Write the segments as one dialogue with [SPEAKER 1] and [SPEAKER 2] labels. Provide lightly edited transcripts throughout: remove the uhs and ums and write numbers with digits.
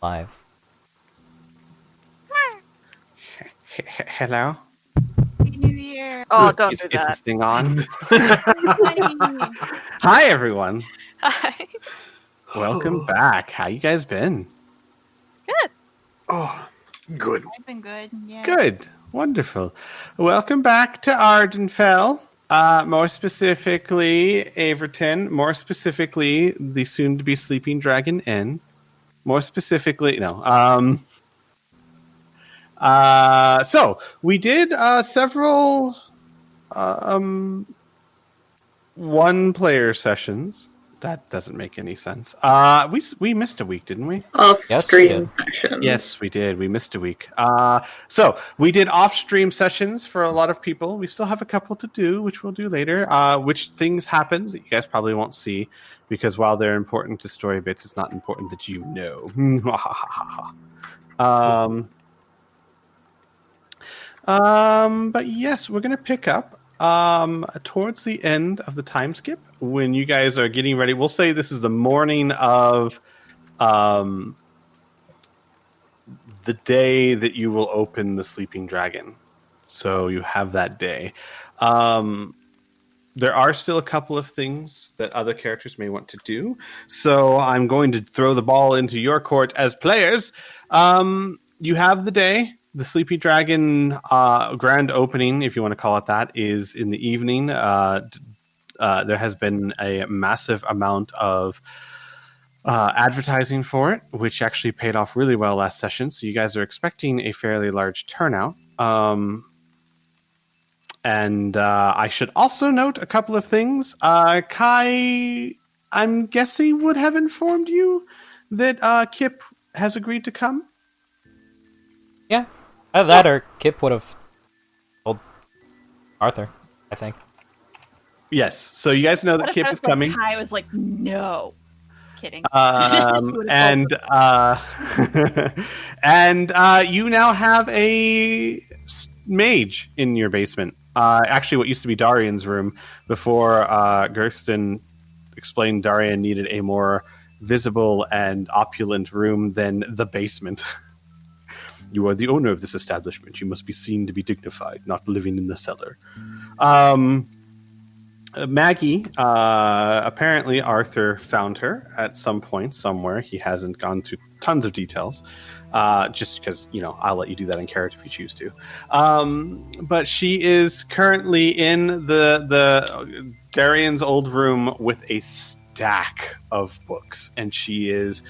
[SPEAKER 1] Live.
[SPEAKER 2] Hello?
[SPEAKER 3] Happy New Year. Oh, don't do
[SPEAKER 2] Is
[SPEAKER 3] that.
[SPEAKER 2] this thing on?
[SPEAKER 3] Funny.
[SPEAKER 2] Hi, everyone.
[SPEAKER 3] Hi.
[SPEAKER 2] Welcome back. How you guys been?
[SPEAKER 3] Good.
[SPEAKER 4] Oh, good.
[SPEAKER 3] I've been good. Yeah.
[SPEAKER 2] Good. Wonderful. Welcome back to Ardenfell. More specifically, Averton. More specifically, the soon-to-be Sleeping Dragon Inn. More specifically, no. So we did several one-player sessions. That doesn't make any sense. We missed a week, didn't we?
[SPEAKER 4] Off-stream sessions.
[SPEAKER 2] Yes, we did. We missed a week. So we did off-stream sessions for a lot of people. We still have a couple to do, which we'll do later. Which things happened that you guys probably won't see, because while they're important to story bits, it's not important that you know. But yes, we're going to pick up towards the end of the time skip when you guys are getting ready. We'll say this is the morning of the day that you will open the Sleeping Dragon. So you have that day. There are still a couple of things that other characters may want to do. So I'm going to throw the ball into your court as players. You have the day. The Sleepy Dragon grand opening, if you want to call it that, is in the evening. There has been a massive amount of advertising for it, which actually paid off really well last session. So you guys are expecting a fairly large turnout. And I should also note a couple of things. Kai, I'm guessing, would have informed you that Kip has agreed to come?
[SPEAKER 1] Yeah. Either that or Kip would have told Arthur, I think.
[SPEAKER 2] Yes. So you guys know that Kip is coming.
[SPEAKER 3] Kai was like, no. Kidding.
[SPEAKER 2] And you now have a mage in your basement. Actually, what used to be Darian's room before Gersten explained Darian needed a more visible and opulent room than the basement. You are the owner of this establishment. You must be seen to be dignified, not living in the cellar. Maggie, apparently Arthur found her at some point somewhere. He hasn't gone to tons of details, just because, I'll let you do that in character if you choose to. But she is currently in the Darian's old room with a stack of books, and she is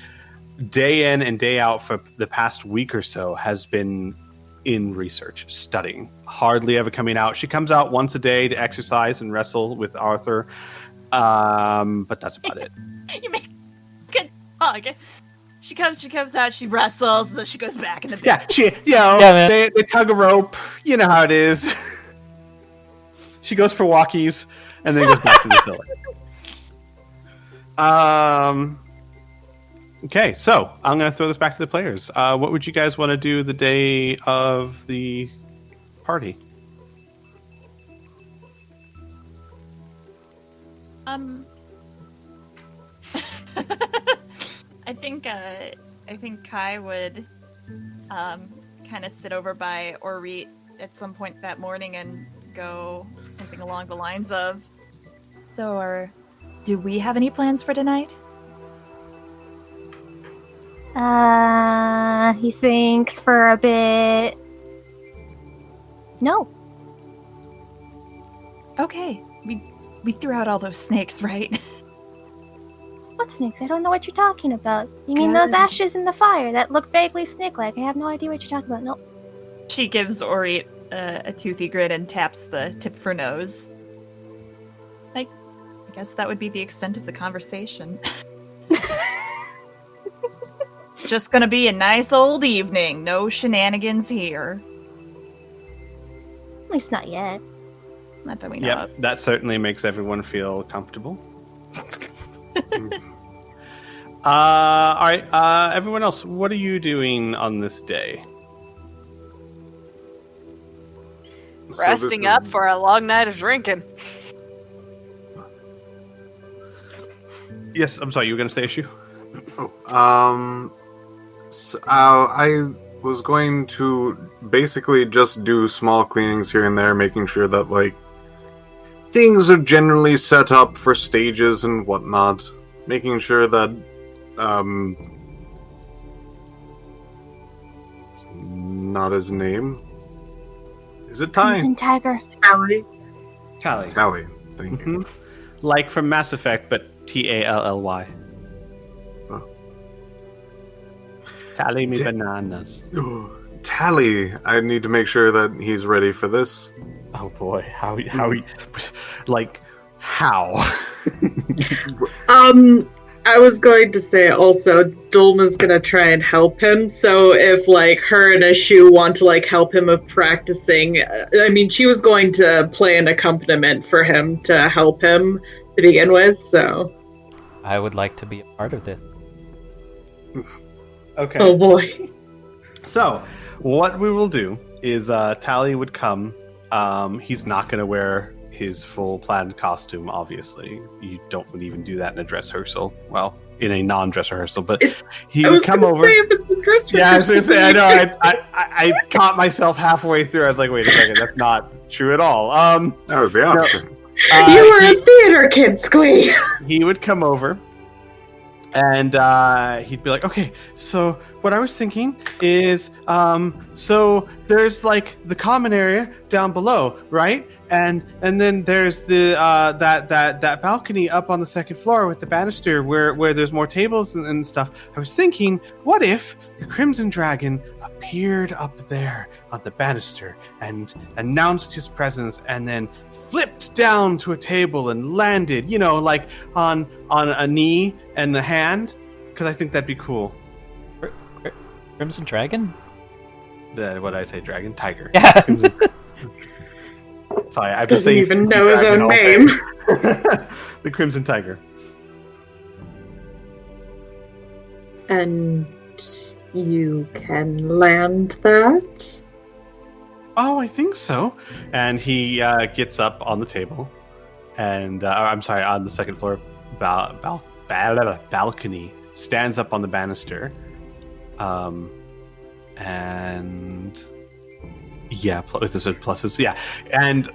[SPEAKER 2] day in and day out for the past week or so has been in research, studying, hardly ever coming out. She comes out once a day to exercise and wrestle with Arthur, but that's about it.
[SPEAKER 3] You make good dog. She comes out, she wrestles, so she goes back in the bed.
[SPEAKER 2] Yeah, they tug a rope. You know how it is. She goes for walkies and then goes back to the cellar. Okay, so I'm going to throw this back to the players. What would you guys want to do the day of the party?
[SPEAKER 3] I think Kai would kind of sit over by Orit at some point that morning and go something along the lines of, so do we have any plans for tonight?
[SPEAKER 5] He thinks for a bit. No.
[SPEAKER 3] Okay, we threw out all those snakes, right?
[SPEAKER 5] What snakes? I don't know what you're talking about. You mean those ashes in the fire that look vaguely snake-like? I have no idea what you're talking about. No.
[SPEAKER 3] She gives Orit a toothy grin and taps the tip of her nose. I guess that would be the extent of the conversation. Just gonna be a nice old evening. No shenanigans here.
[SPEAKER 5] At least not yet.
[SPEAKER 3] Not that we know of.
[SPEAKER 2] That certainly makes everyone feel comfortable. All right, everyone else, what are you doing on this day?
[SPEAKER 6] Resting up for a long night of drinking.
[SPEAKER 2] Yes, I'm sorry, you were going to say issue?
[SPEAKER 7] I was going to basically just do small cleanings here and there, making sure that, like, things are generally set up for stages and whatnot. Making sure that, it's not his name. Is it Ty?
[SPEAKER 5] Crimson Tiger.
[SPEAKER 4] Allie.
[SPEAKER 2] Tally.
[SPEAKER 7] Tally. Thank you.
[SPEAKER 2] Mhm. Like from Mass Effect, but Tally.
[SPEAKER 7] Oh.
[SPEAKER 2] Tally me bananas.
[SPEAKER 7] Tally, I need to make sure that he's ready for this.
[SPEAKER 2] Oh boy, how, like, how?
[SPEAKER 4] I was going to say also, Dulma's gonna try and help him, so if, like, her and Ashu want to, like, help him with practicing, I mean, she was going to play an accompaniment for him to help him to begin with, so...
[SPEAKER 1] I would like to be a part of this.
[SPEAKER 2] Okay.
[SPEAKER 4] Oh boy.
[SPEAKER 2] So, what we will do is Tally would come. He's not going to wear his full plaid costume, obviously. You don't even do that in a dress rehearsal. Well, in a non-dress rehearsal, but he would come over.
[SPEAKER 4] Say if it's a dress
[SPEAKER 2] Yeah, I was going to
[SPEAKER 4] rehearsal,
[SPEAKER 2] say, I know. I caught myself halfway through. I was like, wait a second, that's not true at all.
[SPEAKER 7] That was the opposite.
[SPEAKER 4] You were a theater kid, Squee!
[SPEAKER 2] He would come over and he'd be like, okay, so what I was thinking is so there's like the common area down below, right? And then there's the that balcony up on the second floor with the banister where there's more tables and stuff. I was thinking, what if the Crimson Dragon appeared up there on the banister and announced his presence and then flipped down to a table and landed, you know, like on a knee and the hand? Because I think that'd be cool.
[SPEAKER 1] Crimson Dragon?
[SPEAKER 2] What did I say? Dragon? Tiger.
[SPEAKER 1] Yeah.
[SPEAKER 2] Sorry, I've been
[SPEAKER 4] Doesn't
[SPEAKER 2] saying
[SPEAKER 4] even
[SPEAKER 2] Crimson
[SPEAKER 4] know his
[SPEAKER 2] Dragon
[SPEAKER 4] own
[SPEAKER 2] all day.
[SPEAKER 4] name.
[SPEAKER 2] The Crimson Tiger.
[SPEAKER 4] And you can land that?
[SPEAKER 2] Oh, I think so. And he gets up on the table, and I'm sorry, on the second floor balcony, stands up on the banister, and yeah, with this pluses, yeah, and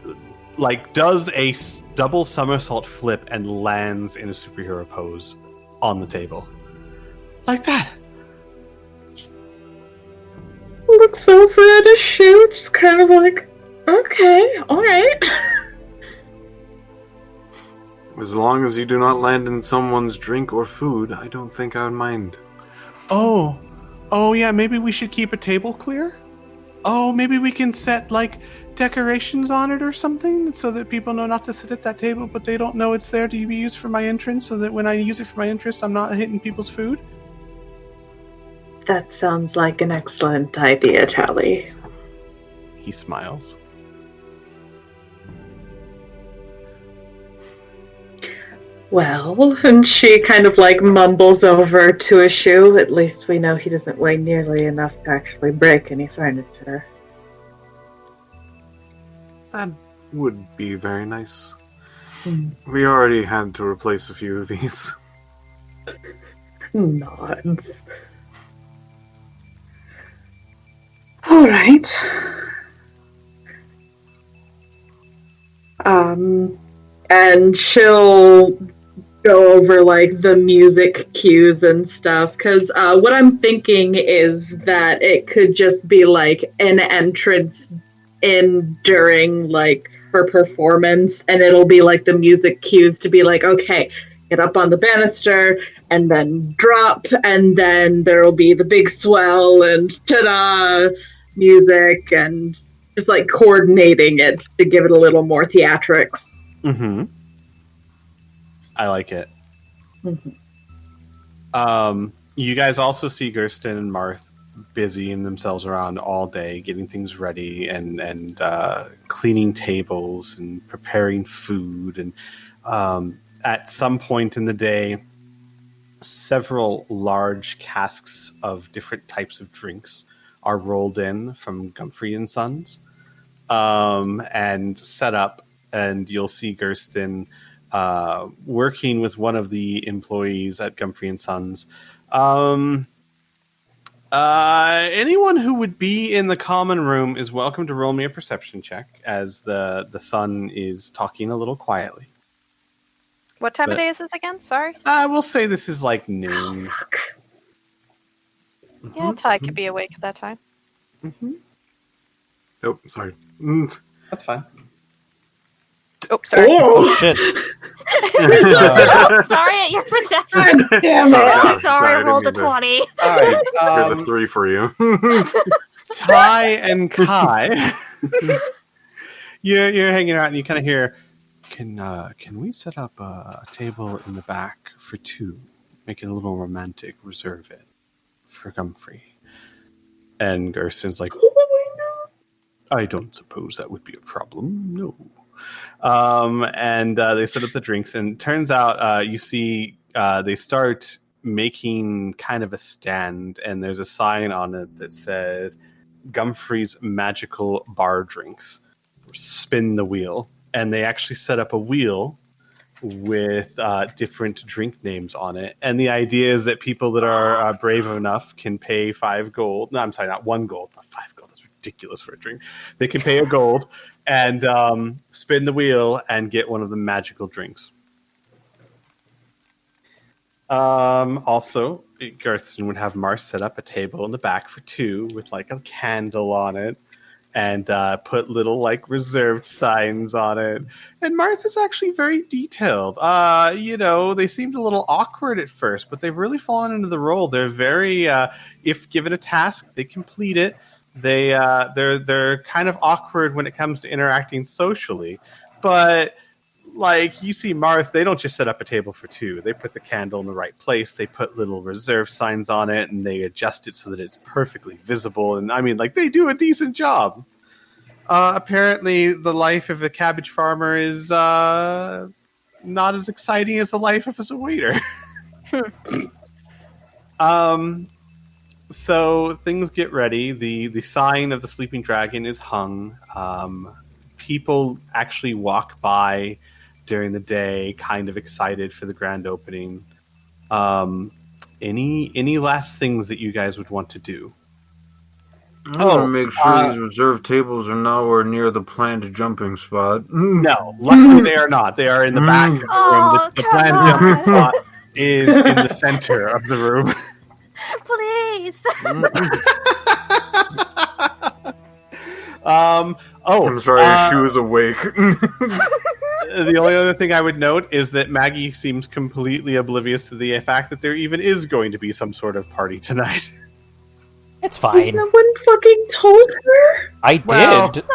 [SPEAKER 2] like does a double somersault flip and lands in a superhero pose on the table, like that.
[SPEAKER 4] Looks over at his shoe, just kind of like, okay, alright.
[SPEAKER 7] As long as you do not land in someone's drink or food, I don't think I would mind.
[SPEAKER 2] Oh yeah, maybe we should keep a table clear? Oh, maybe we can set, like, decorations on it or something so that people know not to sit at that table, but they don't know it's there to be used for my entrance, so that when I use it for my entrance, I'm not hitting people's food?
[SPEAKER 4] That sounds like an excellent idea, Tally.
[SPEAKER 2] He smiles.
[SPEAKER 4] Well, and she kind of like mumbles over to a shoe. At least we know he doesn't weigh nearly enough to actually break any furniture.
[SPEAKER 7] That would be very nice.
[SPEAKER 4] Hmm.
[SPEAKER 7] We already had to replace a few of these.
[SPEAKER 4] Nods. Alright. And she'll go over like the music cues and stuff, because what I'm thinking is that it could just be like an entrance in during like her performance, and it'll be like the music cues to be like, okay, get up on the banister and then drop, and then there'll be the big swell and ta-da music, and just like coordinating it to give it a little more theatrics.
[SPEAKER 2] Mm-hmm. I like it.
[SPEAKER 4] Mm-hmm.
[SPEAKER 2] You guys also see Gersten and Marth busying themselves around all day, getting things ready and cleaning tables and preparing food. And at some point in the day, several large casks of different types of drinks are rolled in from Gumfrey and Sons and set up. And you'll see Gersten working with one of the employees at Gumfrey and Sons, Anyone who would be in the common room is welcome to roll me a perception check, as the sun is talking a little quietly.
[SPEAKER 6] What time of day is this again? Sorry.
[SPEAKER 2] We'll say this is like noon.
[SPEAKER 6] Yeah, Ty could be awake at that time.
[SPEAKER 7] Nope, sorry.
[SPEAKER 2] That's fine.
[SPEAKER 6] Oh, sorry.
[SPEAKER 1] Oh shit!
[SPEAKER 5] Oh, sorry at your perception.
[SPEAKER 4] Damn it.
[SPEAKER 7] God,
[SPEAKER 5] Sorry, I
[SPEAKER 7] I
[SPEAKER 5] rolled a
[SPEAKER 7] didn't mean
[SPEAKER 5] 20.
[SPEAKER 2] All right.
[SPEAKER 7] Here's a 3 for you.
[SPEAKER 2] Ty and Kai, you're hanging out, and you kind of hear, "Can we set up a table in the back for 2? Make it a little romantic. Reserve it for Gumfrey." And Gerson's like, "I don't suppose that would be a problem. No." And they set up the drinks, and turns out you see they start making kind of a stand, and there's a sign on it that says Gumfrey's Magical Bar Drinks. Spin the wheel. And they actually set up a wheel with different drink names on it. And the idea is that people that are brave enough can pay 5 gold. No, I'm sorry, not 1 gold, but 5 gold. That's ridiculous for a drink. They can pay a gold and spin the wheel and get one of the magical drinks. Also, Garthon would have Mars set up a table in the back for 2 with like a candle on it and put little like reserved signs on it. And Martha's actually very detailed. They seemed a little awkward at first, but they've really fallen into the role. They're very, if given a task, they complete it. They're kind of awkward when it comes to interacting socially, but like you see Marth, they don't just set up a table for 2. They put the candle in the right place. They put little reserve signs on it, and they adjust it so that it's perfectly visible. And I mean, like, they do a decent job. Apparently, the life of a cabbage farmer is not as exciting as the life of as a waiter. So things get ready. The sign of the sleeping dragon is hung. People actually walk by during the day, kind of excited for the grand opening. Any last things that you guys would want to do?
[SPEAKER 7] I want to make sure these reserved tables are nowhere near the planned jumping spot.
[SPEAKER 2] No, luckily they are not. They are in the back of the room. The planned jumping spot is in the center of the room.
[SPEAKER 5] Please.
[SPEAKER 7] I'm sorry, she was awake.
[SPEAKER 2] The only other thing I would note is that Maggie seems completely oblivious to the fact that there even is going to be some sort of party tonight.
[SPEAKER 1] It's fine.
[SPEAKER 4] Someone fucking told her?
[SPEAKER 1] I
[SPEAKER 2] Well,
[SPEAKER 1] did.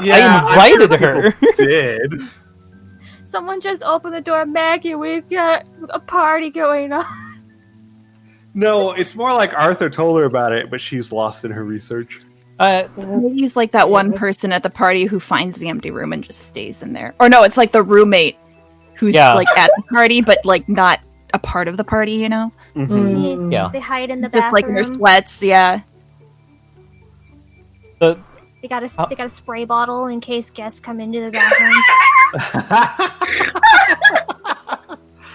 [SPEAKER 2] Yeah,
[SPEAKER 1] I invited her.
[SPEAKER 2] Did.
[SPEAKER 5] Someone just opened the door, Maggie. We've got a party going on.
[SPEAKER 2] No, it's more like Arthur told her about it, but she's lost in her research.
[SPEAKER 8] Maybe he's like that one person at the party who finds the empty room and just stays in there. Or no, it's like the roommate who's like at the party, but like not a part of the party, you know?
[SPEAKER 2] Mm-hmm.
[SPEAKER 1] Yeah.
[SPEAKER 5] They hide in the bathroom.
[SPEAKER 8] It's like in their sweats, yeah.
[SPEAKER 1] The
[SPEAKER 5] They got a spray bottle in case guests come into the bathroom.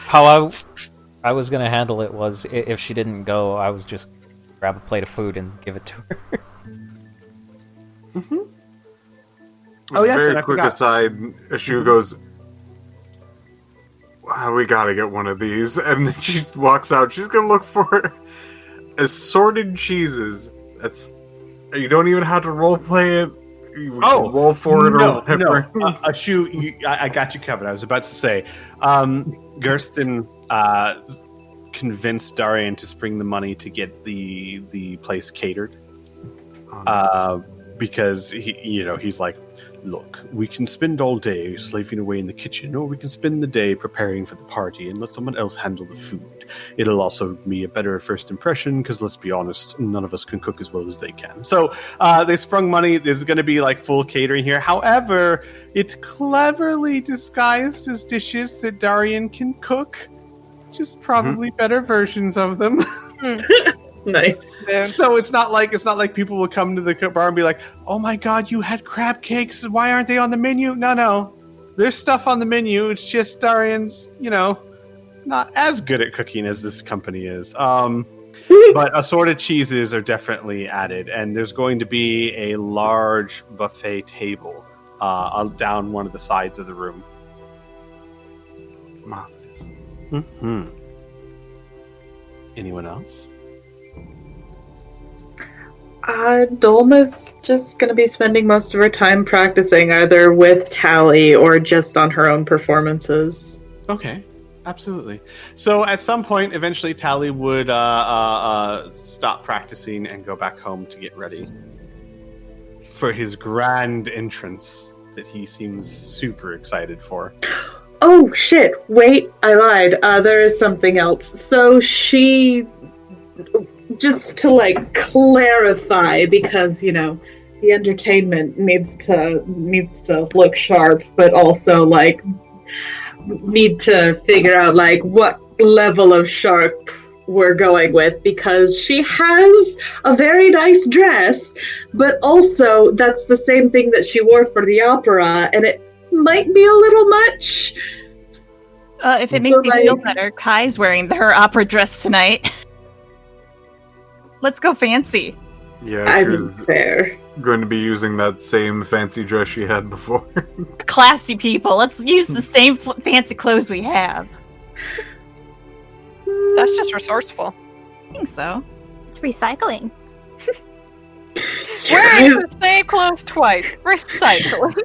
[SPEAKER 1] how I was gonna handle it was if she didn't go, I was just grab a plate of food and give it to her.
[SPEAKER 2] Mm-hmm. Oh, yes,
[SPEAKER 7] Very
[SPEAKER 2] and I
[SPEAKER 7] quick
[SPEAKER 2] forgot.
[SPEAKER 7] aside, Shu goes, wow, we gotta get one of these. And then she walks out. She's gonna look for assorted cheeses. You don't even have to role play it. You can roll for it or whatever.
[SPEAKER 2] No. Shu, I got you covered. I was about to say, Gersten convinced Darian to spring the money to get the place catered. Because he's like, look, we can spend all day slaving away in the kitchen, or we can spend the day preparing for the party and let someone else handle the food. It'll also be a better first impression, because let's be honest, none of us can cook as well as they can. So they sprung money. There's going to be like full catering here. However, it's cleverly disguised as dishes that Darian can cook, just probably better versions of them.
[SPEAKER 4] Nice.
[SPEAKER 2] So it's not like people will come to the bar and be like, "Oh my god, you had crab cakes. Why aren't they on the menu?" No. There's stuff on the menu. It's just Darian's, not as good at cooking as this company is. But assorted cheeses are definitely added, and there's going to be a large buffet table down one of the sides of the room.
[SPEAKER 7] Marvelous.
[SPEAKER 2] Mm-hmm. Anyone else?
[SPEAKER 4] Dolma's just going to be spending most of her time practicing, either with Tally or just on her own performances.
[SPEAKER 2] Okay, absolutely. So at some point, eventually, Tally would stop practicing and go back home to get ready for his grand entrance that he seems super excited for.
[SPEAKER 4] Oh, shit. Wait, I lied. There is something else. So she... Just to, clarify, because, the entertainment needs to look sharp, but also, need to figure out, what level of sharp we're going with, because she has a very nice dress, but also that's the same thing that she wore for the opera, and it might be a little much.
[SPEAKER 8] If it makes you feel better, Kai's wearing her opera dress tonight. Let's go fancy.
[SPEAKER 7] Yeah,
[SPEAKER 4] I'm fair.
[SPEAKER 7] Going to be using that same fancy dress she had before.
[SPEAKER 8] Classy people, let's use the same fancy clothes we have.
[SPEAKER 6] That's just resourceful.
[SPEAKER 8] I think so.
[SPEAKER 5] It's recycling.
[SPEAKER 6] Wearing the same clothes twice. Recycling.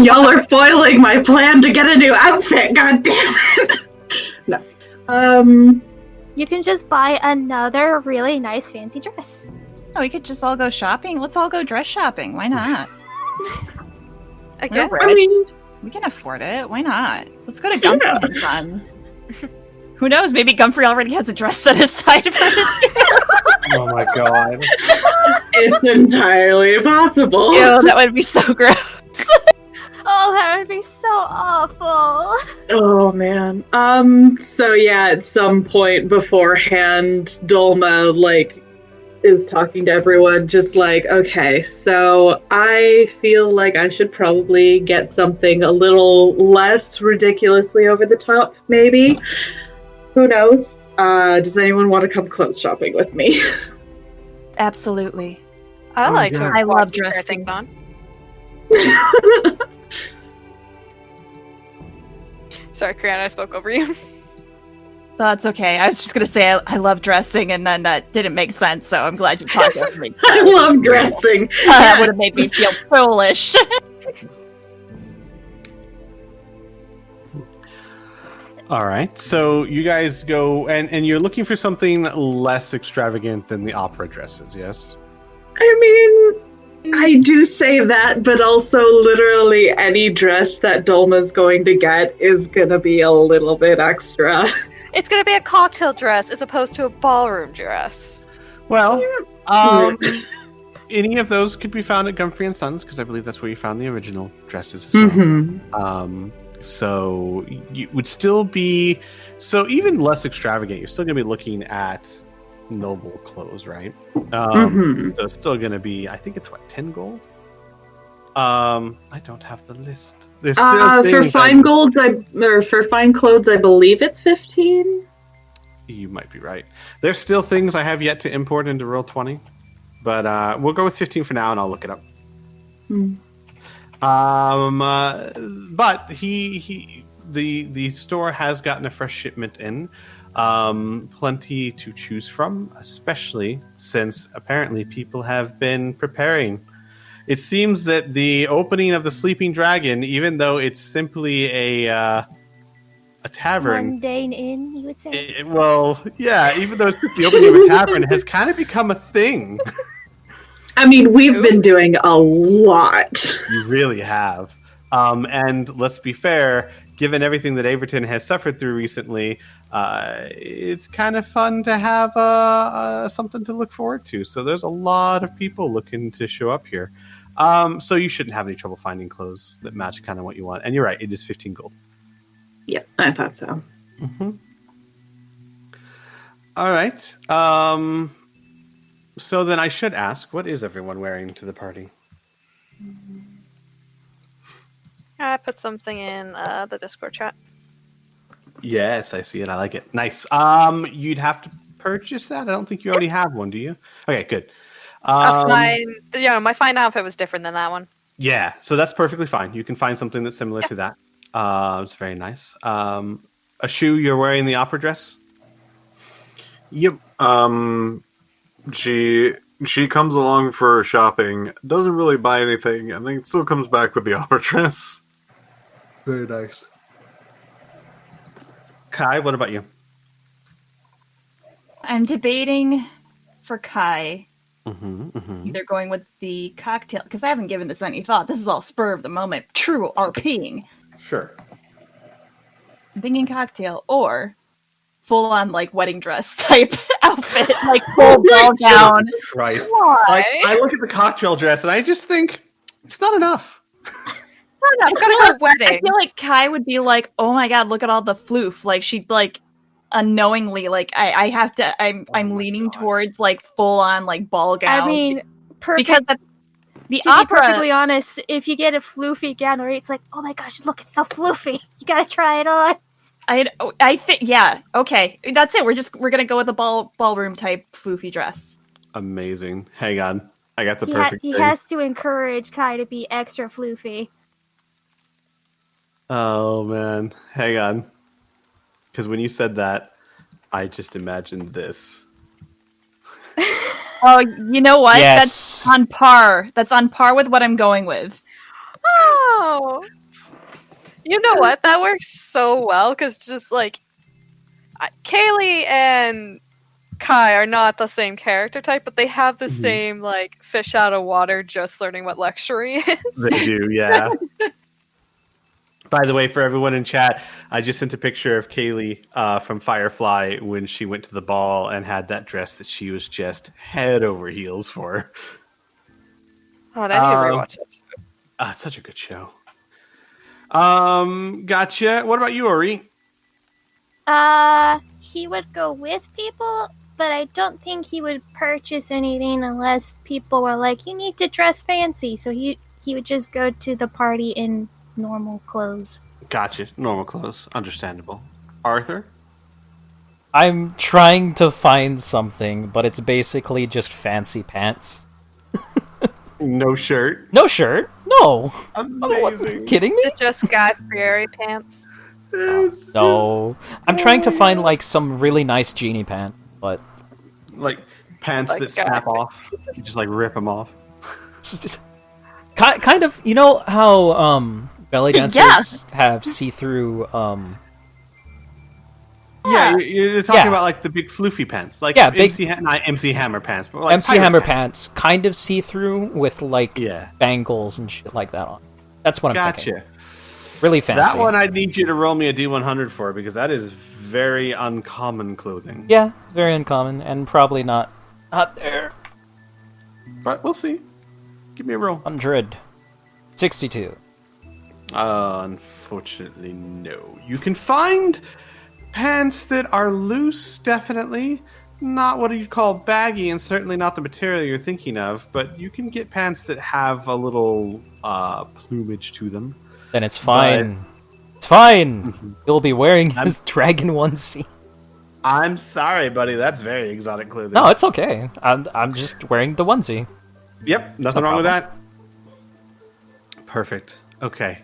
[SPEAKER 4] Y'all are foiling my plan to get a new outfit, god damn it! No.
[SPEAKER 5] You can just buy another really nice fancy dress.
[SPEAKER 8] Oh, we could just all go shopping. Let's all go dress shopping. Why not?
[SPEAKER 6] Again?
[SPEAKER 8] We're rich. We can afford it. Why not? Let's go to Gumphrey and Sons. Who knows? Maybe Gumphrey already has a dress set aside for this year.
[SPEAKER 2] Oh my god.
[SPEAKER 4] It's entirely possible.
[SPEAKER 8] Ew, that would be so gross.
[SPEAKER 5] Oh, that would be so awful.
[SPEAKER 4] Oh man. So yeah, at some point beforehand, Dolma is talking to everyone, just okay, so I feel like I should probably get something a little less ridiculously over the top, maybe. Who knows? Does anyone want to come clothes shopping with me?
[SPEAKER 8] Absolutely.
[SPEAKER 6] I like to.
[SPEAKER 8] I love
[SPEAKER 6] wear
[SPEAKER 8] dressing.
[SPEAKER 6] things on. Sorry, Criana, I spoke over you.
[SPEAKER 8] That's okay. I was just going to say I love dressing, and then that didn't make sense, so I'm glad you talked over me.
[SPEAKER 4] I love dressing.
[SPEAKER 8] That would have made me feel foolish.
[SPEAKER 2] All right, so you guys go, and you're looking for something less extravagant than the opera dresses, yes?
[SPEAKER 4] I mean, I do say that, but also literally any dress that Dolma's going to get is going to be a little bit extra.
[SPEAKER 6] It's going to be a cocktail dress as opposed to a ballroom dress.
[SPEAKER 2] Well, any of those could be found at Gumphrey & Sons, because I believe that's where you found the original dresses as well.
[SPEAKER 4] Mm-hmm.
[SPEAKER 2] So you would still be... So even less extravagant, you're still going to be looking at noble clothes, right? So it's still going to be, I think it's 10 gold? I don't have the list. There's still
[SPEAKER 4] for fine for fine clothes, I believe it's 15.
[SPEAKER 2] You might be right. There's still things I have yet to import into Roll20, but we'll go with 15 for now, and I'll look it up. But the store has gotten a fresh shipment in. Plenty to choose from, especially since apparently people have been preparing. It seems that the opening of the Sleeping Dragon, even though it's simply a tavern,
[SPEAKER 5] Mundane inn, you would say.
[SPEAKER 2] even though it's the opening of a tavern, has kind of become a thing.
[SPEAKER 4] I mean, we've been doing a lot.
[SPEAKER 2] You really have. And let's be fair, given everything that Averton has suffered through recently, it's kind of fun to have something to look forward to. So there's a lot of people looking to show up here. So you shouldn't have any trouble finding clothes that match kind of what you want. And you're right, it is 15 gold.
[SPEAKER 4] Yep, I thought so.
[SPEAKER 2] Mm-hmm. All right. So then I should ask, what is everyone wearing to the party?
[SPEAKER 6] I put something in the Discord chat.
[SPEAKER 2] Yes, I see it. I like it. Nice. You'd have to purchase that? I don't think you already have one, do you? Okay, good.
[SPEAKER 6] My fine outfit was different than that one.
[SPEAKER 2] Yeah, so that's perfectly fine. You can find something that's similar to that. It's very nice. Ashu, you're wearing the opera dress?
[SPEAKER 7] Yep. She comes along for shopping, doesn't really buy anything, and then still comes back with the opera dress.
[SPEAKER 2] Very nice. Kai, what about you?
[SPEAKER 8] I'm debating for Kai.
[SPEAKER 2] Mm-hmm.
[SPEAKER 8] Either going with the cocktail, because I haven't given this any thought. This is all spur of the moment. True RPing.
[SPEAKER 2] Sure.
[SPEAKER 8] I'm thinking cocktail or full-on like wedding dress type outfit, like full ball gown.
[SPEAKER 2] Jesus Christ!
[SPEAKER 6] Why?
[SPEAKER 2] Like, I look at the cocktail dress and I just think it's not enough.
[SPEAKER 6] I'm gonna go wedding.
[SPEAKER 8] I feel like Kai would be like, "Oh my god, look at all the floof!" Like she'd like unknowingly, like I have to. I'm leaning towards like full-on like ball gown.
[SPEAKER 5] I mean, perfect.
[SPEAKER 8] because the
[SPEAKER 5] to
[SPEAKER 8] opera.
[SPEAKER 5] be perfectly honest, if you get a floofy gown, or it's like, oh my gosh, look, it's so floofy. You gotta try it on.
[SPEAKER 8] I think, yeah, okay, that's it. We're gonna go with a ballroom type floofy dress.
[SPEAKER 2] Amazing. Hang on, I got the perfect
[SPEAKER 5] He
[SPEAKER 2] thing.
[SPEAKER 5] has to encourage Kai to be extra floofy.
[SPEAKER 2] Oh man, hang on. Because when you said that, I just imagined this.
[SPEAKER 8] Oh, you know what?
[SPEAKER 1] Yes.
[SPEAKER 8] That's on par. That's on par with what I'm going with.
[SPEAKER 6] Oh, you know what? That works so well because just like Kaylee and Kai are not the same character type, but they have the same like fish out of water, just learning what luxury is.
[SPEAKER 2] They do, yeah. By the way, for everyone in chat, I just sent a picture of Kaylee from Firefly when she went to the ball and had that dress that she was just head over heels for.
[SPEAKER 6] Oh, I need to rewatch it.
[SPEAKER 2] It's such a good show. Gotcha. What about you, Ori?
[SPEAKER 5] He would go with people, but I don't think he would purchase anything unless people were like, you need to dress fancy. So he would just go to the party in normal clothes.
[SPEAKER 2] Gotcha. Normal clothes. Understandable. Arthur?
[SPEAKER 1] I'm trying to find something, but it's basically just fancy pants.
[SPEAKER 2] No shirt.
[SPEAKER 1] No shirt? No.
[SPEAKER 2] Amazing.
[SPEAKER 1] Kidding me?
[SPEAKER 6] Is it just Guy Fieri pants?
[SPEAKER 1] No. I'm trying to find like some really nice genie pants, but
[SPEAKER 2] Like pants
[SPEAKER 6] Like
[SPEAKER 2] that snap off. You just like rip them off.
[SPEAKER 1] kind of. You know how belly dancers have see-through.
[SPEAKER 2] Yeah, you're talking
[SPEAKER 1] Yeah.
[SPEAKER 2] about like the big floofy pants, like
[SPEAKER 1] Yeah, big-
[SPEAKER 2] not MC Hammer pants, but like
[SPEAKER 1] MC
[SPEAKER 2] pirate
[SPEAKER 1] Hammer pants, kind of see-through with like
[SPEAKER 2] Yeah,
[SPEAKER 1] bangles and shit like that on. That's what I'm thinking.
[SPEAKER 2] gotcha.
[SPEAKER 1] Really fancy.
[SPEAKER 2] That one I need you to roll me a D100 for because that is very uncommon clothing.
[SPEAKER 1] Yeah, very uncommon and probably not there.
[SPEAKER 2] But we'll see. Give me a roll.
[SPEAKER 1] 162.
[SPEAKER 2] Unfortunately, no. You can find pants that are loose, definitely. Not what you'd call baggy, and certainly not the material you're thinking of, but you can get pants that have a little plumage to them.
[SPEAKER 1] Then it's fine. It's fine. You'll be wearing his dragon onesie.
[SPEAKER 2] I'm sorry, buddy. That's very exotic clothing.
[SPEAKER 1] No, it's okay. I'm just wearing the onesie.
[SPEAKER 2] Yep, nothing wrong with that. Perfect. Okay.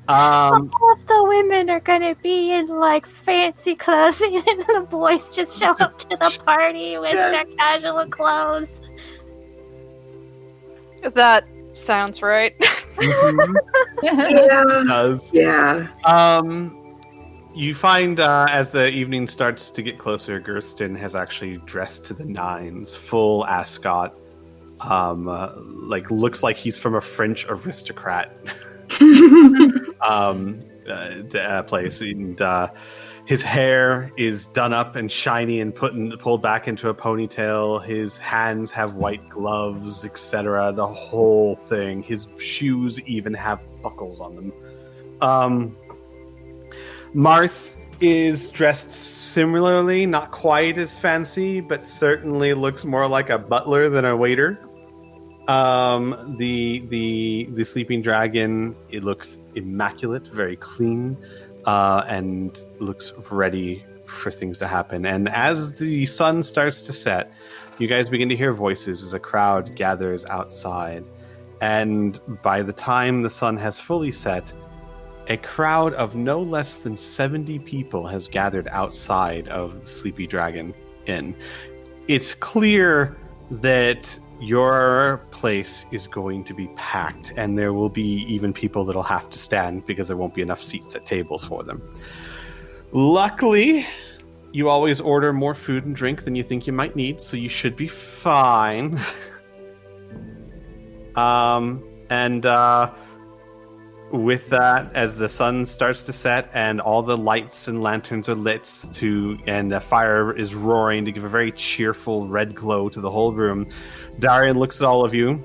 [SPEAKER 5] All of the women are gonna be in like fancy clothing, and the boys just show up to the party with their casual clothes.
[SPEAKER 6] That sounds right.
[SPEAKER 2] It does.
[SPEAKER 4] Yeah.
[SPEAKER 2] You find as the evening starts to get closer, Gerston has actually dressed to the nines, full ascot. Like looks like he's from a French aristocrat place, and his hair is done up and shiny and pulled back into a ponytail. His hands have white gloves, etc. The whole thing. His shoes even have buckles on them. Marth is dressed similarly, not quite as fancy, but certainly looks more like a butler than a waiter. The sleeping dragon, it looks immaculate, very clean, and looks ready for things to happen. And as the sun starts to set, you guys begin to hear voices as a crowd gathers outside. And by the time the sun has fully set, a crowd of no less than 70 people has gathered outside of the Sleepy Dragon Inn. It's clear that your place is going to be packed, and there will be even people that'll have to stand because there won't be enough seats at tables for them. Luckily, you always order more food and drink than you think you might need, so you should be fine. With that, as the sun starts to set and all the lights and lanterns are lit and the fire is roaring to give a very cheerful red glow to the whole room, Darian looks at all of you.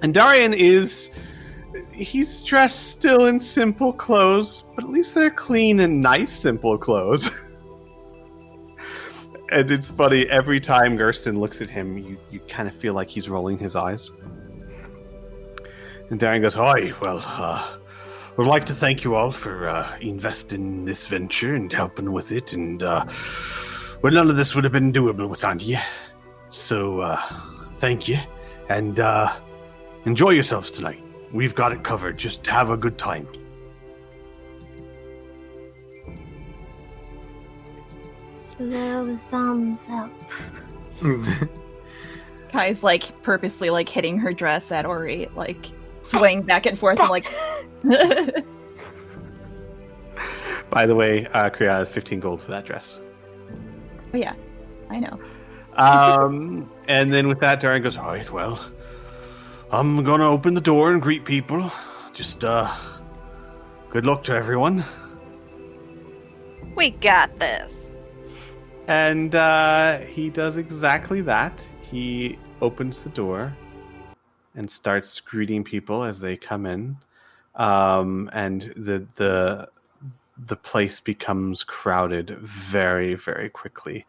[SPEAKER 2] And Darian he's dressed still in simple clothes, but at least they're clean and nice simple clothes. And it's funny, every time Gersten looks at him, you kind of feel like he's rolling his eyes. And Darian goes, "Hi, well, would like to thank you all for investing in this venture and helping with it. And, well, none of this would have been doable without you. So, thank you. And enjoy yourselves tonight. We've got it covered. Just have a good time."
[SPEAKER 5] Slow thumbs up.
[SPEAKER 8] Kai's like purposely like hitting her dress at Ori, like swaying back and forth and like
[SPEAKER 2] By the way, Criana, 15 gold for that dress.
[SPEAKER 8] Oh yeah, I know.
[SPEAKER 2] And then with that, Darian goes, "All right, well, I'm gonna open the door and greet people. Just good luck to everyone."
[SPEAKER 6] We got this.
[SPEAKER 2] And he does exactly that. He opens the door and starts greeting people as they come in, and the place becomes crowded very, very quickly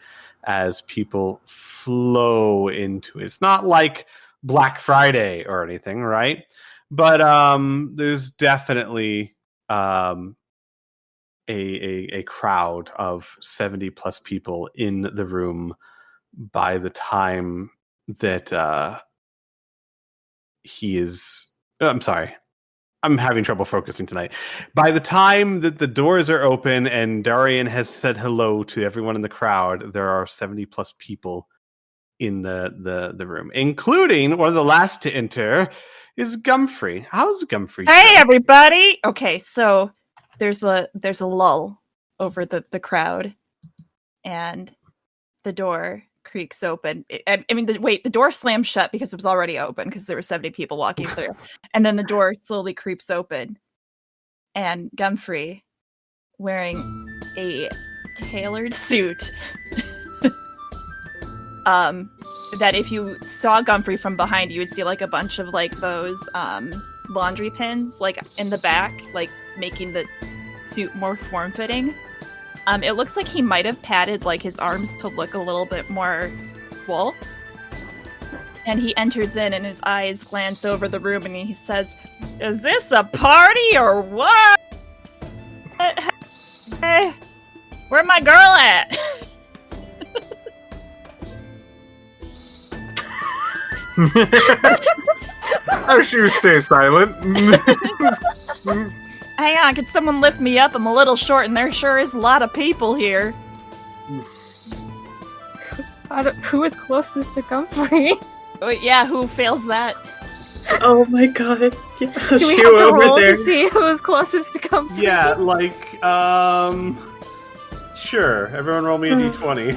[SPEAKER 2] as people flow into it. It's not like Black Friday or anything, right? But there's definitely a crowd of 70 plus people in the room by the time that he is... I'm sorry. I'm having trouble focusing tonight. By the time that the doors are open and Darian has said hello to everyone in the crowd, there are 70 plus people in the room, including one of the last to enter is Gumfrey. How's Gumfrey?
[SPEAKER 8] Hey, everybody! Okay, so there's a lull over the crowd, and the door creaks open. The door slams shut because it was already open because there were 70 people walking through. And then the door slowly creeps open. And Gumfrey, wearing a tailored suit, that if you saw Gumfrey from behind, you would see like a bunch of like those laundry pins like in the back, like making the suit more form-fitting. It looks like he might have padded like his arms to look a little bit more full. And he enters in and his eyes glance over the room and he says, "Is this a party or what? Hey, where my girl at?"
[SPEAKER 7] Our shoes stay silent.
[SPEAKER 8] Hang on, can someone lift me up? I'm a little short and there sure is a lot of people here.
[SPEAKER 5] Who is closest to Comfrey?
[SPEAKER 8] Oh, yeah, who fails that?
[SPEAKER 4] Oh my god. Yeah.
[SPEAKER 5] Do we have to roll to see who is closest to Comfrey?
[SPEAKER 2] Yeah, like, sure. Everyone roll me a d20.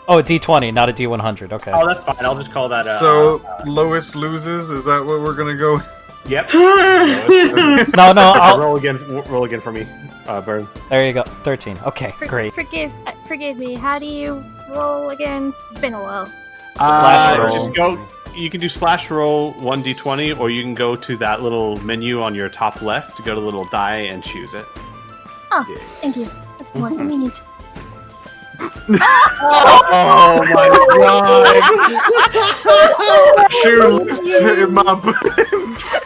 [SPEAKER 1] Oh, a D20, not a D100. Okay.
[SPEAKER 2] Oh, that's fine. I'll just call that.
[SPEAKER 7] So lowest loses. Is that what we're gonna go?
[SPEAKER 2] Yep.
[SPEAKER 1] No, I'll
[SPEAKER 2] roll again. Roll again for me, Burn.
[SPEAKER 1] There you go. 13. Okay, great.
[SPEAKER 5] Forgive me. How do you roll again? It's been a while.
[SPEAKER 1] Slash roll.
[SPEAKER 2] Just go. You can do slash roll 1d20, or you can go to that little menu on your top left to go to the little die and choose it.
[SPEAKER 5] Oh, thank you. That's more convenient.
[SPEAKER 2] Oh my god!
[SPEAKER 7] Shoe lifts in my boots.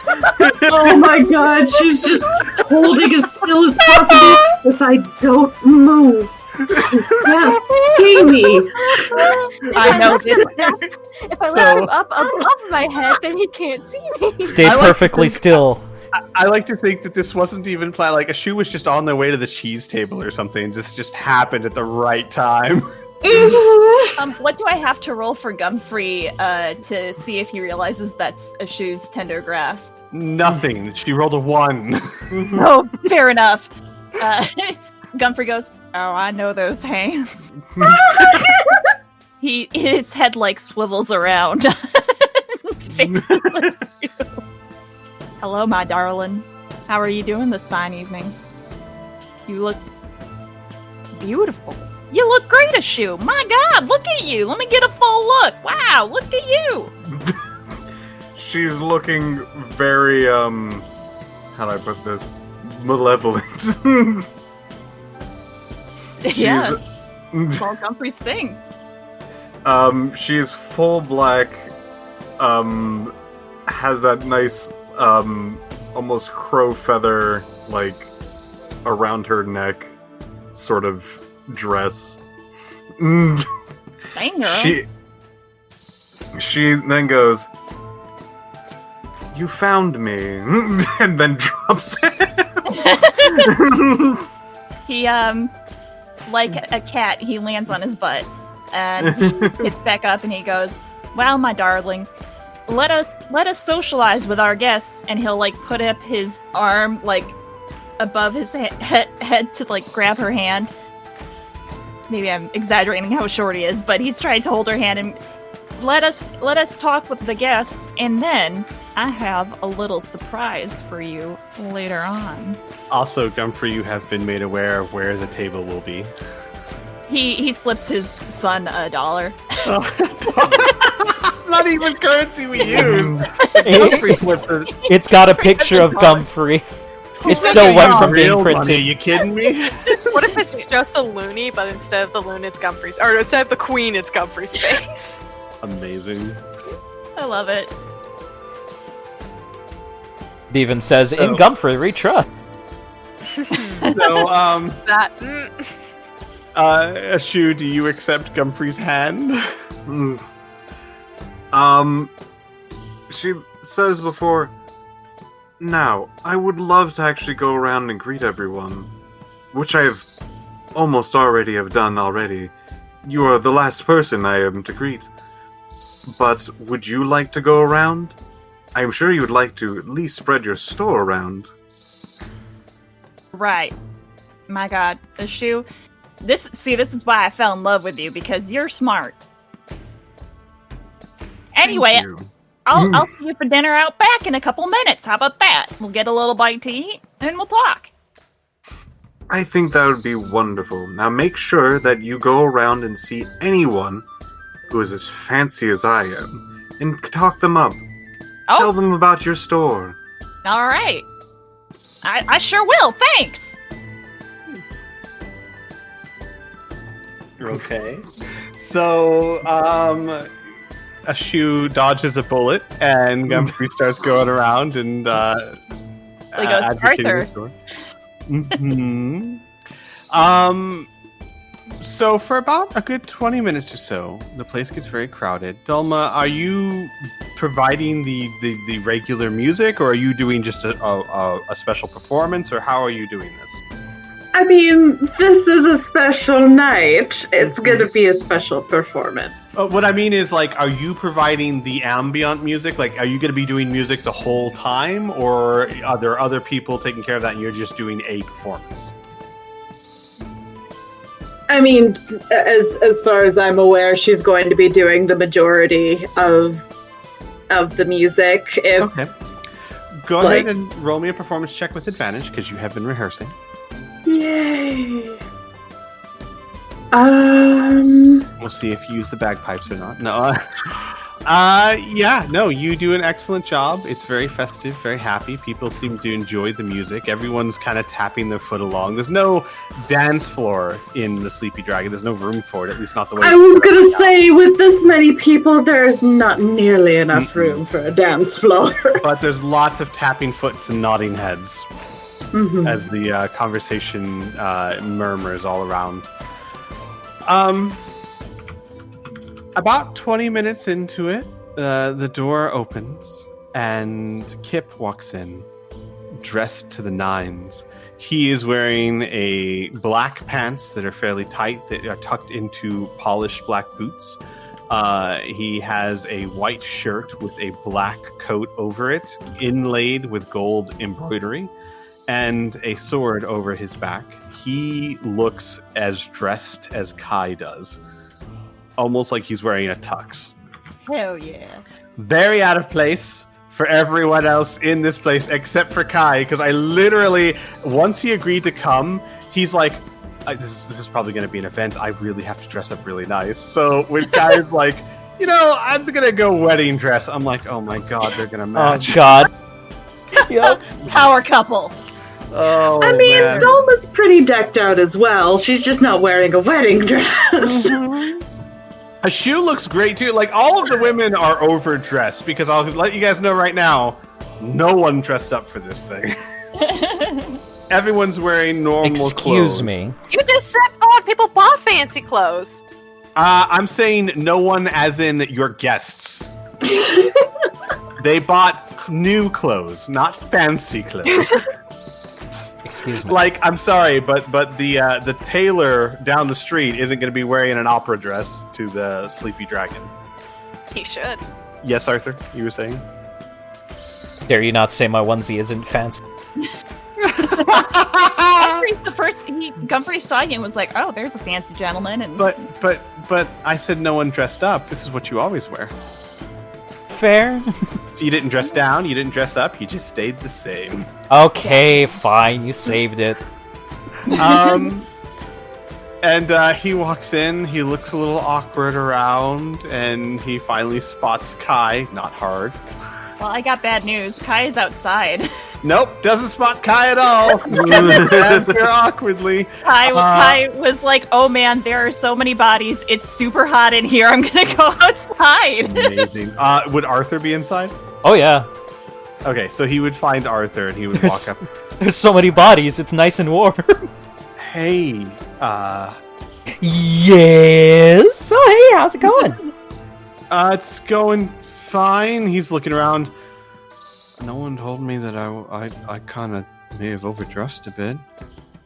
[SPEAKER 4] Oh my god, she's just holding as still as possible if I don't move. Jamie!
[SPEAKER 8] I know this.
[SPEAKER 5] If I lift him up above my head, then he can't see me.
[SPEAKER 1] Stay
[SPEAKER 2] I like
[SPEAKER 1] perfectly
[SPEAKER 2] to think-
[SPEAKER 1] still.
[SPEAKER 2] I like to think that this wasn't even planned. Like, a shoe was just on their way to the cheese table or something. And just happened at the right time.
[SPEAKER 8] What do I have to roll for Gumfrey to see if he realizes that's a shoe's tender grasp?
[SPEAKER 2] Nothing. She rolled a 1.
[SPEAKER 8] Oh, fair enough. Gumfrey goes, "Oh, I know those hands." His head like swivels around. Faces like you. Hello, my darling. How are you doing this fine evening? You look beautiful. You look great, Ashu. My God, look at you. Let me get a full look. Wow, look at you.
[SPEAKER 7] She's looking very, how do I put this? Malevolent.
[SPEAKER 8] Yeah, it's all Gumfrey's thing.
[SPEAKER 7] She's full black, has that nice, almost crow feather, like, around her neck, sort of dress.
[SPEAKER 8] Dang, girl.
[SPEAKER 7] She then goes, "You found me," and then drops it.
[SPEAKER 8] He, like a cat, he lands on his butt, and he gets back up and he goes, "Well, my darling, let us socialize with our guests." And he'll like put up his arm like above his head to like grab her hand. Maybe I'm exaggerating how short he is, but he's trying to hold her hand and let us talk with the guests, and then I have a little surprise for you later on.
[SPEAKER 2] Also, Gumfrey, you have been made aware of where the table will be.
[SPEAKER 8] He slips his son $1.
[SPEAKER 2] It's not even currency we use.
[SPEAKER 1] It's got a picture of Gumfrey. It still went from being
[SPEAKER 2] Real money,
[SPEAKER 1] printed.
[SPEAKER 2] you kidding me?
[SPEAKER 6] What if it's just a loony, but instead of the loon, it's Gumfrey's, or instead of the queen, it's Gumfrey's face?
[SPEAKER 2] Amazing.
[SPEAKER 8] I love it.
[SPEAKER 1] It even says, "In Gumfrey, we trust."
[SPEAKER 2] So,
[SPEAKER 6] That.
[SPEAKER 2] Ashu, do you accept Gumfrey's hand?
[SPEAKER 7] She says before, "Now, I would love to actually go around and greet everyone, which I've almost already have done already. You are the last person I am to greet. But would you like to go around? I'm sure you would like to at least spread your store around."
[SPEAKER 8] Right. My God, Ashu. This is why I fell in love with you, because you're smart. Anyway,
[SPEAKER 7] Thank you.
[SPEAKER 8] I'll see you for dinner out back in a couple minutes. How about that? We'll get a little bite to eat, and we'll talk.
[SPEAKER 7] I think that would be wonderful. Now make sure that you go around and see anyone who is as fancy as I am, and talk them up. Tell
[SPEAKER 8] Oh,
[SPEAKER 7] them about your store.
[SPEAKER 8] all right. I sure will. Thanks.
[SPEAKER 2] Okay. So, Ashu dodges a bullet, and Gumfrey starts going around and
[SPEAKER 8] He goes,
[SPEAKER 2] advocating
[SPEAKER 8] "Arthur."
[SPEAKER 2] the store. Mhm. So for about a good 20 minutes or so, the place gets very crowded. Dulma, are you providing the regular music, or are you doing just a special performance, or how are you doing this?
[SPEAKER 4] I mean, this is a special night. It's gonna be a special performance.
[SPEAKER 2] What I mean is, like, are you providing the ambient music? Like, are you going to be doing music the whole time, or are there other people taking care of that and you're just doing a performance?
[SPEAKER 4] I mean, as far as I'm aware, she's going to be doing the majority of the music. If
[SPEAKER 2] Okay. Go ahead and roll me a performance check with advantage, because you have been rehearsing.
[SPEAKER 4] Yay.
[SPEAKER 2] We'll see if you use the bagpipes or not. No. Yeah, no, you do an excellent job. It's very festive, very happy. People seem to enjoy the music. Everyone's kind of tapping their foot along. There's no dance floor in the Sleepy Dragon. There's no room for it, at least not the way
[SPEAKER 4] I
[SPEAKER 2] it's
[SPEAKER 4] was
[SPEAKER 2] set up
[SPEAKER 4] gonna
[SPEAKER 2] right now.
[SPEAKER 4] say, with this many people, there's not nearly enough room for a dance floor.
[SPEAKER 2] But there's lots of tapping foots and nodding heads
[SPEAKER 4] Mhm.
[SPEAKER 2] as the conversation murmurs all around. About 20 minutes into it, the door opens and Kip walks in, dressed to the nines. He is wearing a black pants that are fairly tight, that are tucked into polished black boots. He has a white shirt with a black coat over it, inlaid with gold embroidery, and a sword over his back. He looks as dressed as Kai does. Almost like he's wearing a tux.
[SPEAKER 3] Hell yeah.
[SPEAKER 2] Very out of place for everyone else in this place except for Kai, because I literally, once he agreed to come, he's like, this is probably going to be an event. I really have to dress up really nice. So when Kai's like, I'm going to go wedding dress, I'm like, oh my god, they're going to match.
[SPEAKER 1] Oh god. Yep.
[SPEAKER 3] Power couple.
[SPEAKER 2] Oh,
[SPEAKER 4] I mean,
[SPEAKER 2] man.
[SPEAKER 4] Dolma's pretty decked out as well. She's just not wearing a wedding dress.
[SPEAKER 2] A shoe looks great too. Like, all of the women are overdressed, because I'll let you guys know right now, no one dressed up for this thing. Everyone's wearing normal clothes.
[SPEAKER 1] Excuse me.
[SPEAKER 6] You just said people bought fancy clothes.
[SPEAKER 2] I'm saying no one as in your guests. They bought new clothes, not fancy clothes.
[SPEAKER 1] Excuse me.
[SPEAKER 2] Like, I'm sorry, but the tailor down the street isn't going to be wearing an opera dress to the Sleepy Dragon.
[SPEAKER 6] He should.
[SPEAKER 2] Yes, Arthur, you were saying?
[SPEAKER 1] Dare you not say my onesie isn't fancy?
[SPEAKER 3] Gumfrey saw you and was like, "Oh, there's a fancy gentleman." And
[SPEAKER 2] But I said no one dressed up. This is what you always wear.
[SPEAKER 1] Fair.
[SPEAKER 2] So you didn't dress down, you didn't dress up, you just stayed the same.
[SPEAKER 1] Okay, fine. You saved it.
[SPEAKER 2] And he walks in, he looks a little awkward around, and he finally spots Kai. Not hard.
[SPEAKER 3] well, I got bad news. Kai is outside.
[SPEAKER 2] Nope, doesn't spot Kai at all. Stands there awkwardly.
[SPEAKER 3] Kai was like, "Oh man, there are so many bodies. It's super hot in here. I'm gonna go outside."
[SPEAKER 2] Amazing. Would Arthur be inside?
[SPEAKER 1] Oh yeah.
[SPEAKER 2] Okay, so he would find Arthur and he would walk up.
[SPEAKER 1] There's so many bodies. It's nice and warm.
[SPEAKER 2] Hey,
[SPEAKER 1] Yes. Oh hey, how's it going?
[SPEAKER 2] it's going fine. He's looking around. No one told me that I kind of may have overdressed a bit.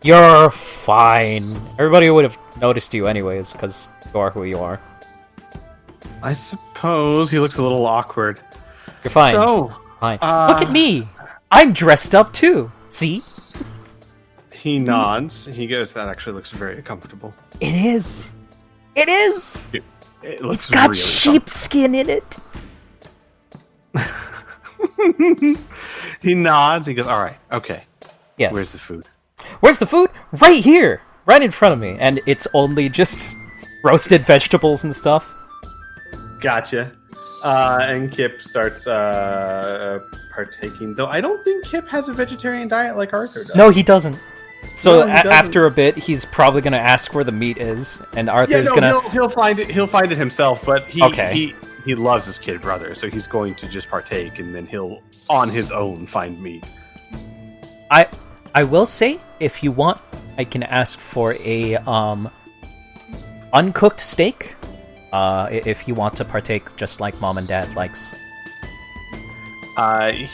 [SPEAKER 1] You're fine. Everybody would have noticed you anyways, because you are who you are.
[SPEAKER 2] I suppose. He looks a little awkward.
[SPEAKER 1] You're fine.
[SPEAKER 2] So,
[SPEAKER 1] Fine. Look at me. I'm dressed up too. See?
[SPEAKER 2] he nods. He goes, that actually looks very comfortable.
[SPEAKER 1] It is. It is.
[SPEAKER 2] It looks
[SPEAKER 1] It's got
[SPEAKER 2] really
[SPEAKER 1] sheepskin in it.
[SPEAKER 2] He nods. He goes, all right, okay.
[SPEAKER 1] Yes.
[SPEAKER 2] Where's the food?
[SPEAKER 1] Where's the food? Right here. Right in front of me. And it's only just roasted vegetables and stuff.
[SPEAKER 2] Gotcha. And Kip starts partaking. Though I don't think Kip has a vegetarian diet like Arthur does.
[SPEAKER 1] No, he doesn't. So
[SPEAKER 2] No, he doesn't.
[SPEAKER 1] after a bit, he's probably going to ask where the meat is. And Arthur's going to...
[SPEAKER 2] he'll find it. He'll find it himself. But he loves his kid brother, so he's going to just partake, and then he'll, on his own, find meat.
[SPEAKER 1] I will say, if you want, I can ask for a uncooked steak. If you want to partake, just like Mom and Dad likes.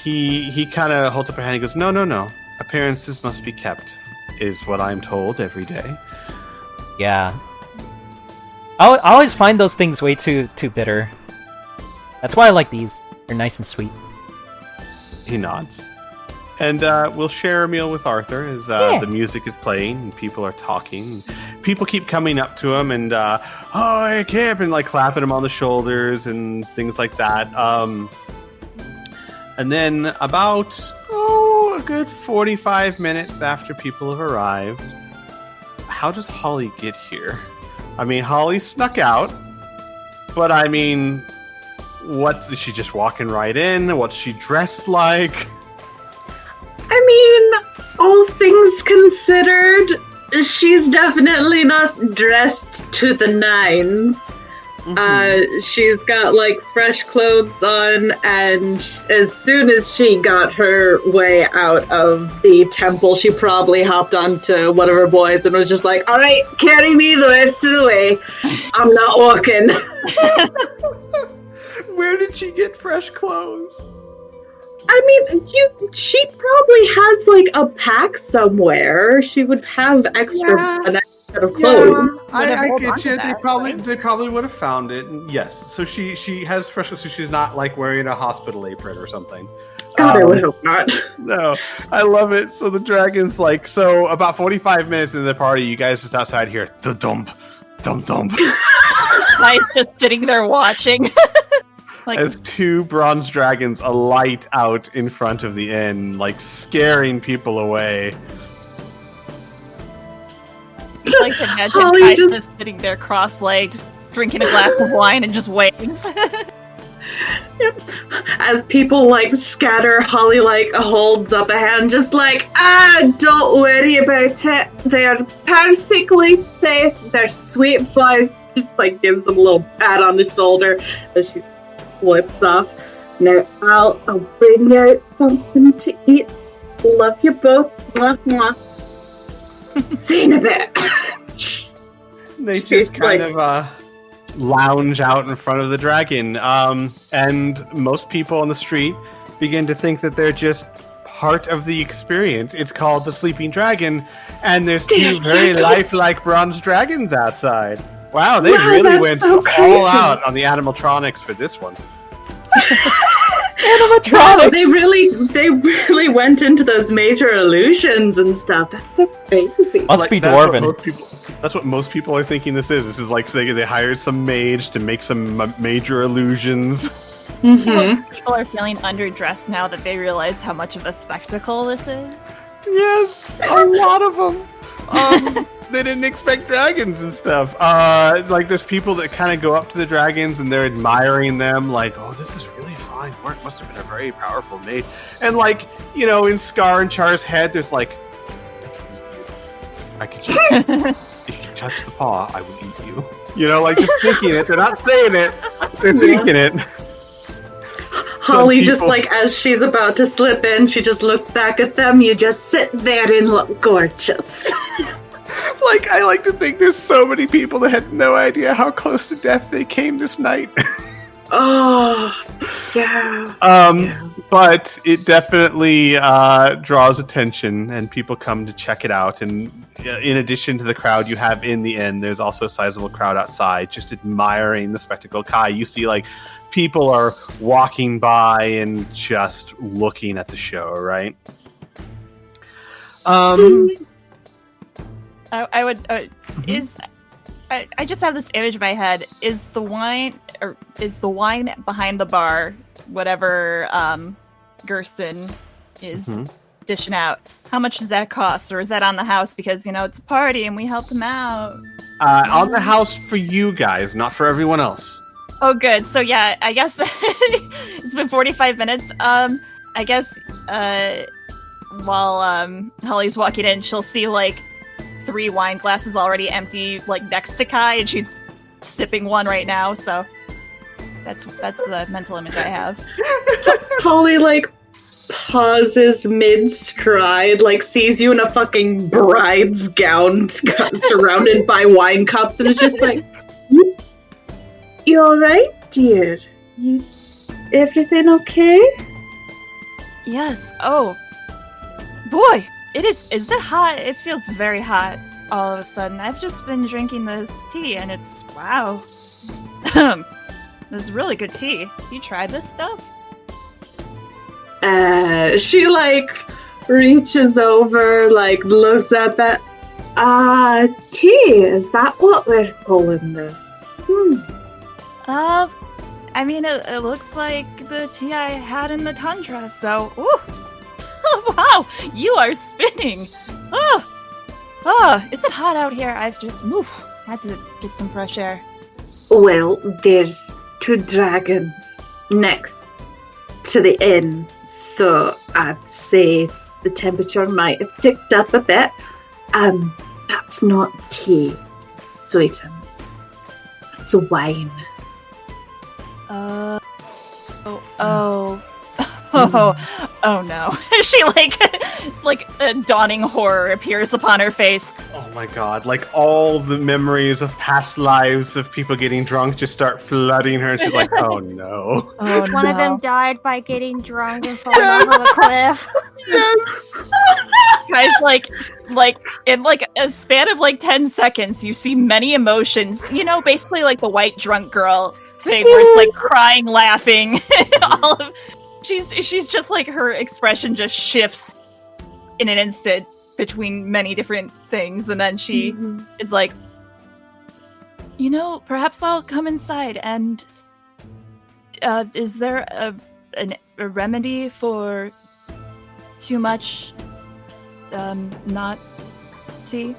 [SPEAKER 2] He kind of holds up a hand. He goes, "No. Appearances must be kept, is what I'm told every day."
[SPEAKER 1] Yeah. I always find those things way too bitter. That's why I like these. They're nice and sweet.
[SPEAKER 2] He nods. And we'll share a meal with Arthur as the music is playing and people are talking. People keep coming up to him and, "Oh, hey, Kip," and like clapping him on the shoulders and things like that. And then about, a good 45 minutes after people have arrived, how does Holly get here? I mean, Holly snuck out, but I mean, is she just walking right in? What's she dressed like?
[SPEAKER 4] I mean, all things considered, she's definitely not dressed to the nines. She's got like fresh clothes on, and as soon as she got her way out of the temple, she probably hopped onto one of her boys and was just like, "All right, carry me the rest of the way. I'm not walking."
[SPEAKER 2] Where did she get fresh clothes?
[SPEAKER 4] I mean, she probably has like a pack somewhere. She would have an extra set of clothes.
[SPEAKER 2] I
[SPEAKER 8] hold
[SPEAKER 2] get
[SPEAKER 8] on to
[SPEAKER 2] you.
[SPEAKER 8] that,
[SPEAKER 2] They probably would have found it. Yes. So she has fresh clothes. So she's not like wearing a hospital apron or something.
[SPEAKER 4] God, I would hope not.
[SPEAKER 2] No, I love it. So the dragon's like, so about 45 minutes into the party, you guys just outside here, the thump.
[SPEAKER 8] Kai's just sitting there watching. Like,
[SPEAKER 2] As two bronze dragons alight out in front of the inn, like scaring people away.
[SPEAKER 8] I like to imagine
[SPEAKER 4] Holly
[SPEAKER 8] Kai's
[SPEAKER 4] just-
[SPEAKER 8] just sitting there cross-legged, drinking a glass of wine and just waits.
[SPEAKER 4] As people like scatter, Holly like holds up a hand, just like, don't worry about it. They're perfectly safe. They're sweet boys. Just like gives them a little pat on the shoulder as she flips off. Now I'll bring out something to eat. Love you both. Mwah, mwah. See you in a bit.
[SPEAKER 2] They
[SPEAKER 4] She's
[SPEAKER 2] just kind of lounge out in front of the dragon. And most people on the street begin to think that they're just part of the experience. It's called the Sleeping Dragon, and there's two very lifelike bronze dragons outside. Wow, they
[SPEAKER 4] Wow,
[SPEAKER 2] really
[SPEAKER 4] that's
[SPEAKER 2] went
[SPEAKER 4] so
[SPEAKER 2] all
[SPEAKER 4] crazy.
[SPEAKER 2] out on the animatronics for this one.
[SPEAKER 4] Wow, they really went into those major illusions and stuff. That's so crazy.
[SPEAKER 1] Must be
[SPEAKER 2] That's what
[SPEAKER 1] dwarven.
[SPEAKER 2] most people- That's what most people are thinking this is. This is like they hired some mage to make some major illusions.
[SPEAKER 4] Mm-hmm.
[SPEAKER 8] People are feeling underdressed now that they realize how much of a spectacle this is.
[SPEAKER 2] Yes, a lot of them. They didn't expect dragons and stuff. Like there's people that kind of go up to the dragons and they're admiring them, like, "Oh, this is really fine work. Must have been a very powerful maid." And like, you know, in Scar and Char's head, there's like, I could just, if you touch the paw, I will eat you. You know, like just thinking it. They're not saying it. They're thinking it.
[SPEAKER 4] Holly
[SPEAKER 2] Some
[SPEAKER 4] just
[SPEAKER 2] people-
[SPEAKER 4] like as she's about to slip in, she just looks back at them. You just sit there and look gorgeous.
[SPEAKER 2] Like, I like to think there's so many people that had no idea how close to death they came this night.
[SPEAKER 4] Oh, yeah.
[SPEAKER 2] But it definitely draws attention, and people come to check it out. And in addition to the crowd you have in the inn, there's also a sizable crowd outside, just admiring the spectacle. Kai, you see, like, people are walking by and just looking at the show, right?
[SPEAKER 8] I would I just have this image in my head. Is the wine behind the bar, whatever Gersten is dishing out, how much does that cost? Or is that on the house because, you know, it's a party and we helped him out?
[SPEAKER 2] On the house for you guys, not for everyone else.
[SPEAKER 8] Oh, good. So yeah, I guess it's been 45 minutes. I guess while Holly's walking in, she'll see like 3 wine glasses already empty, like next to Kai, and she's sipping one right now. So that's the mental image I have.
[SPEAKER 4] Holly like pauses mid-stride, like sees you in a fucking bride's gown surrounded by wine cups, and is just like, You alright, dear? Everything okay?
[SPEAKER 8] Yes. Oh, boy, it is. Is it hot? It feels very hot all of a sudden. I've just been drinking this tea, and it's wow. This is really good tea. You tried this stuff?
[SPEAKER 4] She like reaches over, like looks at that. Tea, is that what we're calling this?
[SPEAKER 8] I mean, it looks like the tea I had in the tundra, so, ooh. Wow, you are spinning. Is it hot out here? I've just, had to get some fresh air.
[SPEAKER 4] Well, there's 2 dragons next to the inn, so I'd say the temperature might have ticked up a bit. That's not tea, sweetums. It's wine.
[SPEAKER 8] Oh no. She like a dawning horror appears upon her face.
[SPEAKER 2] Oh my god, like all the memories of past lives of people getting drunk just start flooding her, and she's like, oh no.
[SPEAKER 8] Oh
[SPEAKER 5] One of them died by getting drunk and falling off of a cliff.
[SPEAKER 2] Yes!
[SPEAKER 8] Guys, like in like a span of like 10 seconds, you see many emotions. You know, basically like the white drunk girl thing where it's like crying, laughing. She's just like, her expression just shifts in an instant between many different things, and then she is like, you know, perhaps I'll come inside, and is there a remedy for too much not tea?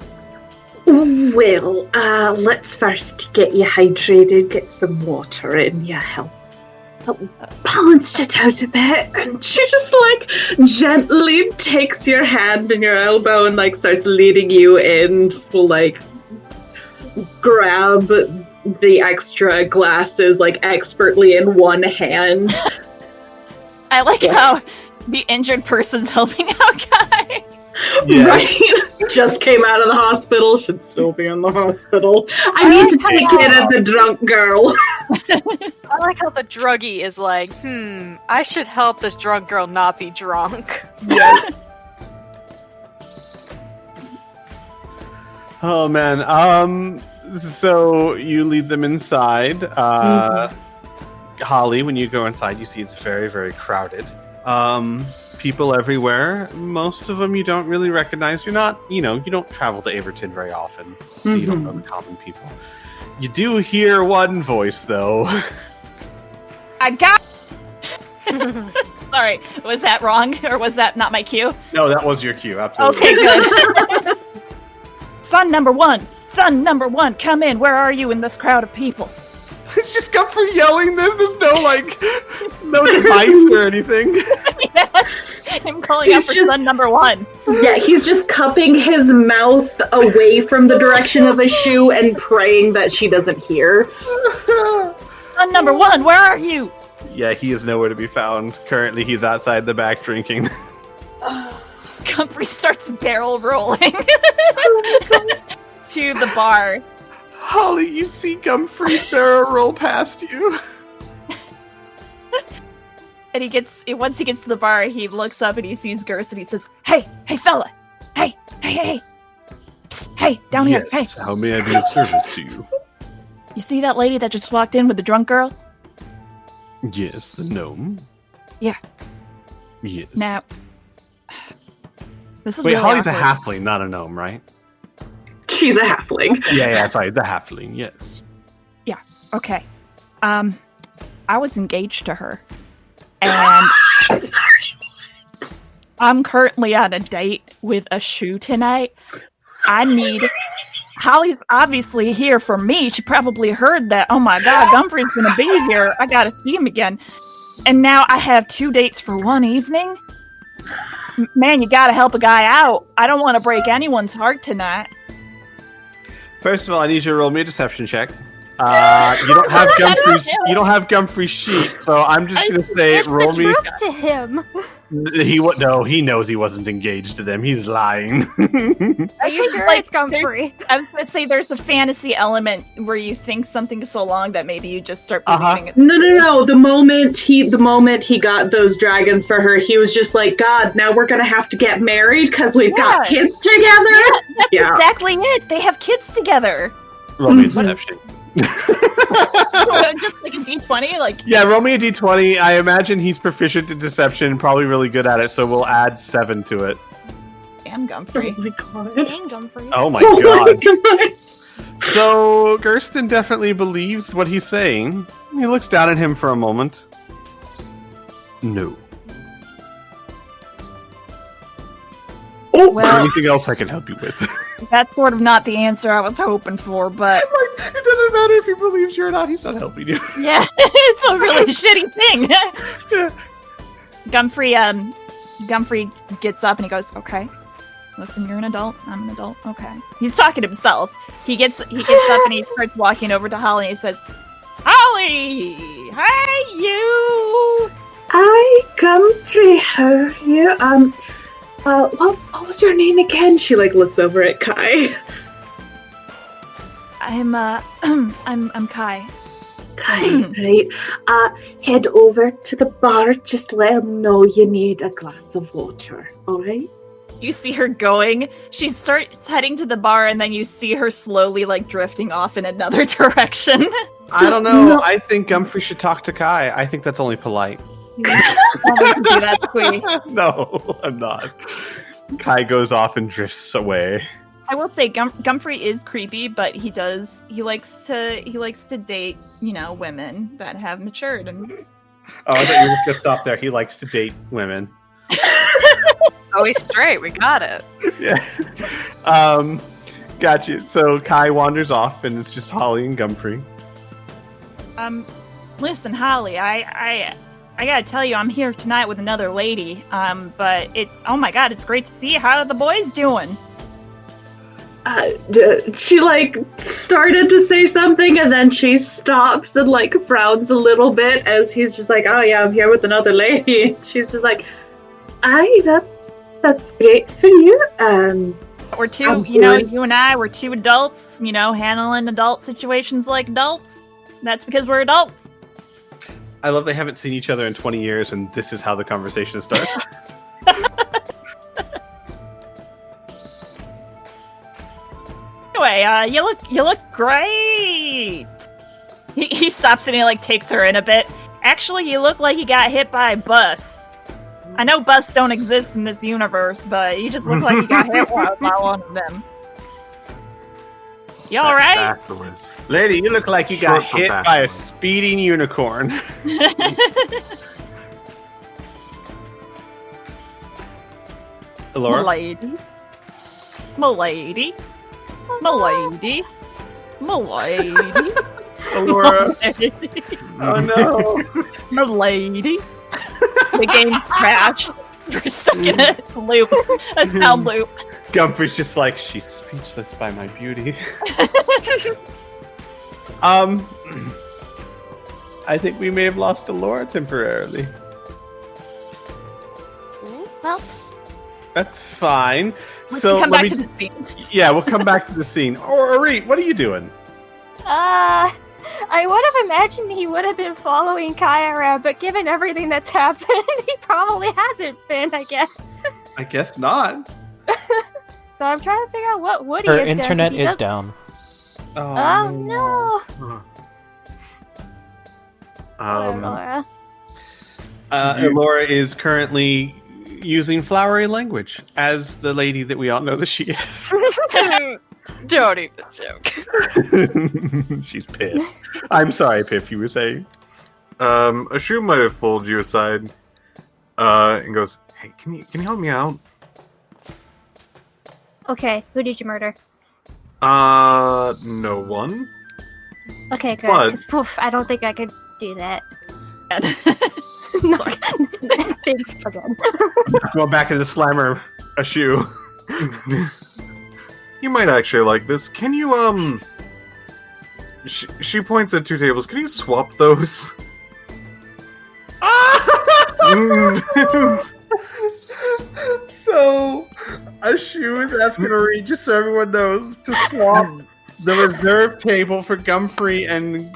[SPEAKER 4] Well, let's first get you hydrated, get some water in you, help balance it out a bit. And she just like gently takes your hand and your elbow and like starts leading you in. Will like grab the extra glasses like expertly in one hand.
[SPEAKER 8] I like how the injured person's helping out Guy.
[SPEAKER 2] Yeah.
[SPEAKER 4] Right? Just came out of the hospital, should still be in the hospital. I need to take care of the drunk girl.
[SPEAKER 6] I like how the druggie is like, I should help this drunk girl not be drunk.
[SPEAKER 2] Yes. Oh man. So you lead them inside. Holly, when you go inside, you see it's very, very crowded. People everywhere. Most of them you don't really recognize. You're not, you don't travel to Averton very often, so you don't know the common people. You do hear one voice, though.
[SPEAKER 8] I got. Sorry, was that wrong, or was that not my cue?
[SPEAKER 2] No, that was your cue. Absolutely.
[SPEAKER 8] Okay, good. Son number one, come in. Where are you in this crowd of people?
[SPEAKER 2] It's just Gumphrey yelling this. There's no device or anything.
[SPEAKER 8] Him calling out for son number one.
[SPEAKER 4] Yeah, he's just cupping his mouth away from the direction of his shoe and praying that she doesn't hear.
[SPEAKER 8] Son number one, where are you?
[SPEAKER 2] Yeah, he is nowhere to be found. Currently, he's outside the back drinking.
[SPEAKER 8] Gumphrey starts barrel rolling to the bar.
[SPEAKER 2] Holly, you see Gumphrey barrel roll past you.
[SPEAKER 8] And once he gets to the bar, he looks up and he sees Gerst and he says, Hey fella! Hey! Psst, hey, down here, hey!
[SPEAKER 2] How may I be of service to you?
[SPEAKER 8] You see that lady that just walked in with the drunk girl?
[SPEAKER 2] Yes, the gnome.
[SPEAKER 8] Yeah.
[SPEAKER 2] Yes.
[SPEAKER 8] Now, this is
[SPEAKER 2] Wait,
[SPEAKER 8] really
[SPEAKER 2] Holly's
[SPEAKER 8] awkward.
[SPEAKER 2] a halfling, not a gnome, right?
[SPEAKER 4] She's a halfling.
[SPEAKER 2] Yeah, sorry, the halfling, yes.
[SPEAKER 8] Yeah, okay. I was engaged to her. And I'm currently on a date with a shoe tonight. Holly's obviously here for me. She probably heard that, oh my god, Gumphrey's gonna be here. I gotta see him again. And now I have 2 dates for one evening? Man, you gotta help a guy out. I don't want to break anyone's heart tonight.
[SPEAKER 2] First of all, I need you to roll me a deception check. You don't have Gumphrey's sheet, so I'm just gonna say
[SPEAKER 5] It's
[SPEAKER 2] roll
[SPEAKER 5] the
[SPEAKER 2] me.
[SPEAKER 5] truth to him.
[SPEAKER 2] He knows he wasn't engaged to them. He's lying.
[SPEAKER 5] Are you sure
[SPEAKER 8] Like,
[SPEAKER 5] it's Comfrey?
[SPEAKER 8] I was gonna say there's a fantasy element where you think something so long that maybe you just start believing it's
[SPEAKER 4] No. The moment he got those dragons for her, he was just like, God, now we're gonna have to get married because we've got kids together.
[SPEAKER 8] That's exactly it. They have kids together.
[SPEAKER 2] Roll me a deception.
[SPEAKER 8] Just like a D20, like
[SPEAKER 2] Yeah, roll me a d20. I imagine he's proficient in deception, probably really good at it, so we'll add 7 to it.
[SPEAKER 8] damn Gumphrey.
[SPEAKER 4] Oh my god.
[SPEAKER 5] Dang, Comfrey.
[SPEAKER 2] Oh my
[SPEAKER 4] Oh
[SPEAKER 2] god.
[SPEAKER 4] my god.
[SPEAKER 2] So, Gersten definitely believes what he's saying. He looks down at him for a moment. No.
[SPEAKER 8] Well,
[SPEAKER 2] Anything else I can help you with?
[SPEAKER 8] that's sort of not the answer I was hoping for, but
[SPEAKER 2] It doesn't matter if he believes you or not, he's not helping you.
[SPEAKER 8] yeah, it's a really shitty thing. Gumphrey gets up and he goes, okay, listen, you're an adult, I'm an adult, okay. He's talking to himself. He gets up and he starts walking over to Holly and he says, Holly! Hey, you!
[SPEAKER 4] Hi, Comfrey. How are you? What was your name again? She looks over at Kai.
[SPEAKER 8] I'm Kai.
[SPEAKER 4] Kai, right? Head over to the bar. Just let him know you need a glass of water. All right?
[SPEAKER 8] You see her going. She starts heading to the bar, and then you see her slowly, drifting off in another direction.
[SPEAKER 2] I don't know.
[SPEAKER 4] No.
[SPEAKER 2] I think Gumphrey should talk to Kai. I think that's only polite.
[SPEAKER 8] Do that, Squee.
[SPEAKER 2] No, I'm not. Kai goes off and drifts away.
[SPEAKER 8] I will say Gumphrey is creepy, but he likes to date, women that have matured. And
[SPEAKER 2] Oh, I thought you were going to stop there. He likes to date women.
[SPEAKER 6] Oh, he's straight. We got it.
[SPEAKER 2] Yeah. Gotcha. So Kai wanders off, and it's just Holly and Gumphrey.
[SPEAKER 8] Listen, Holly, I gotta tell you, I'm here tonight with another lady. But oh my god, it's great to see you. How are the boys doing?
[SPEAKER 4] She started to say something, and then she stops and frowns a little bit as he's just oh yeah, I'm here with another lady. She's just aye, that's great for you.
[SPEAKER 8] We're two, you and I, we're two adults, handling adult situations like adults. That's because we're adults.
[SPEAKER 2] I love they haven't seen each other in 20 years, and this is how the conversation starts.
[SPEAKER 8] Anyway, you look great. He stops and he takes her in a bit. Actually, you look like you got hit by a bus. I know buses don't exist in this universe, but you just look like you got hit by one of them. You all right?
[SPEAKER 7] Afterwards.
[SPEAKER 2] Lady, you look like you got hit by a speeding unicorn. Elora?
[SPEAKER 8] Milady.
[SPEAKER 2] Elora? Oh no.
[SPEAKER 8] Milady. The game crashed. We're stuck in a loop. A sound loop.
[SPEAKER 2] Gumphrey's just she's speechless by my beauty. I think we may have lost Elora temporarily.
[SPEAKER 5] Well,
[SPEAKER 2] That's fine.
[SPEAKER 8] We
[SPEAKER 2] So
[SPEAKER 8] can come
[SPEAKER 2] let
[SPEAKER 8] back
[SPEAKER 2] me-
[SPEAKER 8] to the scene.
[SPEAKER 2] Yeah, we'll come back to the scene. Or Arit, what are you doing?
[SPEAKER 5] I would have imagined he would have been following Kai around, but given everything that's happened, he probably hasn't been, I guess.
[SPEAKER 2] I guess not.
[SPEAKER 5] So I'm trying to figure out what would he
[SPEAKER 1] Her
[SPEAKER 5] have done. 'cause
[SPEAKER 1] internet
[SPEAKER 5] he
[SPEAKER 1] is
[SPEAKER 5] does-
[SPEAKER 1] down.
[SPEAKER 5] Oh no.
[SPEAKER 7] Um,
[SPEAKER 2] Elora is currently using flowery language as the lady that we all know that she is.
[SPEAKER 6] Don't even joke.
[SPEAKER 2] She's pissed. I'm sorry, Piff, you were saying?
[SPEAKER 7] a shoe might have pulled you aside, and goes, "Hey, can you help me out?"
[SPEAKER 5] Okay, who did you murder?
[SPEAKER 7] No one.
[SPEAKER 5] Okay, good.
[SPEAKER 7] What?
[SPEAKER 5] 'Cause, poof, I don't think I could do that. No, thanks again.
[SPEAKER 2] Going back to the slammer, a shoe.
[SPEAKER 7] You might actually like this. Can you, She points at two tables. Can you swap those?
[SPEAKER 2] So, a shoe is asking Arit, just so everyone knows, to swap the reserved table for Gumphrey and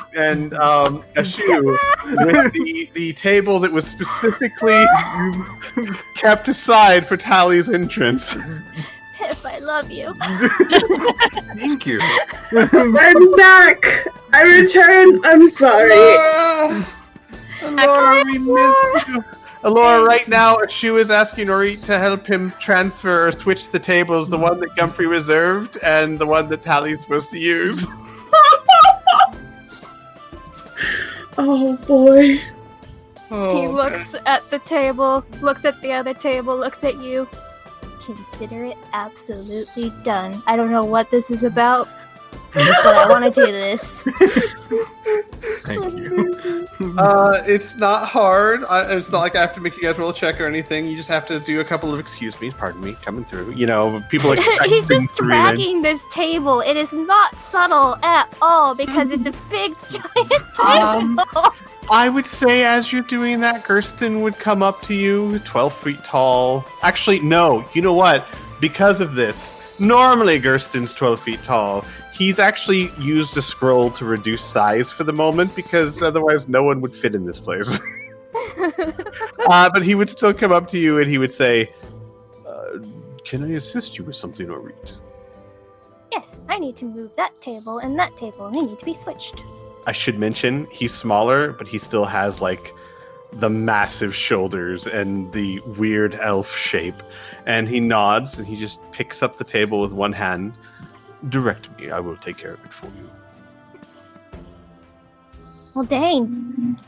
[SPEAKER 2] a shoe with the table that was specifically kept aside for Tally's entrance.
[SPEAKER 5] Pip, I love you.
[SPEAKER 7] Thank you.
[SPEAKER 4] I'm back. I returned. I'm sorry.
[SPEAKER 2] Elora, we missed you. Elora, right now, a shoe is asking Orit to help him transfer or switch the tables, the one that Gumphrey reserved and the one that Tally's supposed to use.
[SPEAKER 4] Oh boy.
[SPEAKER 5] He looks at the table, looks at the other table, looks at you. Consider it absolutely done. I don't know what this is about, but I want to do this.
[SPEAKER 7] Thank you.
[SPEAKER 2] It's not hard. It's not like I have to make you guys roll a check or anything. You just have to do a couple of pardon me, coming through. You know, people are
[SPEAKER 5] He's
[SPEAKER 2] practicing
[SPEAKER 5] just
[SPEAKER 2] through it.
[SPEAKER 5] dragging this table. It is not subtle at all because it's a big giant table.
[SPEAKER 2] I would say as you're doing that, Gersten would come up to you, 12 feet tall. Actually, no. You know what? Because of this, normally Gersten's 12 feet tall. He's actually used a scroll to reduce size for the moment because otherwise no one would fit in this place. But he would still come up to you and he would say, can I assist you with something, Orit?
[SPEAKER 5] Yes, I need to move that table and that table. They need to be switched.
[SPEAKER 2] I should mention, he's smaller, but he still has, like, the massive shoulders and the weird elf shape. And he nods and he just picks up the table with one hand. Direct me, I will take care of it for you.
[SPEAKER 5] Well, dang.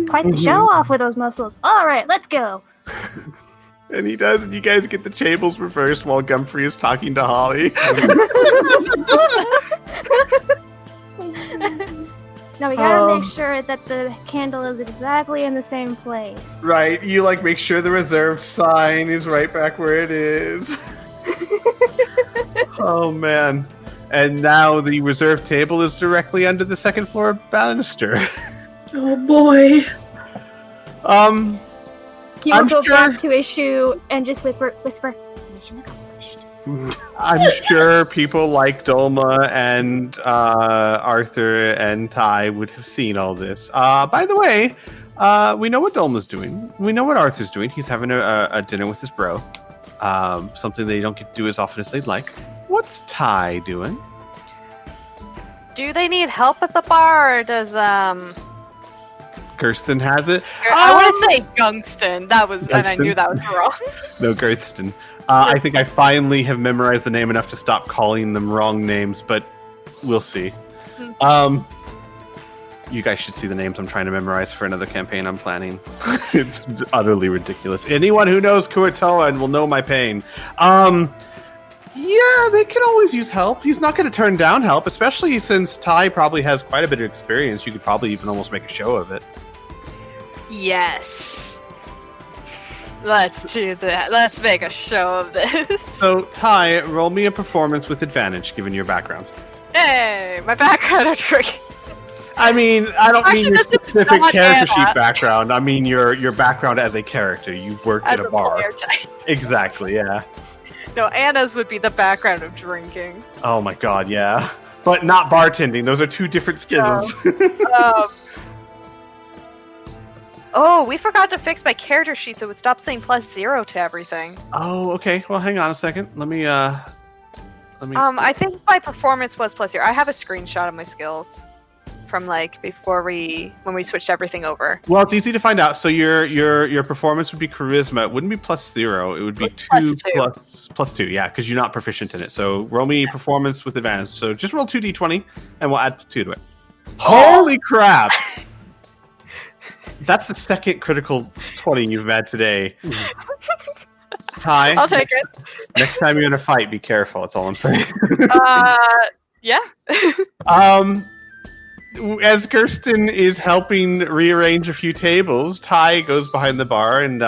[SPEAKER 5] Quite the show off with those muscles. All right, let's go.
[SPEAKER 2] And he does, and you guys get the tables reversed while Gumfrey is talking to Holly.
[SPEAKER 5] Now we gotta make sure that the candle is exactly in the same place.
[SPEAKER 2] Right, you, like, make sure the reserved sign is right back where it is. Oh, man. And now the reserved table is directly under the second floor banister.
[SPEAKER 4] Oh boy.
[SPEAKER 5] He will go back to his shoe and just whisper, mission accomplished.
[SPEAKER 2] I'm sure people like Dolma and Arthur and Ty would have seen all this. By the way, we know what Dolma's doing. We know what Arthur's doing. He's having a dinner with his bro. Something they don't get to do as often as they'd like. What's Ty doing?
[SPEAKER 6] Do they need help at the bar, or does
[SPEAKER 2] Gersten has it.
[SPEAKER 6] I want to say Gungston. That was,
[SPEAKER 2] Gungston?
[SPEAKER 6] and I knew that was wrong.
[SPEAKER 2] No, Gersten. I think I finally have memorized the name enough to stop calling them wrong names, but we'll see. You guys should see the names I'm trying to memorize for another campaign I'm planning. It's utterly ridiculous. Anyone who knows Kuatoa and will know my pain. Yeah, they can always use help. He's not going to turn down help, especially since Ty probably has quite a bit of experience. You could probably even almost make a show of it.
[SPEAKER 6] Yes. Let's do that. Let's make a show of this.
[SPEAKER 2] So, Ty, roll me a performance with advantage, given your background.
[SPEAKER 6] Hey, my background are tricky.
[SPEAKER 2] I mean, I don't mean your
[SPEAKER 6] this is
[SPEAKER 2] specific
[SPEAKER 6] not
[SPEAKER 2] character
[SPEAKER 6] Anna.
[SPEAKER 2] sheet background. I mean your background as a character. You've worked
[SPEAKER 6] As
[SPEAKER 2] at a
[SPEAKER 6] a
[SPEAKER 2] bar.
[SPEAKER 6] player type.
[SPEAKER 2] Exactly, yeah.
[SPEAKER 6] No, Anna's would be the background of drinking.
[SPEAKER 2] Oh my god, yeah. But not bartending. Those are two different skills.
[SPEAKER 6] Oh, we forgot to fix my character sheet so it would stop saying +0 to everything.
[SPEAKER 2] Oh, okay. Well, hang on a second. Let me.
[SPEAKER 6] I think my performance was +0. I have a screenshot of my skills from like when we switched everything over.
[SPEAKER 2] Well, it's easy to find out. So your performance would be charisma. It wouldn't be +0. It would be +2. Yeah, because you're not proficient in it. So roll me performance with advantage. So just roll 2d20, and we'll add 2 to it. Holy crap! That's the second critical 20 you've had today. Ty,
[SPEAKER 6] I'll take it.
[SPEAKER 2] Next time you're in a fight, be careful. That's all I'm saying.
[SPEAKER 6] Yeah.
[SPEAKER 2] As Gersten is helping rearrange a few tables, Ty goes behind the bar, and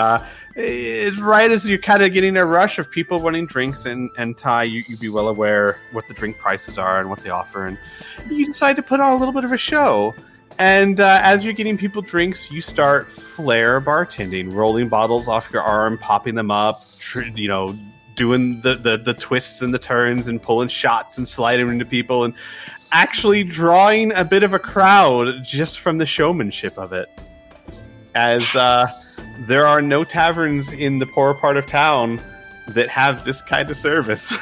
[SPEAKER 2] it's right as you're kind of getting a rush of people wanting drinks, and Ty, you'd be well aware what the drink prices are and what they offer, and you decide to put on a little bit of a show. And as you're getting people drinks, you start flair bartending, rolling bottles off your arm, popping them up, doing the twists and the turns and pulling shots and sliding into people and actually drawing a bit of a crowd just from the showmanship of it. As there are no taverns in the poorer part of town that have this kind of service.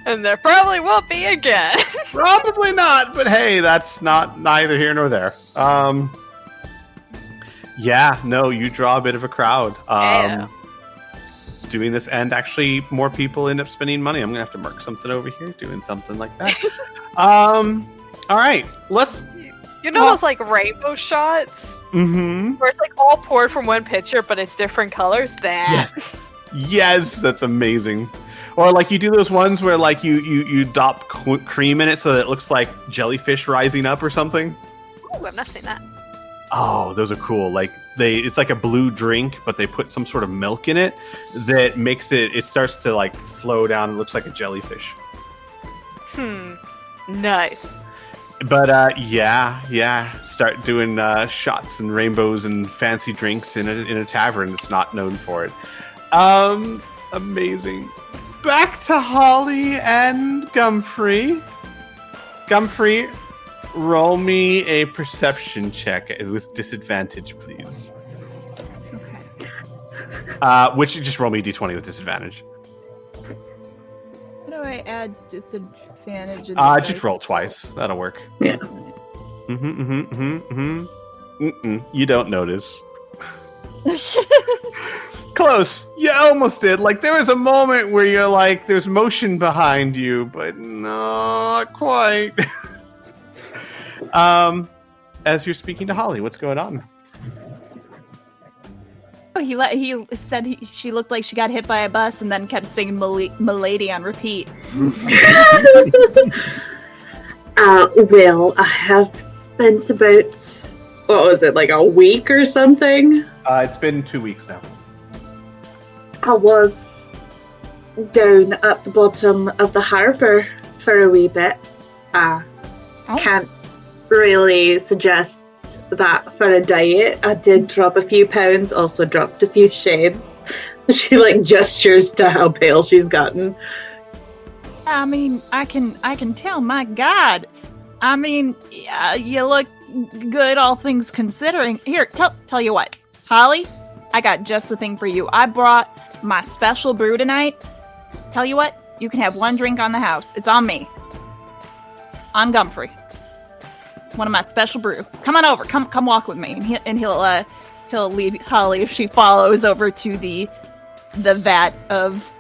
[SPEAKER 6] And there probably won't be again.
[SPEAKER 2] Probably not, but hey, that's neither here nor there. Yeah, no, you draw a bit of a crowd. Doing this, and actually more people end up spending money. I'm gonna have to mark something over here, doing something like that. All right, let's.
[SPEAKER 6] Those like rainbow shots, where it's like all poured from one pitcher, but it's different colors.
[SPEAKER 2] Yes, that's amazing. Or like you do those ones where like you dop cream in it so that it looks like jellyfish rising up or something.
[SPEAKER 6] Ooh, I've not seen that.
[SPEAKER 2] Oh, those are cool. Like it's like a blue drink, but they put some sort of milk in it that makes it starts to like flow down and looks like a jellyfish.
[SPEAKER 6] Nice.
[SPEAKER 2] But yeah. Start doing shots and rainbows and fancy drinks in a tavern that's not known for it. Amazing. Back to Holly and Gumfrey. Gumfrey, roll me a perception check with disadvantage, please.
[SPEAKER 8] Okay.
[SPEAKER 2] Which just roll me a d20 with disadvantage.
[SPEAKER 8] How do I add disadvantage? In
[SPEAKER 2] Just roll twice. That'll work.
[SPEAKER 4] Yeah.
[SPEAKER 2] You don't notice. Close. You almost did. Like, there was a moment where you're like, there's motion behind you, but not quite. As you're speaking to Holly, what's going on?
[SPEAKER 8] Oh, he said she looked like she got hit by a bus and then kept singing Milady on repeat.
[SPEAKER 4] Well, I have spent about, what was it, like a week or something?
[SPEAKER 2] It's been 2 weeks now.
[SPEAKER 4] I was down at the bottom of the harbour for a wee bit. Can't really suggest that for a diet. I did drop a few pounds, also dropped a few shades. She gestures to how pale she's gotten.
[SPEAKER 8] I mean, I can tell. My God, I mean, you look good, all things considering. Here, tell you what, Holly, I got just the thing for you. I brought my special brew tonight. Tell you what, you can have one drink on the house. It's on me. On Gumfrey. One of my special brew. Come on over. Come walk with me, and he'll lead Holly if she follows over to the vat of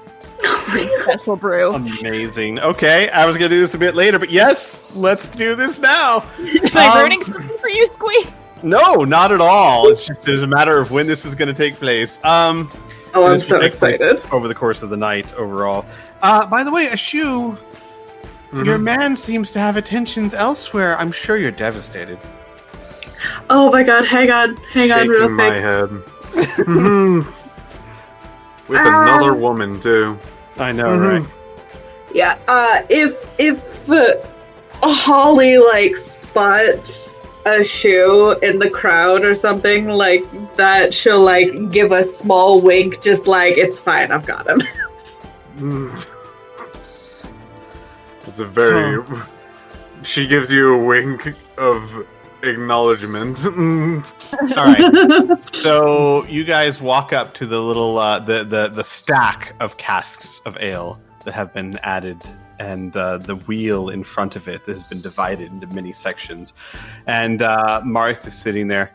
[SPEAKER 8] his special brew.
[SPEAKER 2] Amazing. Okay, I was gonna do this a bit later, but yes, let's do this now.
[SPEAKER 8] Am I ruining something for you, Squee?
[SPEAKER 2] No, not at all. It's just there's a matter of when this is going to take place.
[SPEAKER 4] I'm so excited.
[SPEAKER 2] Over the course of the night, overall. By the way, Ashu, your man seems to have attentions elsewhere. I'm sure you're devastated.
[SPEAKER 4] Oh my god, hang on real
[SPEAKER 7] Shaking my
[SPEAKER 4] quick.
[SPEAKER 7] head. With another woman, too.
[SPEAKER 2] I know, right?
[SPEAKER 4] Yeah, if Holly, spots a shoe in the crowd or something like that, she'll, give a small wink, just it's fine, I've got him.
[SPEAKER 7] It's a very... She gives you a wink of acknowledgement.
[SPEAKER 2] Alright, so you guys walk up to the little, the stack of casks of ale that have been added, and the wheel in front of it that has been divided into many sections. And Marth is sitting there.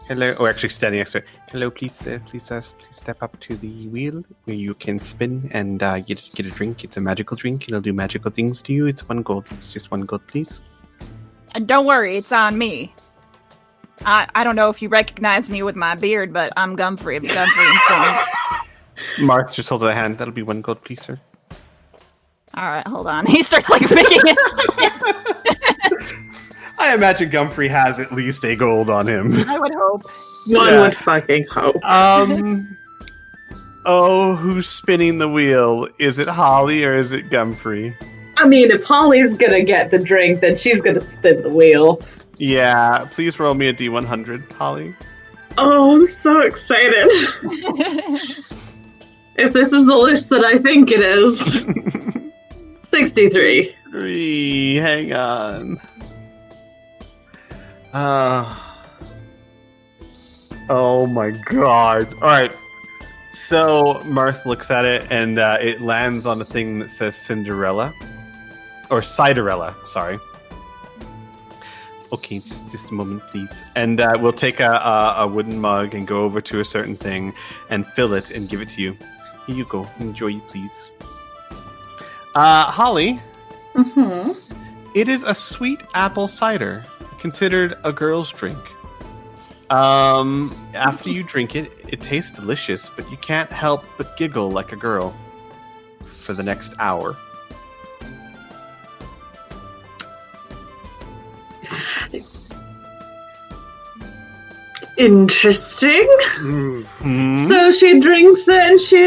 [SPEAKER 2] Hello, or actually standing next to it. Hello, please step up to the wheel where you can spin and get a drink. It's a magical drink. It'll do magical things to you. It's 1 gold. It's just 1 gold, please.
[SPEAKER 8] And don't worry, it's on me. I don't know if you recognize me with my beard, but I'm Gumfrey. I'm Gumfrey and Phil.
[SPEAKER 2] Marth just holds out a hand. That'll be 1 gold, please, sir.
[SPEAKER 8] All right, hold on. He starts picking it.
[SPEAKER 2] I imagine Gumfrey has at least a gold on him.
[SPEAKER 8] I would hope.
[SPEAKER 4] One would fucking hope.
[SPEAKER 2] Oh, who's spinning the wheel? Is it Holly or is it Gumfrey?
[SPEAKER 4] I mean, if Holly's gonna get the drink, then she's gonna spin the wheel.
[SPEAKER 2] Yeah, please roll me a D100, Holly.
[SPEAKER 4] Oh, I'm so excited. If this is the list that I think it is. 63.
[SPEAKER 2] 3, hang on. Oh my god. Alright. So, Marth looks at it, and it lands on a thing that says Cinderella. Or Ciderella, sorry. Okay, just a moment, please. And we'll take a wooden mug and go over to a certain thing and fill it and give it to you. Here you go. Enjoy, please. Holly.
[SPEAKER 4] Mm-hmm.
[SPEAKER 2] It is a sweet apple cider, considered a girl's drink. After you drink it, it tastes delicious, but you can't help but giggle like a girl for the next hour.
[SPEAKER 4] Interesting.
[SPEAKER 2] Mhm.
[SPEAKER 4] So she drinks it and she...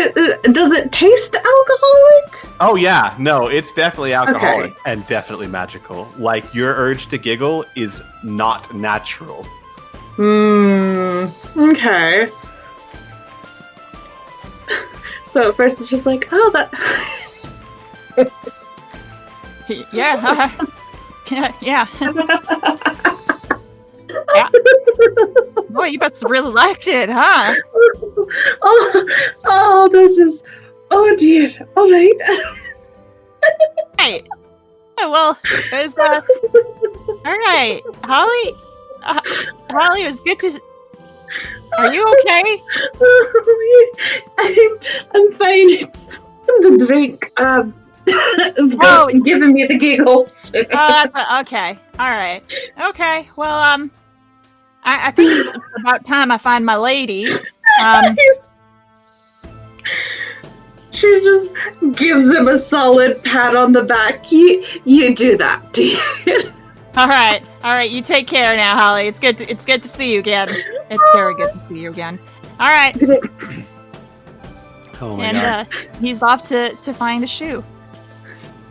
[SPEAKER 4] does it taste alcoholic?
[SPEAKER 2] Oh yeah, no, it's definitely alcoholic and definitely magical. Like, your urge to giggle is not natural.
[SPEAKER 4] Okay. So at first it's just like, oh, that...
[SPEAKER 8] Yeah. Yeah. Yeah. Boy, you must have really liked it, huh?
[SPEAKER 4] Oh, this is... Oh, dear. All right.
[SPEAKER 8] Hey. Well, it's all right, Holly. Holly, it was good to. Are you okay?
[SPEAKER 4] I'm fine. It's the drink. It's giving me the giggles.
[SPEAKER 8] Okay. All right. Okay. Well, I think it's about time I find my lady.
[SPEAKER 4] She just gives him a solid pat on the back. You do that, dear.
[SPEAKER 8] All right. You take care now, Holly. It's good to see you again. It's very good to see you again. All right.
[SPEAKER 2] Oh my
[SPEAKER 8] And
[SPEAKER 2] god.
[SPEAKER 8] he's off to find a shoe.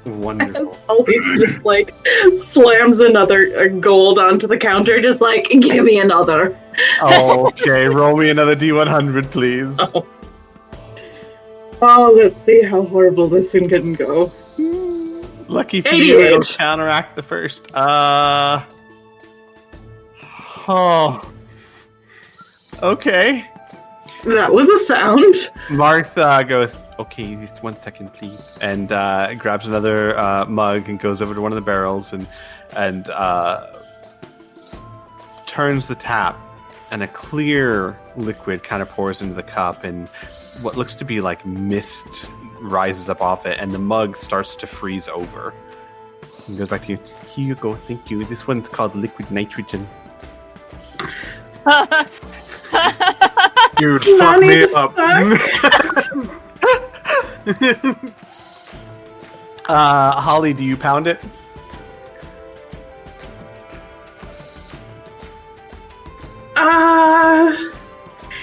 [SPEAKER 2] Wonderful.
[SPEAKER 4] Always just like slams another gold onto the counter, just like, give me another.
[SPEAKER 2] Okay, roll me another D100, please.
[SPEAKER 4] Oh, let's see how horrible this thing can go.
[SPEAKER 2] Lucky for you,
[SPEAKER 4] 88.
[SPEAKER 2] it'll counteract the first. Oh. Okay.
[SPEAKER 4] That was a sound.
[SPEAKER 2] Martha goes, okay, just 1 second, please. And grabs another mug and goes over to one of the barrels and turns the tap. And a clear liquid kind of pours into the cup, and what looks to be like mist rises up off it, and the mug starts to freeze over. And goes back to you. Here you go, thank you. This one's called liquid nitrogen.
[SPEAKER 7] You fuck me up.
[SPEAKER 2] Holly, do you pound it?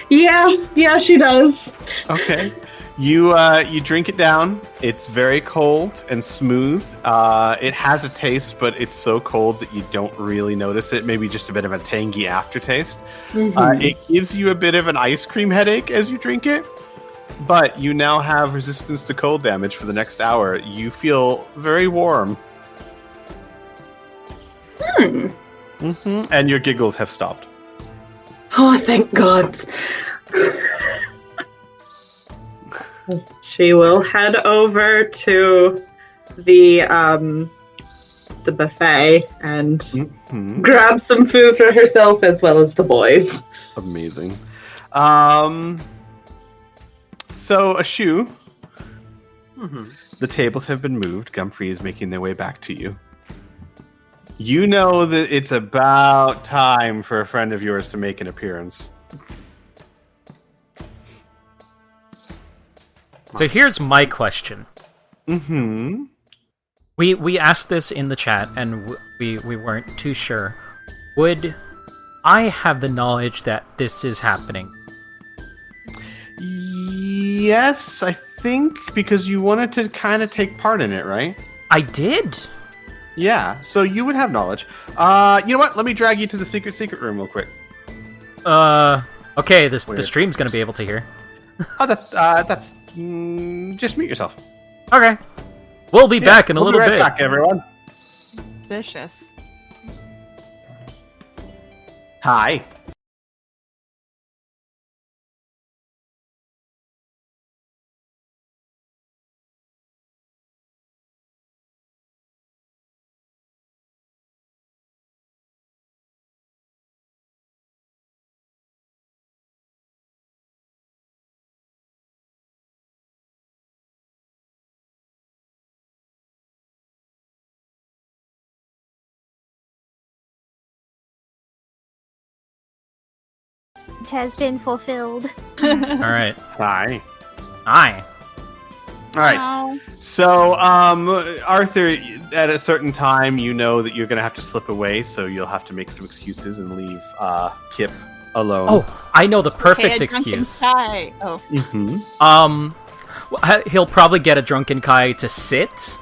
[SPEAKER 4] Yeah, she does.
[SPEAKER 2] Okay. You drink it down. It's very cold and smooth. It has a taste, but it's so cold that you don't really notice it. Maybe just a bit of a tangy aftertaste. It gives you a bit of an ice cream headache as you drink it, but you now have resistance to cold damage for the next hour. You feel very warm. And your giggles have stopped.
[SPEAKER 4] Oh, thank God. She will head over to the buffet and grab some food for herself as well as the boys.
[SPEAKER 2] Amazing. So, a shoe. The tables have been moved. Gumfrey is making their way back to you. You know that it's about time for a friend of yours to make an appearance.
[SPEAKER 1] So here's my question. We asked this in the chat, and we weren't too sure. Would I have the knowledge that this is happening?
[SPEAKER 2] Yes, I think, because you wanted to kind of take part in it, right?
[SPEAKER 1] I did.
[SPEAKER 2] Yeah, so you would have knowledge. You know what? Let me drag you to the secret room real quick.
[SPEAKER 1] Okay, the stream's gonna be able to hear.
[SPEAKER 2] Oh, that's just mute yourself.
[SPEAKER 1] Okay. We'll be back in a little
[SPEAKER 2] be right
[SPEAKER 1] bit.
[SPEAKER 2] Back, everyone.
[SPEAKER 8] Vicious.
[SPEAKER 2] Hi.
[SPEAKER 5] It has been fulfilled.
[SPEAKER 1] Alright.
[SPEAKER 2] Hi.
[SPEAKER 1] Hi.
[SPEAKER 2] All right. So, Arthur, at a certain time, you know that you're going to have to slip away, so you'll have to make some excuses and leave Kip alone.
[SPEAKER 1] Oh, I know the perfect
[SPEAKER 3] Okay, a drunken
[SPEAKER 1] excuse.
[SPEAKER 3] Kai. Oh,
[SPEAKER 1] He'll probably get a drunken Kai to sit,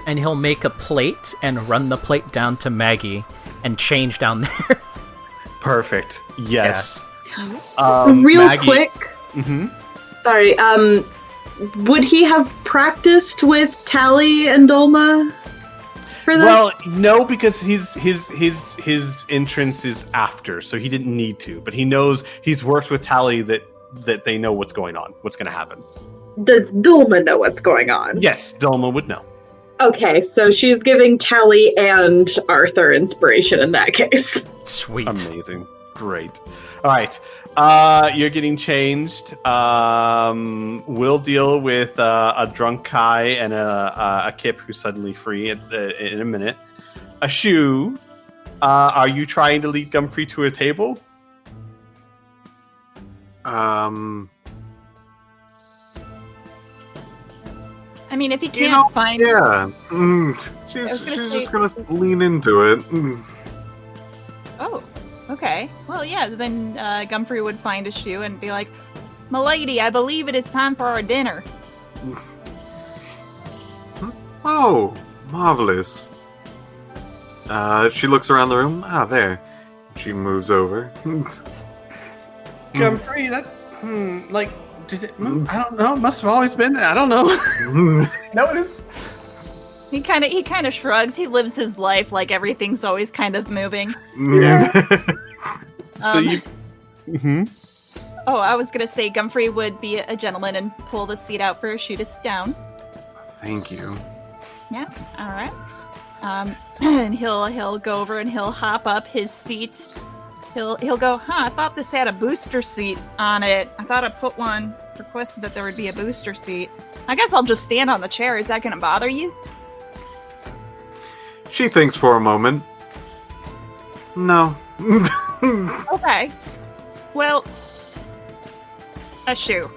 [SPEAKER 1] and he'll make a plate and run the plate down to Maggie and change down there.
[SPEAKER 2] Perfect. Yes.
[SPEAKER 4] Real
[SPEAKER 2] Maggie-
[SPEAKER 4] quick.
[SPEAKER 2] Mhm.
[SPEAKER 4] Sorry. Would he have practiced with Tally and Dolma for this?
[SPEAKER 2] Well, no, because his entrance is after, so he didn't need to. But he knows he's worked with Tally that they know what's going on, what's going to happen.
[SPEAKER 4] Does Dolma know what's going on?
[SPEAKER 2] Yes, Dolma would know.
[SPEAKER 4] Okay, so she's giving Tally and Arthur inspiration in that case.
[SPEAKER 1] Sweet.
[SPEAKER 2] Amazing. Great. All right. You're getting changed. We'll deal with a drunk Kai and a Kip who's suddenly free in a minute. A shoe. Are you trying to lead Gumfrey to a table?
[SPEAKER 8] I mean, if he can't find...
[SPEAKER 7] Yeah. She's
[SPEAKER 8] was gonna
[SPEAKER 7] just
[SPEAKER 8] say-
[SPEAKER 7] gonna lean into it.
[SPEAKER 8] Oh, okay. Well, yeah, then Gumfrey would find a shoe and be like, "Milady, I believe it is time for our dinner."
[SPEAKER 7] Oh, marvelous. She looks around the room. Ah, there. She moves over.
[SPEAKER 2] Gumfrey, that did it move? I don't know. It must have always been there. I don't know. No, it is.
[SPEAKER 8] He kind of shrugs. He lives his life like everything's always kind of moving.
[SPEAKER 2] So you. Mm-hmm.
[SPEAKER 8] Oh, I was gonna say Gumfrey would be a gentleman and pull the seat out for a shoe to sit down.
[SPEAKER 7] Thank you.
[SPEAKER 8] Yeah, all right. And he'll go over and he'll hop up his seat. He'll go, I thought this had a booster seat on it. I thought I requested that there would be a booster seat. I guess I'll just stand on the chair. Is that gonna bother you?
[SPEAKER 7] She thinks for a moment. No.
[SPEAKER 8] Okay. Well, a shoe.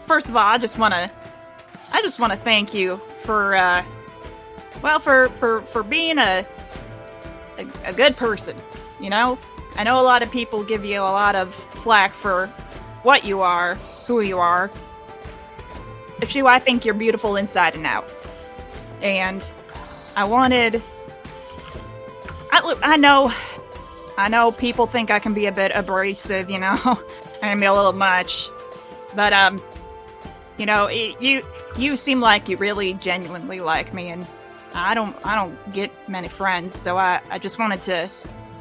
[SPEAKER 8] First of all, I just want to thank you for being a good person. You know, I know a lot of people give you a lot of flack for what you are, who you are. Shu, I think you're beautiful inside and out. And I know people think I can be a bit abrasive, you know, I can be a little much, but you know, you seem like you really genuinely like me, and I don't get many friends, so I just wanted to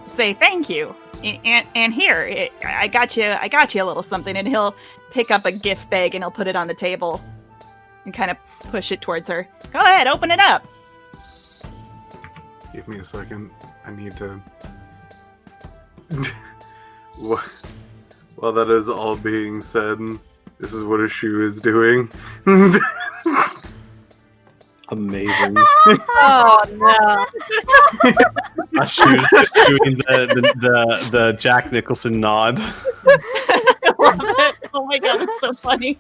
[SPEAKER 8] say thank you. And here, I got you a little something, and he'll pick up a gift bag and he'll put it on the table and kind of push it towards her. Go ahead, open it up.
[SPEAKER 7] Give me a second. I need to... While that is all being said, this is what a shoe is doing.
[SPEAKER 2] Amazing.
[SPEAKER 6] Oh no!
[SPEAKER 2] Ashu's just doing the Jack Nicholson nod.
[SPEAKER 8] I love it. Oh my god, it's so funny.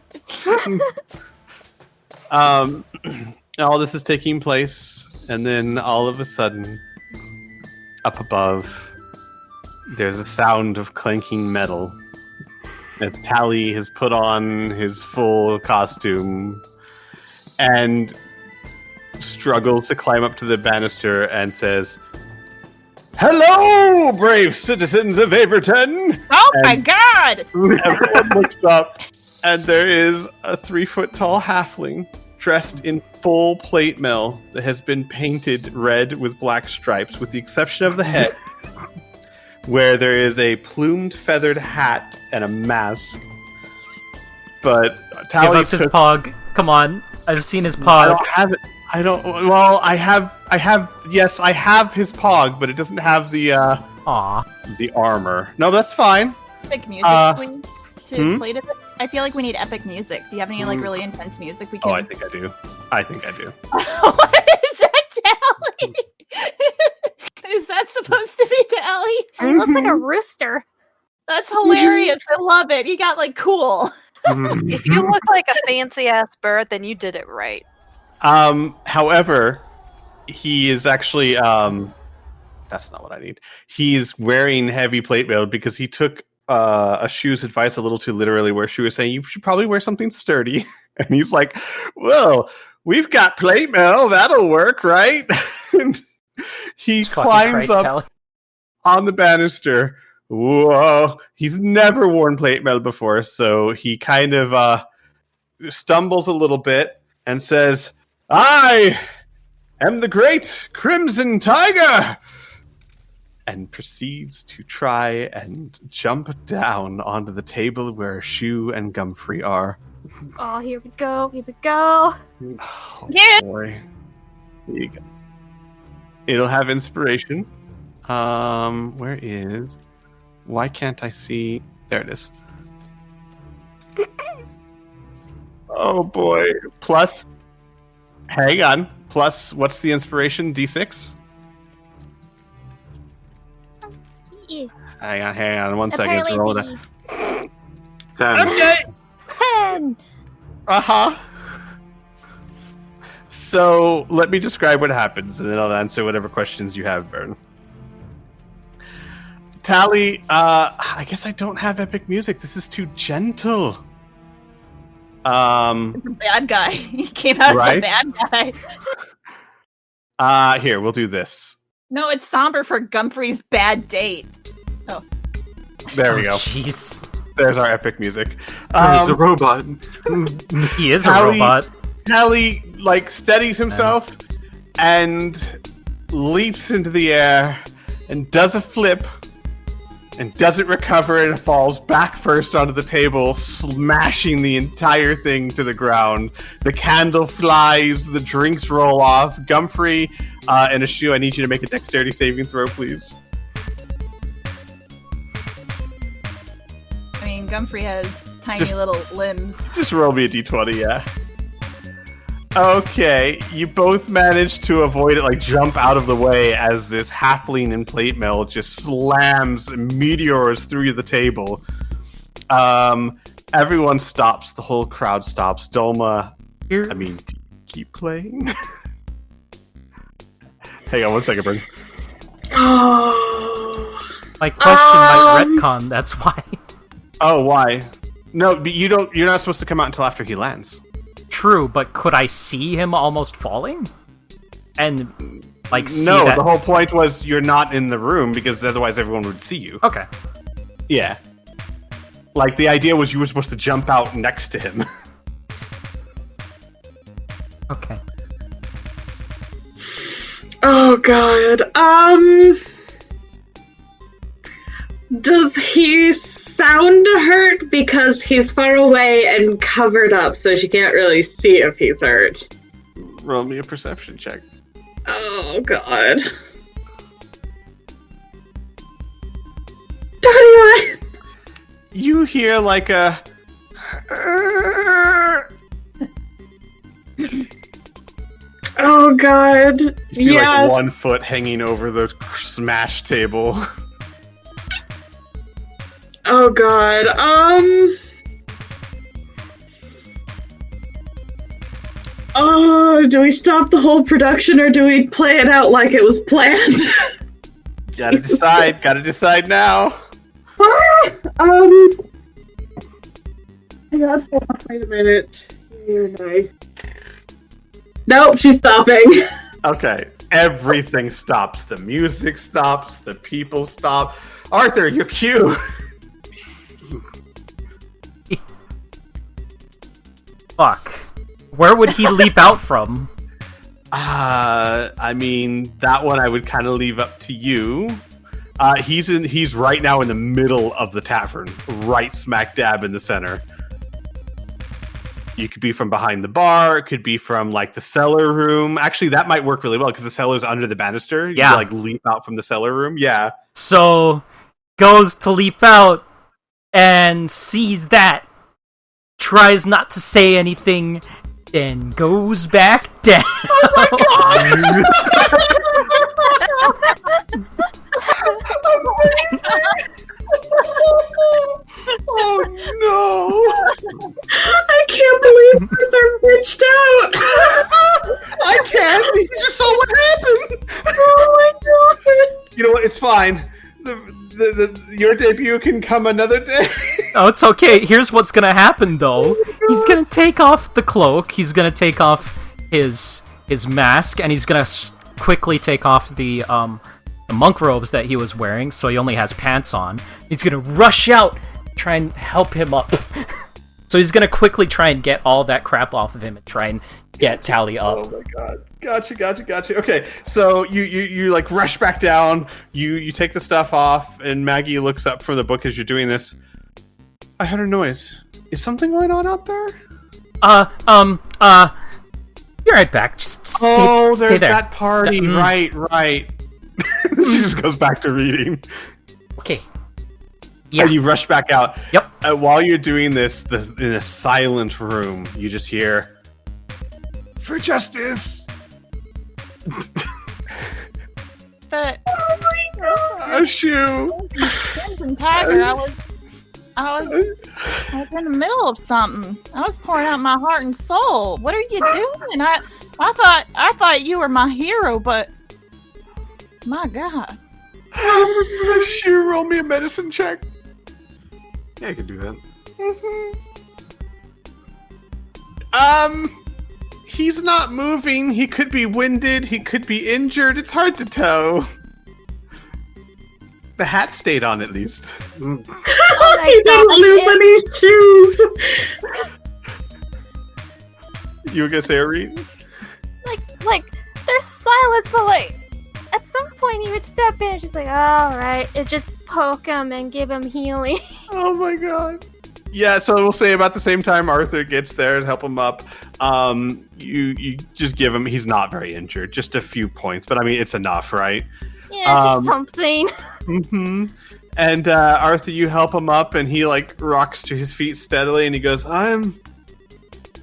[SPEAKER 2] All this is taking place, and then all of a sudden, up above, there's a sound of clanking metal. As Tally has put on his full costume and struggles to climb up to the banister and says, "Hello, brave citizens of Averton!"
[SPEAKER 8] Oh my god!
[SPEAKER 2] Everyone looks up, and there is a 3-foot-tall halfling dressed in full plate mail that has been painted red with black stripes, with the exception of the head, where there is a plumed feathered hat and a mask. But
[SPEAKER 1] Give
[SPEAKER 2] Tally
[SPEAKER 1] us his
[SPEAKER 2] took...
[SPEAKER 1] pog. Come on. I've seen his
[SPEAKER 2] I
[SPEAKER 1] pog.
[SPEAKER 2] don't have it. I don't... Well, I have... Yes, I have his pog, but it doesn't have the armor. No, that's fine.
[SPEAKER 8] Epic music to
[SPEAKER 2] hmm?
[SPEAKER 8] play to it. I feel like we need epic music. Do you have any like really intense music we can?
[SPEAKER 2] Oh, I think I do.
[SPEAKER 8] What is that, Tally? Is that supposed to be Tally?
[SPEAKER 5] It looks like a rooster.
[SPEAKER 8] That's hilarious. I love it. You got like cool.
[SPEAKER 6] If you look like a fancy ass bird, then you did it right.
[SPEAKER 2] However, he is actually That's not what I need. He's wearing heavy plate mail because he took a Shu's advice a little too literally, where she was saying you should probably wear something sturdy. And he's like, well, we've got plate mail. That'll work, right? And he climbs up on the banister. Whoa. He's never worn plate mail before, so he kind of stumbles a little bit and says, I am the great Crimson Tiger! And proceeds to try and jump down onto the table where Shu and Gumfrey are.
[SPEAKER 5] Oh, here we go. Here we go.
[SPEAKER 2] Oh,
[SPEAKER 8] Yeah.
[SPEAKER 2] boy. Here you go. It'll have inspiration. Where is... Why can't I see... There it is. Oh, boy. Plus... Hang on. Plus, what's the inspiration? D6?
[SPEAKER 5] Yeah.
[SPEAKER 2] Hang on. 1 second.
[SPEAKER 5] Apparently
[SPEAKER 2] Roll
[SPEAKER 5] it's
[SPEAKER 2] it.
[SPEAKER 7] 10.
[SPEAKER 2] Okay.
[SPEAKER 5] 10.
[SPEAKER 2] Uh-huh. So, let me describe what happens, and then I'll answer whatever questions you have, Burn. Tally, I guess I don't have epic music. This is too gentle.
[SPEAKER 8] The bad guy. He came out
[SPEAKER 2] Right?
[SPEAKER 8] as the bad guy.
[SPEAKER 2] Here, we'll do this.
[SPEAKER 8] No, it's somber for Gumfrey's bad date.
[SPEAKER 2] There we go.
[SPEAKER 1] Jeez.
[SPEAKER 2] There's our epic music.
[SPEAKER 7] He's a robot.
[SPEAKER 1] He is a
[SPEAKER 2] Hallie-
[SPEAKER 1] robot.
[SPEAKER 2] Hallie, steadies himself and leaps into the air and does a flip and doesn't recover and falls back first onto the table, smashing the entire thing to the ground. The candle flies, the drinks roll off. Gumfrey and Shu, I need you to make a dexterity saving throw, please.
[SPEAKER 8] I mean, Gumfrey has tiny little limbs.
[SPEAKER 2] Just roll me a d20, yeah. Okay, you both managed to avoid it, jump out of the way as this halfling in plate mail just slams meteors through the table. Everyone stops, the whole crowd stops. Dolma, do you keep playing? Hang on 1 second, Bryn.
[SPEAKER 4] Oh.
[SPEAKER 1] My question might retcon, that's why.
[SPEAKER 2] Oh, why? No, but you're not supposed to come out until after he lands.
[SPEAKER 1] True, but could I see him almost falling? And, see
[SPEAKER 2] No,
[SPEAKER 1] that...
[SPEAKER 2] the whole point was you're not in the room because otherwise everyone would see you.
[SPEAKER 1] Okay.
[SPEAKER 2] Yeah. The idea was you were supposed to jump out next to him.
[SPEAKER 1] Okay.
[SPEAKER 4] Oh god. Does he sound hurt because he's far away and covered up, so she can't really see if he's hurt?
[SPEAKER 2] Roll me a perception check.
[SPEAKER 4] Oh god. 21!
[SPEAKER 2] You hear a...
[SPEAKER 4] Oh god.
[SPEAKER 2] You see
[SPEAKER 4] Yes.
[SPEAKER 2] 1 foot hanging over the smash table.
[SPEAKER 4] Oh god. Oh, do we stop the whole production or do we play it out like it was planned?
[SPEAKER 2] Gotta decide now.
[SPEAKER 4] Wait a minute. You're nice. Nope, she's stopping.
[SPEAKER 2] Okay, everything stops. The music stops, the people stop. Arthur, your cue!
[SPEAKER 1] Fuck. Where would he leap out from?
[SPEAKER 2] That one I would kind of leave up to you. He's right now in the middle of the tavern, right smack dab in the center. You could be from behind the bar, it could be from the cellar room. Actually, that might work really well because the cellar's under the banister. You
[SPEAKER 1] Yeah.
[SPEAKER 2] could, leap out from the cellar room. Yeah.
[SPEAKER 1] So, goes to leap out and sees that. Tries not to say anything, then goes back down.
[SPEAKER 2] Oh my god! Oh no!
[SPEAKER 4] I can't believe Arthur reached out!
[SPEAKER 2] I can't! You just saw what happened!
[SPEAKER 4] Oh my god!
[SPEAKER 2] You know fine. Your debut can come another day.
[SPEAKER 1] Oh, it's okay. Here's what's gonna happen, though. He's gonna take off the cloak. He's gonna take off his mask, and he's gonna quickly take off the monk robes that he was wearing, so he only has pants on. He's gonna rush out, try and help him up. So he's gonna quickly try and get all that crap off of him and try and get Tally up.
[SPEAKER 2] Oh my god. Gotcha. Okay, so you like rush back down, you take the stuff off, and Maggie looks up from the book as you're doing this. I heard a noise. Is something going on out there?
[SPEAKER 1] Be right back. Just stay,
[SPEAKER 2] there's
[SPEAKER 1] stay there.
[SPEAKER 2] that party. Right. She just goes back to reading.
[SPEAKER 1] Okay. Yeah.
[SPEAKER 2] And you rush back out.
[SPEAKER 1] Yep.
[SPEAKER 2] While you're doing this in a silent room, you just hear, "For justice!"
[SPEAKER 8] But
[SPEAKER 2] A shoe.
[SPEAKER 8] Crimson Tiger, I was in the middle of something. I was pouring out my heart and soul. What are you doing? I thought you were my hero, but my God.
[SPEAKER 2] A shoe. Roll me a medicine check.
[SPEAKER 7] Yeah, I could do that.
[SPEAKER 2] He's not moving. He could be winded. He could be injured. It's hard to tell. The hat stayed on, at least.
[SPEAKER 4] He didn't lose any shoes.
[SPEAKER 2] You were gonna say a read?
[SPEAKER 5] Like, there's silence, but like, at some point he would step in and just like, all right, and just poke him and give him healing.
[SPEAKER 2] Oh my god. Yeah, so we'll say about the same time Arthur gets there to help him up. You just give him. He's not very injured, just a few points, but I mean it's enough, right?
[SPEAKER 5] Yeah, just something.
[SPEAKER 2] Mm-hmm. And Arthur, you help him up, and he like rocks to his feet steadily, and he goes, "I'm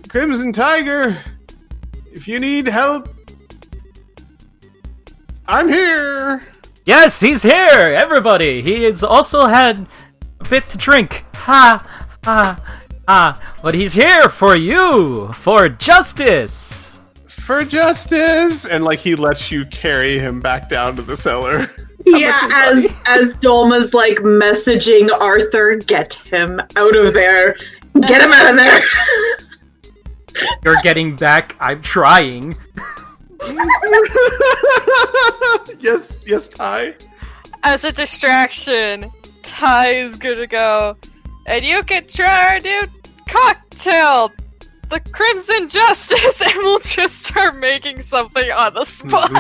[SPEAKER 2] Crimson Tiger. If you need help, I'm here."
[SPEAKER 1] Yes, he's here, everybody. He has also had a bit to drink. Ha. But he's here for you, for justice.
[SPEAKER 2] For justice. And like he lets you carry him back down to the cellar.
[SPEAKER 4] Yeah, as Dolma's like messaging Arthur, get him out of there. Get him out of there.
[SPEAKER 1] You're getting back. I'm trying.
[SPEAKER 2] Yes, Ty.
[SPEAKER 6] As a distraction, Ty is gonna go, and you can try our new cocktail, the Crimson Justice, and we'll just start making something on the spot.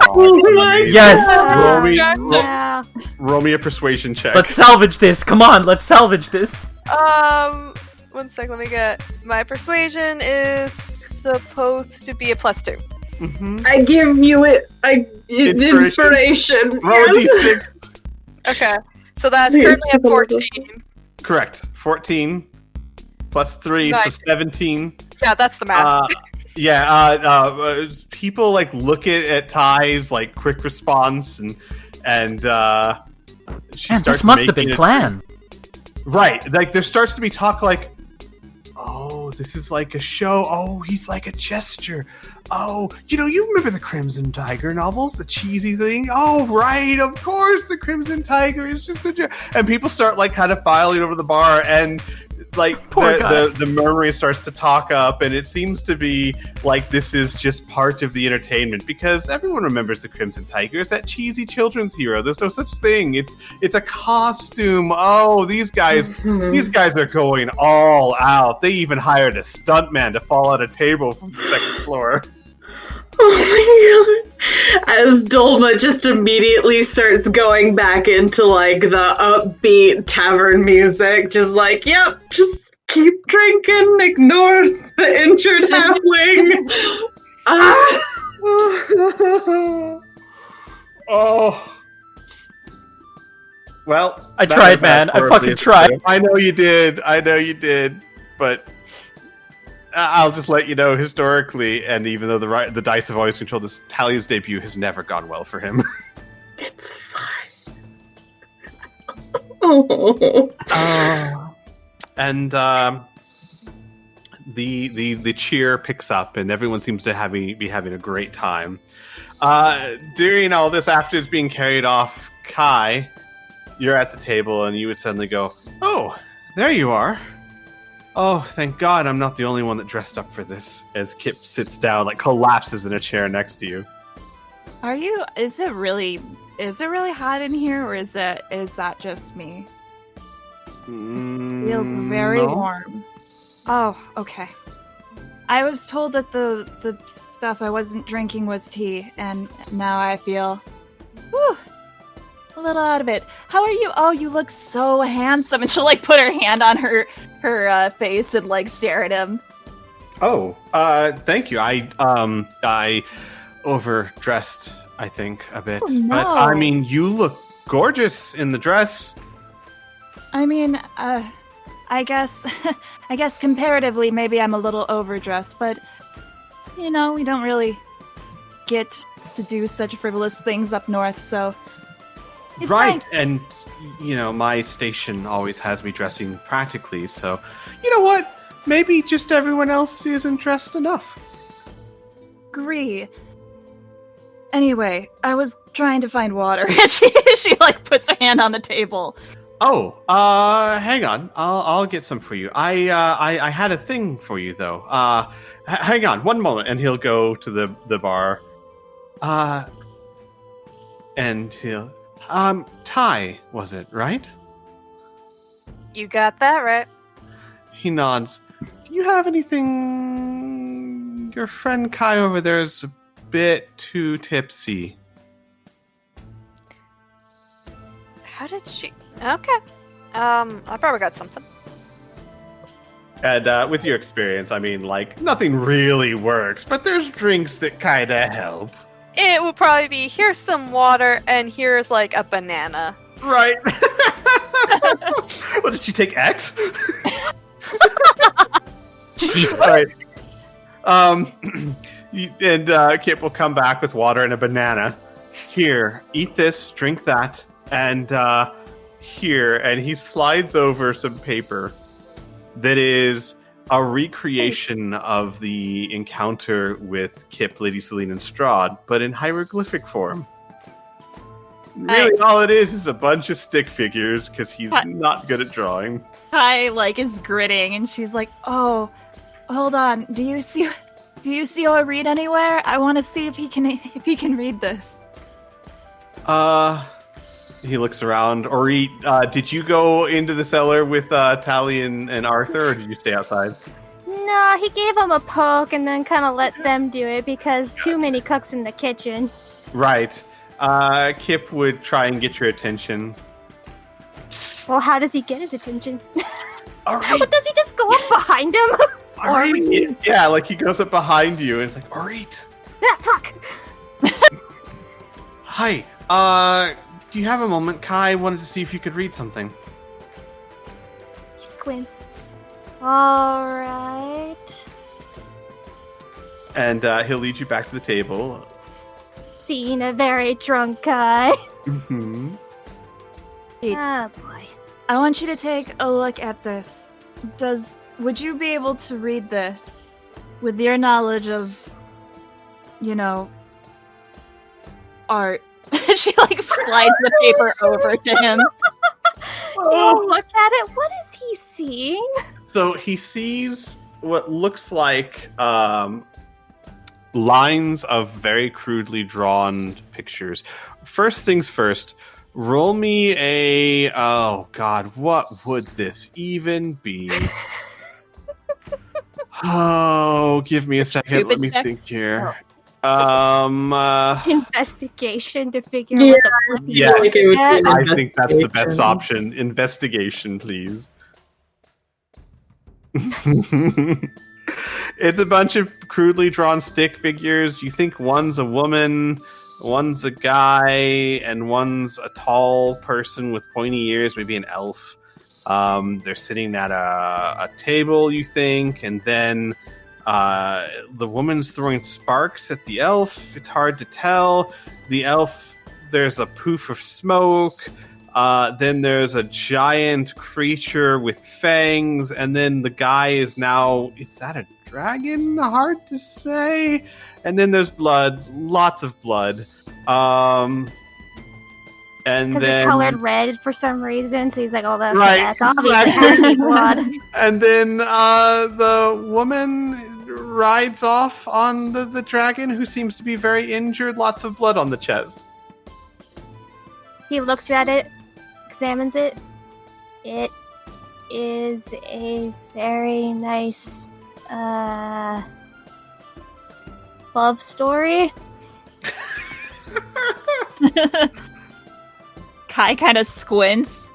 [SPEAKER 4] Oh my
[SPEAKER 1] Yes.
[SPEAKER 4] God.
[SPEAKER 2] Roll me a persuasion check.
[SPEAKER 1] Let's salvage this. Come on, let's salvage this.
[SPEAKER 6] 1 sec, let me get, my persuasion is supposed to be a +2.
[SPEAKER 2] Mm-hmm.
[SPEAKER 4] I give you inspiration.
[SPEAKER 2] Roll a d6.
[SPEAKER 6] Okay, so that's currently at 14.
[SPEAKER 2] Correct. 14 plus 3,
[SPEAKER 6] Nice.
[SPEAKER 2] so 17.
[SPEAKER 6] Yeah, that's the math.
[SPEAKER 2] People like look at Ty's like quick response, and she
[SPEAKER 1] Man,
[SPEAKER 2] starts.
[SPEAKER 1] this must have been
[SPEAKER 2] making
[SPEAKER 1] planned.
[SPEAKER 2] Right, like there starts to be talk like, "Oh, this is like a show. Oh, he's like a gesture. Oh, you remember the Crimson Tiger novels, the cheesy thing? Oh, right, of course, the Crimson Tiger is just a joke." And people start like kind of filing over the bar, and like the murmuring starts to talk up, and it seems to be like this is just part of the entertainment because everyone remembers the Crimson Tiger. It's that cheesy children's hero. There's no such thing. It's a costume. Oh, these guys are going all out. They even hired a stuntman to fall on a table from the second floor.
[SPEAKER 4] Oh my god. As Dolma just immediately starts going back into like the upbeat tavern music, just like, yep, just keep drinking, ignore the injured halfling.
[SPEAKER 2] Oh. Well,
[SPEAKER 1] I tried, man. I fucking tried.
[SPEAKER 2] I know you did. But I'll just let you know historically, and even though the dice have always controlled this, Talia's debut has never gone well for him.
[SPEAKER 4] It's fine. Oh.
[SPEAKER 2] And the cheer picks up, and everyone seems to be having a great time. During all this, after it's being carried off, Kai, you're at the table and you would suddenly go, "Oh, there you are. Oh, thank God I'm not the only one that dressed up for this," as Kip sits down, like collapses in a chair next to you.
[SPEAKER 8] Is it really hot in here, or is that just me? Feels very warm. Oh, okay. I was told that the stuff I wasn't drinking was tea, and now I feel a little out of it. How are you? Oh, you look so handsome. And she'll like put her hand on her face and like stare at him.
[SPEAKER 2] Oh, thank you. I overdressed, I think, a bit.
[SPEAKER 8] Oh, no.
[SPEAKER 2] But I mean, you look gorgeous in the dress.
[SPEAKER 8] I mean, I guess comparatively, maybe I'm a little overdressed, but we don't really get to do such frivolous things up north, so it's
[SPEAKER 2] right,
[SPEAKER 8] fine.
[SPEAKER 2] And my station always has me dressing practically, so you know what? Maybe just everyone else isn't dressed enough.
[SPEAKER 8] Agree. Anyway, I was trying to find water. she like puts her hand on the table.
[SPEAKER 2] Oh, hang on. I'll get some for you. I had a thing for you though. Hang on, one moment, and he'll go to the bar. And he'll Ty, was it, right?
[SPEAKER 6] You got that right.
[SPEAKER 2] He nods. Do you have anything? Your friend Kai over there is a bit too tipsy.
[SPEAKER 6] How did she? Okay. I probably got something.
[SPEAKER 2] And with your experience, I mean, like, nothing really works, but there's drinks that kinda help.
[SPEAKER 6] It would probably be, here's some water, and here's, like, a banana.
[SPEAKER 2] Right. What, did she take X?
[SPEAKER 1] Jesus.
[SPEAKER 2] All right. Kip will come back with water and a banana. Here, eat this, drink that, and here, and he slides over some paper that is a recreation of the encounter with Kip, Lady Celine, and Strahd, but in hieroglyphic form. Really, all it is a bunch of stick figures, because he's not good at drawing.
[SPEAKER 8] Kai like is gritting, and she's like, "Oh, hold on. Do you see or read anywhere? I want to see if he can read this."
[SPEAKER 2] He looks around. Ori, did you go into the cellar with Tally and Arthur, or did you stay outside?
[SPEAKER 5] No, he gave them a poke and then kind of let them do it because too many cooks in the kitchen.
[SPEAKER 2] Right. Kip would try and get your attention.
[SPEAKER 5] Well, how does he get his attention?
[SPEAKER 2] Ori,
[SPEAKER 5] But does he just go up behind him?
[SPEAKER 2] Ori. Yeah, like he goes up behind you and it's like, Ori.
[SPEAKER 5] Ah, fuck!
[SPEAKER 2] Hi. Do you have a moment? Kai wanted to see if you could read something.
[SPEAKER 5] He squints. Alright.
[SPEAKER 2] And he'll lead you back to the table.
[SPEAKER 5] Seen a very drunk guy.
[SPEAKER 2] Mm-hmm.
[SPEAKER 5] Oh boy.
[SPEAKER 8] I want you to take a look at this. Would you be able to read this with your knowledge of, art? She like slides the paper over to him.
[SPEAKER 5] Oh, look at it. What is he seeing?
[SPEAKER 2] So he sees what looks like lines of very crudely drawn pictures. First things first, roll me a... Oh, God, what would this even be? Oh, give me a second. Let me think here.
[SPEAKER 5] Investigation to figure out what the fuck
[SPEAKER 2] Yes,
[SPEAKER 4] like it would be an
[SPEAKER 2] I think that's the best
[SPEAKER 4] investigation.
[SPEAKER 2] option. Investigation, please. It's a bunch of crudely drawn stick figures. You think one's a woman, one's a guy, and one's a tall person with pointy ears, maybe an elf. They're sitting at a table, you think, and then the woman's throwing sparks at the elf. It's hard to tell. The elf, there's a poof of smoke. Then there's a giant creature with fangs, and then the guy is that a dragon? Hard to say. And then there's blood, lots of blood. And
[SPEAKER 5] Because
[SPEAKER 2] then
[SPEAKER 5] it's colored red for some reason, so he's like, "Oh, that's
[SPEAKER 2] Right,
[SPEAKER 5] obviously
[SPEAKER 2] exactly.
[SPEAKER 5] has to be blood."
[SPEAKER 2] And then the woman rides off on the dragon, who seems to be very injured. Lots of blood on the chest.
[SPEAKER 5] He looks at it, examines it. It is a very nice love story.
[SPEAKER 8] Kai kind of squints.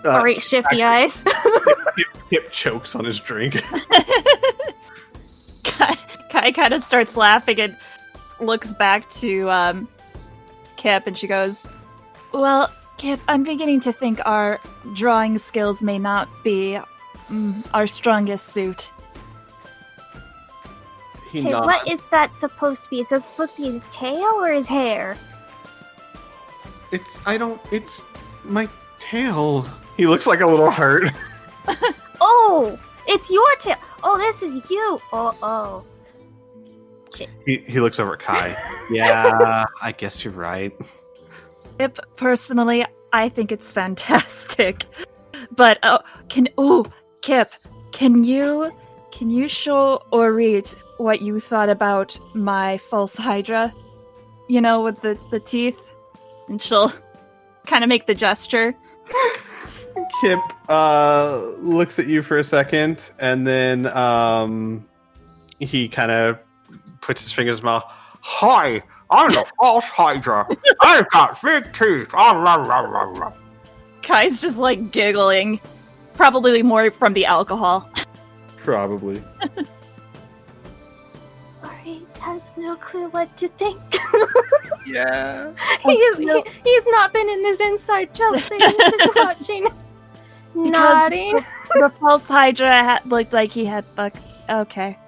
[SPEAKER 5] Or shifty eyes.
[SPEAKER 2] Kip chokes on his drink.
[SPEAKER 8] Kai kind of starts laughing and looks back to Kip, and she goes, "Well, Kip, I'm beginning to think our drawing skills may not be our strongest suit."
[SPEAKER 2] He
[SPEAKER 5] Okay,
[SPEAKER 2] nods.
[SPEAKER 5] what is that supposed to be? Is that supposed to be his tail or his hair?
[SPEAKER 2] It's my tail. He looks like a little hurt.
[SPEAKER 5] Oh, it's your tail. Oh, this is you. Oh.
[SPEAKER 2] He looks over at Kai. Yeah, I guess you're right.
[SPEAKER 8] Kip, personally, I think it's fantastic. But Kip, can you show Orit what you thought about my false hydra? You know, with the teeth? And she'll kind of make the gesture.
[SPEAKER 2] Kip looks at you for a second, and then he kind of puts his fingers in his mouth. Hi, I'm the false hydra. I've got big teeth.
[SPEAKER 8] Kai's just like giggling. Probably more from the alcohol.
[SPEAKER 2] Probably.
[SPEAKER 5] He has no clue what to think.
[SPEAKER 2] Yeah.
[SPEAKER 5] He's not been in this inside joke, so he's just watching, nodding.
[SPEAKER 8] The false hydra looked like he had bucked. Okay.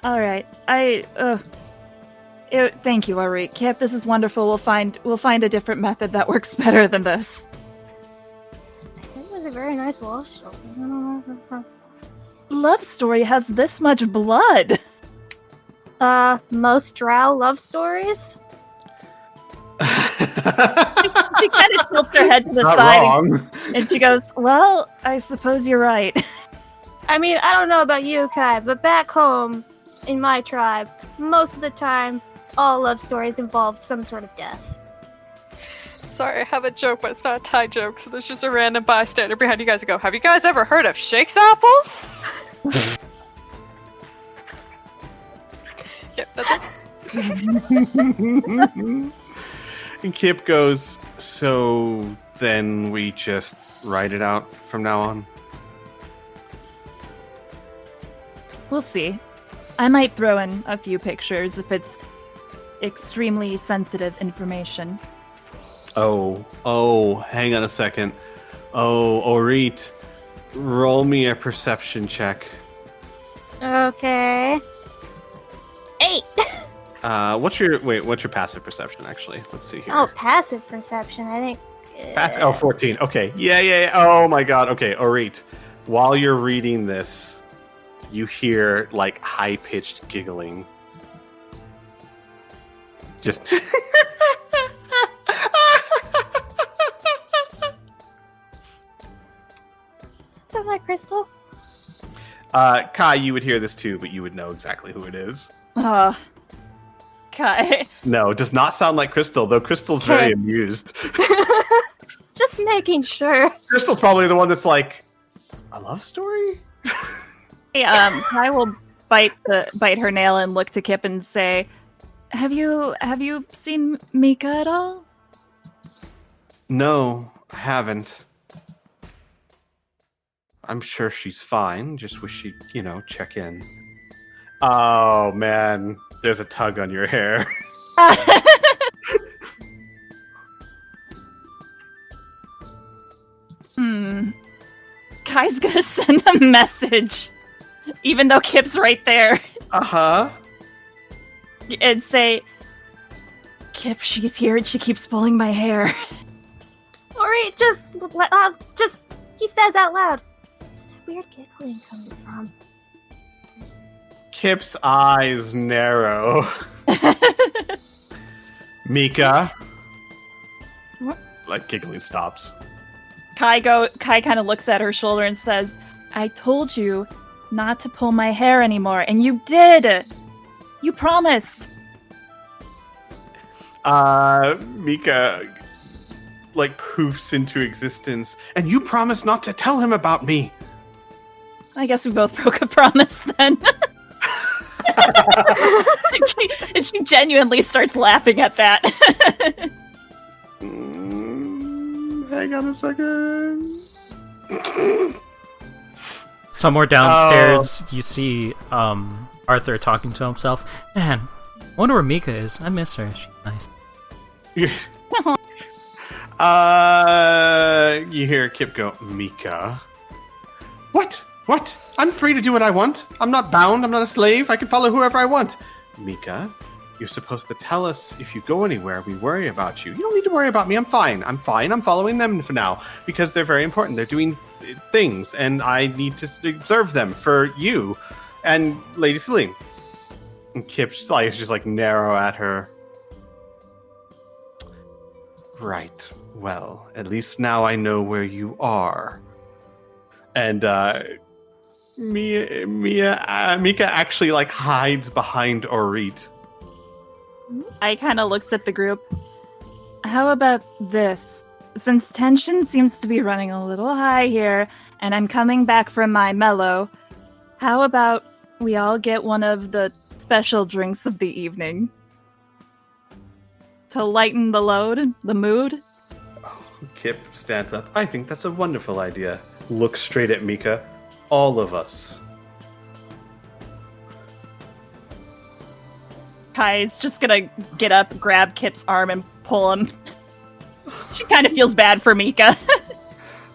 [SPEAKER 8] All right. Thank you, Ari. Kip, this is wonderful. We'll find a different method that works better than this.
[SPEAKER 5] I said it was a very nice love story.
[SPEAKER 8] Love story has this much blood.
[SPEAKER 5] Most drow love stories?
[SPEAKER 8] She kind of tilts her head to the
[SPEAKER 2] Not
[SPEAKER 8] side
[SPEAKER 2] wrong.
[SPEAKER 8] and she goes, "Well, I suppose you're right."
[SPEAKER 5] I mean, I don't know about you, Kai, but back home, in my tribe, most of the time, all love stories involve some sort of death.
[SPEAKER 6] Sorry, I have a joke, but it's not a Thai joke, so there's just a random bystander behind you guys who go, "Have you guys ever heard of Shakes apples?" Yep, that's it.
[SPEAKER 2] And Kip goes, so then we just write it out from now on?
[SPEAKER 8] We'll see. I might throw in a few pictures if it's extremely sensitive information.
[SPEAKER 2] Oh, hang on a second. Oh, Orit, roll me a perception check.
[SPEAKER 5] Okay. 8!
[SPEAKER 2] What's your passive perception, actually? Let's see here.
[SPEAKER 5] Oh, passive perception, I think.
[SPEAKER 2] 14. Okay. Yeah. Oh my god. Okay, Orit, while you're reading this, you hear, like, high-pitched giggling. Just...
[SPEAKER 5] Does that sound like Crystal?
[SPEAKER 2] Kai, you would hear this too, but you would know exactly who it is.
[SPEAKER 8] Kai.
[SPEAKER 2] No, it does not sound like Crystal, though Crystal's very amused.
[SPEAKER 5] Just making sure.
[SPEAKER 2] Crystal's probably the one that's like, a love story?
[SPEAKER 8] Hey, Kai will bite her nail and look to Kip and say, Have you seen Mika at all?
[SPEAKER 2] No, I haven't. I'm sure she's fine. Just wish she'd, check in. Oh, man. There's a tug on your hair.
[SPEAKER 8] Kai's gonna send a message, even though Kip's right there,
[SPEAKER 2] Uh-huh.
[SPEAKER 8] and say, Kip, she's here and she keeps pulling my hair.
[SPEAKER 5] Ori, he says out loud. Where's that weird giggling coming from?
[SPEAKER 2] Kip's eyes narrow. Mika.
[SPEAKER 8] What?
[SPEAKER 2] Like, giggling stops.
[SPEAKER 8] Kai kind of looks at her shoulder and says, I told you not to pull my hair anymore, and you did! You promised!
[SPEAKER 2] Mika, like, poofs into existence. And you promised not to tell him about me.
[SPEAKER 8] I guess we both broke a promise then. and she genuinely starts laughing at that.
[SPEAKER 2] Hang on a second.
[SPEAKER 1] Somewhere downstairs, you see Arthur talking to himself. Man, I wonder where Mika is. I miss her. She's nice.
[SPEAKER 2] You hear Kip go, Mika? What? What? I'm free to do what I want. I'm not bound. I'm not a slave. I can follow whoever I want. Mika, you're supposed to tell us if you go anywhere, we worry about you. You don't need to worry about me. I'm fine. I'm fine. I'm following them for now because they're very important. They're doing things, and I need to observe them for you and Lady Celine. And Kip's eyes just like narrow at her. Right. Well, at least now I know where you are. And Mika actually like hides behind Orit.
[SPEAKER 8] I kind of looks at the group. How about this? Since tension seems to be running a little high here, and I'm coming back from my mellow, how about we all get one of the special drinks of the evening? To lighten the load, the mood?
[SPEAKER 2] Kip stands up. I think that's a wonderful idea. Look straight at Mika. All of us.
[SPEAKER 8] Kai's just gonna get up, grab Kip's arm, and pull him. She kind of feels bad for Mika.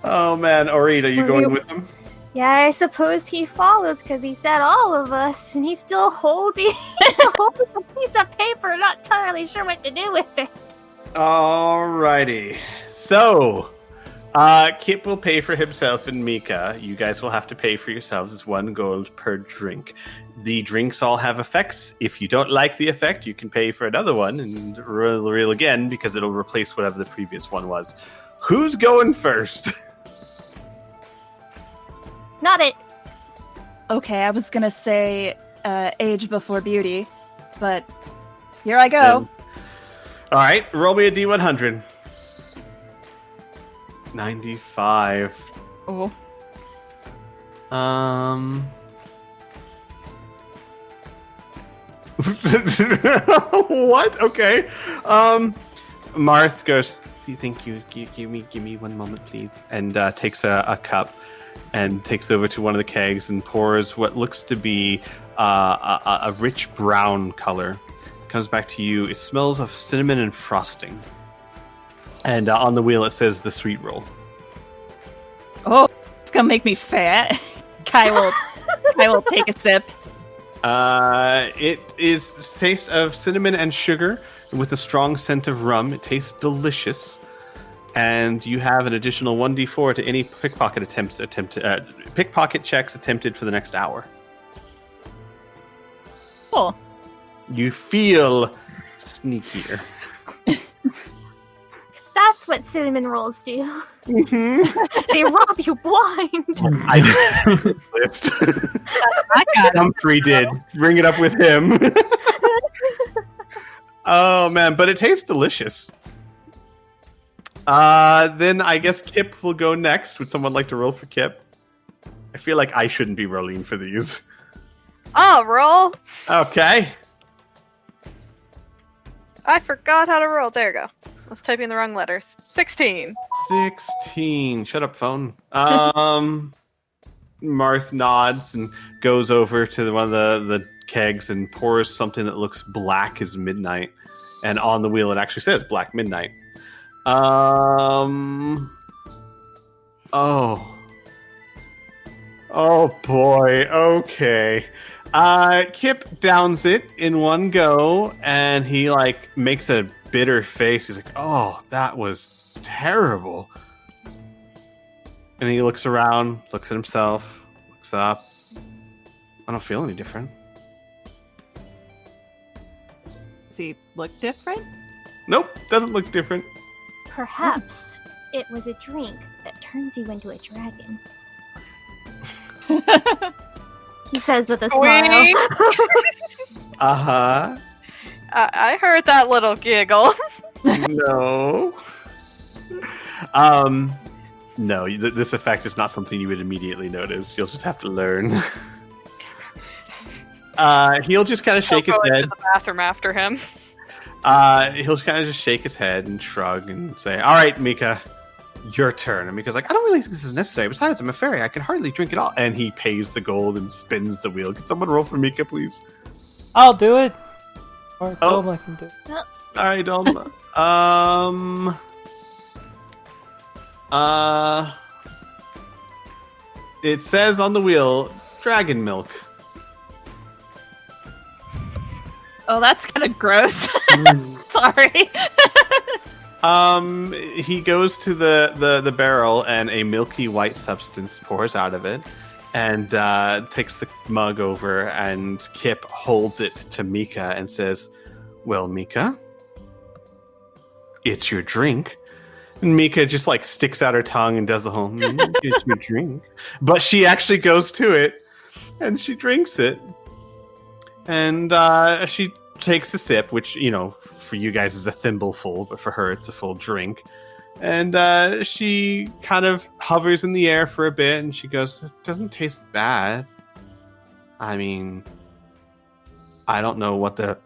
[SPEAKER 2] Oh man, Orit, are you going with him?
[SPEAKER 5] Yeah, I suppose he follows because he said all of us, and he's still holding a piece of paper, not entirely sure what to do with it.
[SPEAKER 2] Alrighty. So, Kip will pay for himself and Mika. You guys will have to pay for yourselves. It's 1 gold per drink. The drinks all have effects. If you don't like the effect, you can pay for another one and reel again because it'll replace whatever the previous one was. Who's going first?
[SPEAKER 5] Not it.
[SPEAKER 8] Okay, I was gonna say age before beauty, but here I go.
[SPEAKER 2] Alright, roll me a D100. 95.
[SPEAKER 8] Oh.
[SPEAKER 2] What? Okay. Marth goes, thank you. Give me 1 moment, please. And takes a cup and takes over to one of the kegs and pours what looks to be a rich brown color. Comes back to you. It smells of cinnamon and frosting. And on the wheel it says the sweet roll.
[SPEAKER 8] Oh, it's gonna make me fat. Kai will take a sip.
[SPEAKER 2] It is taste of cinnamon and sugar with a strong scent of rum. It tastes delicious. And you have an additional 1d4 to any pickpocket pickpocket checks attempted for the next hour.
[SPEAKER 8] Cool.
[SPEAKER 2] You feel sneakier.
[SPEAKER 5] That's what cinnamon rolls do.
[SPEAKER 2] Mm-hmm.
[SPEAKER 5] They rob you blind.
[SPEAKER 2] I did list.
[SPEAKER 6] I got it.
[SPEAKER 2] Humphrey did. Bring it up with him. Oh man, but it tastes delicious. Then I guess Kip will go next. Would someone like to roll for Kip? I feel like I shouldn't be rolling for these.
[SPEAKER 6] I'll roll.
[SPEAKER 2] Okay.
[SPEAKER 6] I forgot how to roll. There you go. I was typing the wrong letters. 16.
[SPEAKER 2] 16. Shut up, phone. Marth nods and goes over to one of the kegs and pours something that looks black as midnight. And on the wheel it actually says Black Midnight. Oh boy. Okay. Kip downs it in one go, and he like makes a bitter face. He's like, "Oh, that was terrible. And he looks around, looks at himself, looks up. I don't feel any different.
[SPEAKER 8] Does he look different?
[SPEAKER 2] Nope, doesn't look different.
[SPEAKER 5] Perhaps it was a drink that turns you into a dragon. He says with a smile.
[SPEAKER 2] Uh-huh.
[SPEAKER 6] I heard that little giggle.
[SPEAKER 2] No. No, this effect is not something you would immediately notice. You'll just have to learn. He'll just kind of shake his
[SPEAKER 6] I'll go
[SPEAKER 2] head.
[SPEAKER 6] into the bathroom after him.
[SPEAKER 2] He'll kind of just shake his head and shrug and say, "All right, Mika, your turn." And Mika's like, "I don't really think this is necessary. Besides, I'm a fairy. I can hardly drink it all." And he pays the gold and spins the wheel. Can someone roll for Mika, please?
[SPEAKER 1] I'll do it. Or
[SPEAKER 2] Oh.
[SPEAKER 1] Dolma can do it.
[SPEAKER 5] Oh,
[SPEAKER 2] All right, Dolma. It says on the wheel, dragon milk.
[SPEAKER 8] Oh, that's kind of gross. Sorry.
[SPEAKER 2] He goes to the barrel and a milky white substance pours out of it and takes the mug over, and Kip holds it to Mika and says, "Well, Mika, it's your drink." And Mika just like sticks out her tongue and does the whole, "It's your drink." But she actually goes to it and she drinks it. And she takes a sip, which, you know, for you guys is a thimbleful, but for her it's a full drink. And she kind of hovers in the air for a bit, and she goes, "It doesn't taste bad. I mean, I don't know what the..."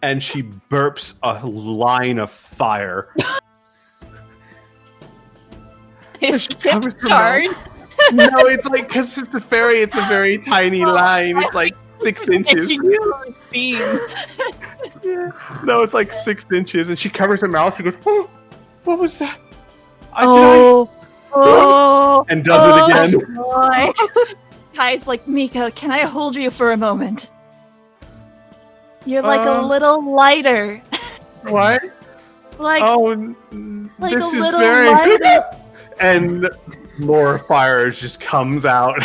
[SPEAKER 2] And she burps a line of fire.
[SPEAKER 8] Is
[SPEAKER 2] She
[SPEAKER 8] Kip
[SPEAKER 2] covers her
[SPEAKER 8] charred?
[SPEAKER 2] No, it's like, because it's a fairy, it's a very tiny line. It's like 6 inches.
[SPEAKER 8] Beam.
[SPEAKER 2] No, it's like 6 inches, and she covers her mouth. She goes, "Oh, what was that?"
[SPEAKER 8] Oh,
[SPEAKER 2] And does it again.
[SPEAKER 8] boy. Kai's like, "Mika, can I hold you for a moment? You're like a little lighter.
[SPEAKER 2] What?
[SPEAKER 8] Like,
[SPEAKER 2] Oh,
[SPEAKER 8] like
[SPEAKER 2] this
[SPEAKER 8] a
[SPEAKER 2] is
[SPEAKER 8] little
[SPEAKER 2] very
[SPEAKER 8] lighter."
[SPEAKER 2] And more fire just comes out.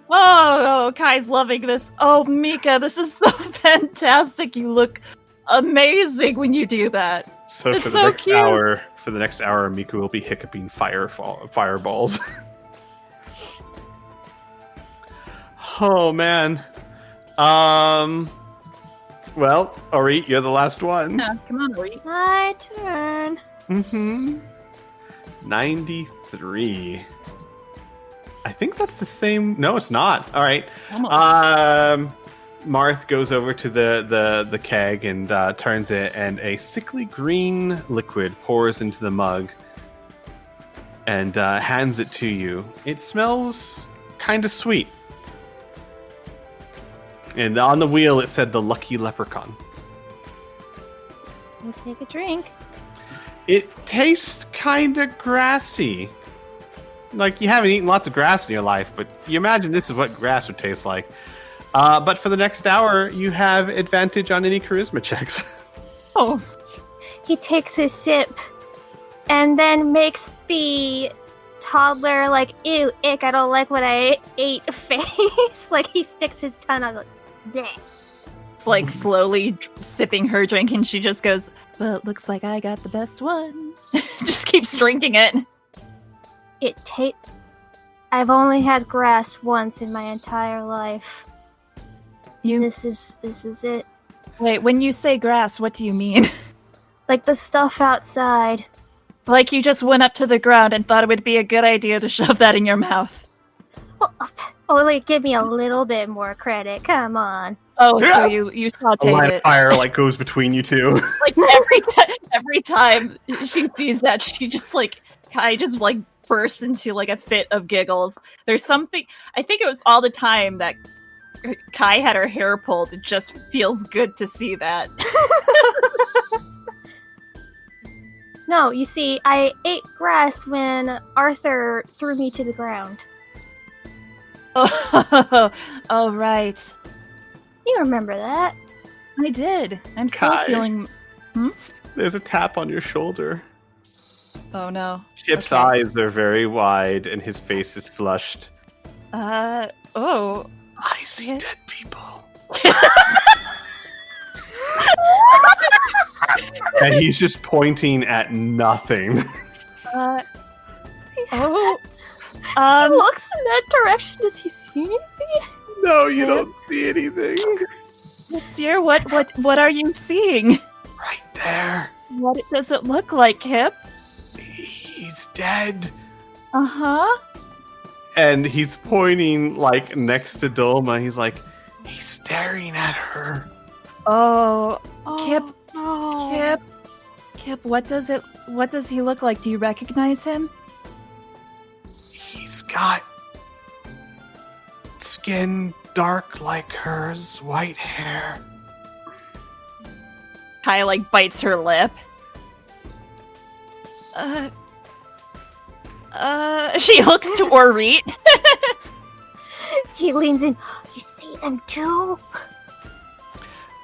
[SPEAKER 8] Oh, Kai's loving this. Oh, Mika, this is so fantastic. You look amazing when you do that.
[SPEAKER 2] So
[SPEAKER 8] It's
[SPEAKER 2] for the
[SPEAKER 8] so
[SPEAKER 2] next
[SPEAKER 8] cute.
[SPEAKER 2] hour, Miku will be hiccuping fireballs. Oh man. Well, Ori, you're the last one.
[SPEAKER 8] Yeah, come on, Ori.
[SPEAKER 5] my turn.
[SPEAKER 2] 93. I think that's the same. No, it's not. All right.
[SPEAKER 8] Almost.
[SPEAKER 2] Marth goes over to the keg and turns it, and a sickly green liquid pours into the mug and hands it to you. It smells kind of sweet. And on the wheel it said the Lucky Leprechaun.
[SPEAKER 5] I'll take a drink.
[SPEAKER 2] It tastes kind of grassy. Like, you haven't eaten lots of grass in your life, but you imagine this is what grass would taste like. But for the next hour, you have advantage on any charisma checks.
[SPEAKER 8] Oh,
[SPEAKER 5] He takes a sip and then makes the toddler, like, ew, ick, I don't like what I ate face. Like, he sticks his tongue out, like, bleh.
[SPEAKER 8] it's like slowly sipping her drink, and she just goes, "Well, it looks like I got the best one." Just keeps drinking it.
[SPEAKER 5] I've only had grass once in my entire life. This is it.
[SPEAKER 8] Wait, when you say grass, what do you mean?
[SPEAKER 5] Like the stuff outside.
[SPEAKER 8] Like you just went up to the ground and thought it would be a good idea to shove that in your mouth.
[SPEAKER 5] Only give me a little bit more credit. Come on.
[SPEAKER 8] Oh,
[SPEAKER 2] Yeah.
[SPEAKER 8] so you
[SPEAKER 2] A
[SPEAKER 8] sauteed
[SPEAKER 2] line of
[SPEAKER 8] it.
[SPEAKER 2] fire like goes between you two.
[SPEAKER 8] Like every time she sees that, she just like Kai just like bursts into like a fit of giggles. There's something, I think it was all the time that Kai had her hair pulled. It just feels good to see that.
[SPEAKER 5] No, you see, I ate grass when Arthur threw me to the ground.
[SPEAKER 8] Oh, right.
[SPEAKER 5] You remember that?
[SPEAKER 8] I did. I'm still
[SPEAKER 2] Kai.
[SPEAKER 8] feeling.
[SPEAKER 2] There's a tap on your shoulder.
[SPEAKER 3] Oh no.
[SPEAKER 2] Kip's
[SPEAKER 3] Okay.
[SPEAKER 2] eyes are very wide and his face is flushed.
[SPEAKER 3] Oh.
[SPEAKER 2] I see dead people. And he's just pointing at nothing.
[SPEAKER 3] Oh.
[SPEAKER 5] He looks in that direction. Does he see anything?
[SPEAKER 2] No, you don't see anything.
[SPEAKER 3] Dear, what are you seeing?
[SPEAKER 2] Right there.
[SPEAKER 3] What does it look like, Kip?
[SPEAKER 2] He's dead.
[SPEAKER 3] Uh-huh.
[SPEAKER 2] And he's pointing like next to Dolma. He's like, he's staring at her.
[SPEAKER 3] Oh,
[SPEAKER 6] Oh,
[SPEAKER 3] Kip,
[SPEAKER 6] no.
[SPEAKER 3] Kip, what does he look like? Do you recognize him?
[SPEAKER 2] He's got skin dark like hers, white hair.
[SPEAKER 3] Kai, like, bites her lip. She looks to Orit.
[SPEAKER 5] He leans in. You see them too?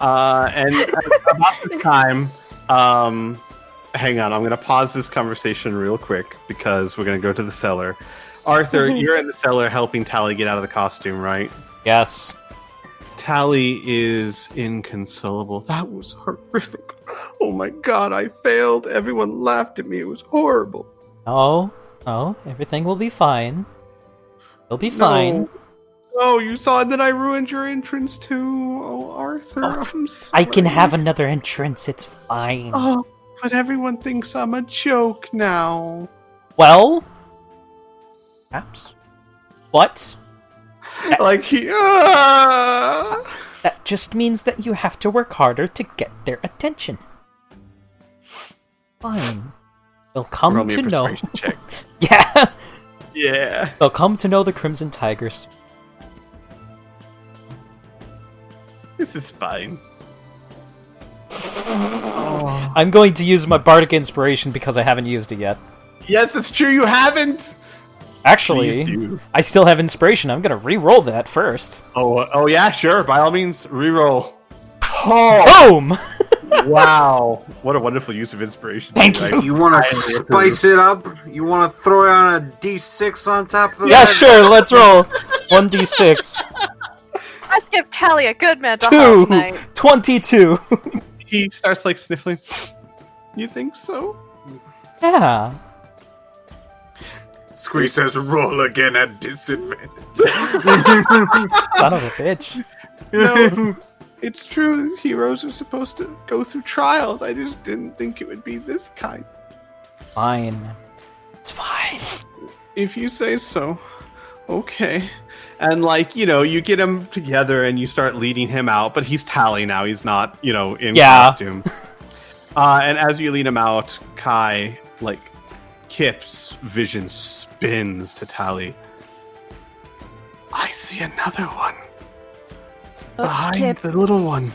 [SPEAKER 2] And about this time, hang on, I'm going to pause this conversation real quick because we're going to go to the cellar. Arthur, you're in the cellar helping Tally get out of the costume, right?
[SPEAKER 1] Yes.
[SPEAKER 2] Tally is inconsolable. That was horrific. Oh my god, I failed. Everyone laughed at me. It was horrible.
[SPEAKER 1] Oh, everything will be fine. It'll be fine.
[SPEAKER 2] Oh, you saw it, then I ruined your entrance too. Oh, Arthur, I'm sorry.
[SPEAKER 1] I can have another entrance, it's fine.
[SPEAKER 2] Oh, but everyone thinks I'm a joke now.
[SPEAKER 1] Well, perhaps. What?
[SPEAKER 2] Like
[SPEAKER 1] That just means that you have to work harder to get their attention. Fine. They'll come
[SPEAKER 2] Roll me
[SPEAKER 1] to
[SPEAKER 2] a
[SPEAKER 1] know.
[SPEAKER 2] persuasion check.
[SPEAKER 1] Yeah.
[SPEAKER 2] Yeah.
[SPEAKER 1] They'll come to know the Crimson Tigers.
[SPEAKER 2] This is fine.
[SPEAKER 1] I'm going to use my Bardic Inspiration because I haven't used it yet.
[SPEAKER 2] Yes, it's true. You haven't.
[SPEAKER 1] Actually,
[SPEAKER 2] Please do.
[SPEAKER 1] I still have Inspiration. I'm going to re-roll that first.
[SPEAKER 2] Oh yeah, sure. By all means, reroll. Oh,
[SPEAKER 1] Boom!
[SPEAKER 2] wow! What a wonderful use of inspiration.
[SPEAKER 1] Thank
[SPEAKER 2] I
[SPEAKER 1] you.
[SPEAKER 7] You want to
[SPEAKER 2] highly
[SPEAKER 7] spice it up? You want to throw down a d6 on top of
[SPEAKER 1] Yeah,
[SPEAKER 7] that?
[SPEAKER 1] sure, let's roll. 1d6.
[SPEAKER 6] Let's give Tally a good mental health
[SPEAKER 1] 2.
[SPEAKER 6] night.
[SPEAKER 1] 22.
[SPEAKER 2] He starts like sniffling. You think so?
[SPEAKER 1] Yeah.
[SPEAKER 7] Squee says roll again at disadvantage.
[SPEAKER 1] Son of a bitch.
[SPEAKER 2] No, it's true. Heroes are supposed to go through trials. I just didn't think it would be this kind.
[SPEAKER 1] Fine. It's fine.
[SPEAKER 2] If you say so. Okay. And like, you get him together and you start leading him out, but he's Tally now. He's not, in costume. And as you lead him out, Kai, like, Kip's vision spins to Tally. I see another one. Behind
[SPEAKER 3] Kip,
[SPEAKER 2] the little one.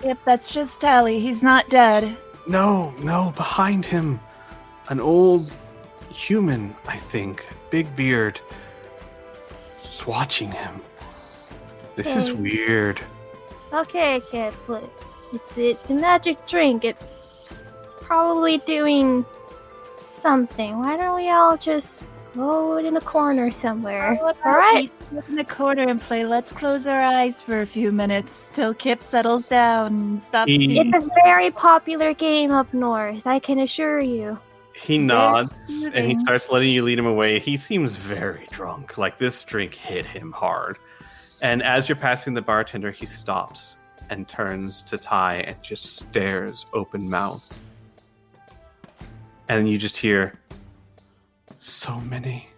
[SPEAKER 3] Kip, that's just Tally. He's not dead.
[SPEAKER 2] No, behind him. An old human, I think. Big beard. Just watching him. This is
[SPEAKER 5] Okay.
[SPEAKER 2] weird.
[SPEAKER 5] Okay, Kip. Look, it's a magic drink. It's probably doing something. Why don't we all just go in a corner somewhere? All right.
[SPEAKER 3] Sit in the corner and play. Let's close our eyes for a few minutes till Kip settles down and stops
[SPEAKER 2] He-
[SPEAKER 3] seeing.
[SPEAKER 5] It's a very popular game up north, I can assure you.
[SPEAKER 2] He
[SPEAKER 3] It's
[SPEAKER 2] nods
[SPEAKER 3] very
[SPEAKER 2] and he
[SPEAKER 3] soothing.
[SPEAKER 2] starts letting you lead him away. He seems very drunk. Like this drink hit him hard. And as you're passing the bartender, he stops and turns to Ty and just stares open-mouthed. And you just hear, so many.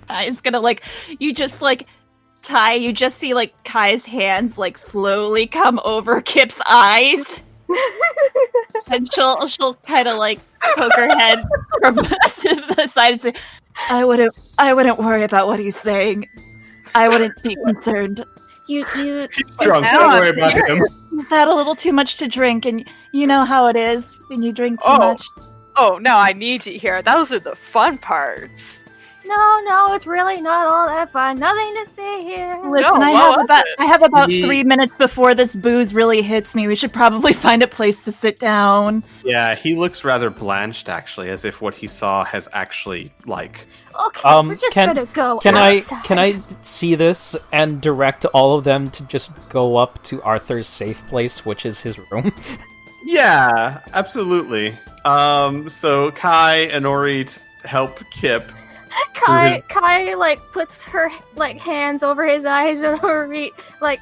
[SPEAKER 8] Kai's gonna you just see Kai's hands slowly come over Kip's eyes. And she'll kind of poke her head from to the side and say, I wouldn't worry about what he's saying. I wouldn't be concerned.
[SPEAKER 5] You
[SPEAKER 2] He's drunk.
[SPEAKER 6] now
[SPEAKER 2] Don't
[SPEAKER 6] I'm
[SPEAKER 2] worry about him.
[SPEAKER 3] You've had a little too much to drink, and you know how it is when you drink too
[SPEAKER 6] Oh.
[SPEAKER 3] much.
[SPEAKER 6] Oh, now I need to hear. Those are the fun parts.
[SPEAKER 5] No, it's really not all that fun. Nothing to see here.
[SPEAKER 8] Listen,
[SPEAKER 6] No,
[SPEAKER 8] I have about
[SPEAKER 2] He-
[SPEAKER 8] 3 minutes before this booze really hits me. We should probably find a place to sit down.
[SPEAKER 2] Yeah, he looks rather blanched, actually, as if what he saw has actually, like...
[SPEAKER 5] Okay, we're just gonna go
[SPEAKER 1] Can
[SPEAKER 5] outside.
[SPEAKER 1] I see this and direct all of them to just go up to Arthur's safe place, which is his room?
[SPEAKER 2] Yeah, absolutely. So Kai and Ori help Kip.
[SPEAKER 5] Kai like puts her like hands over his eyes and Ori like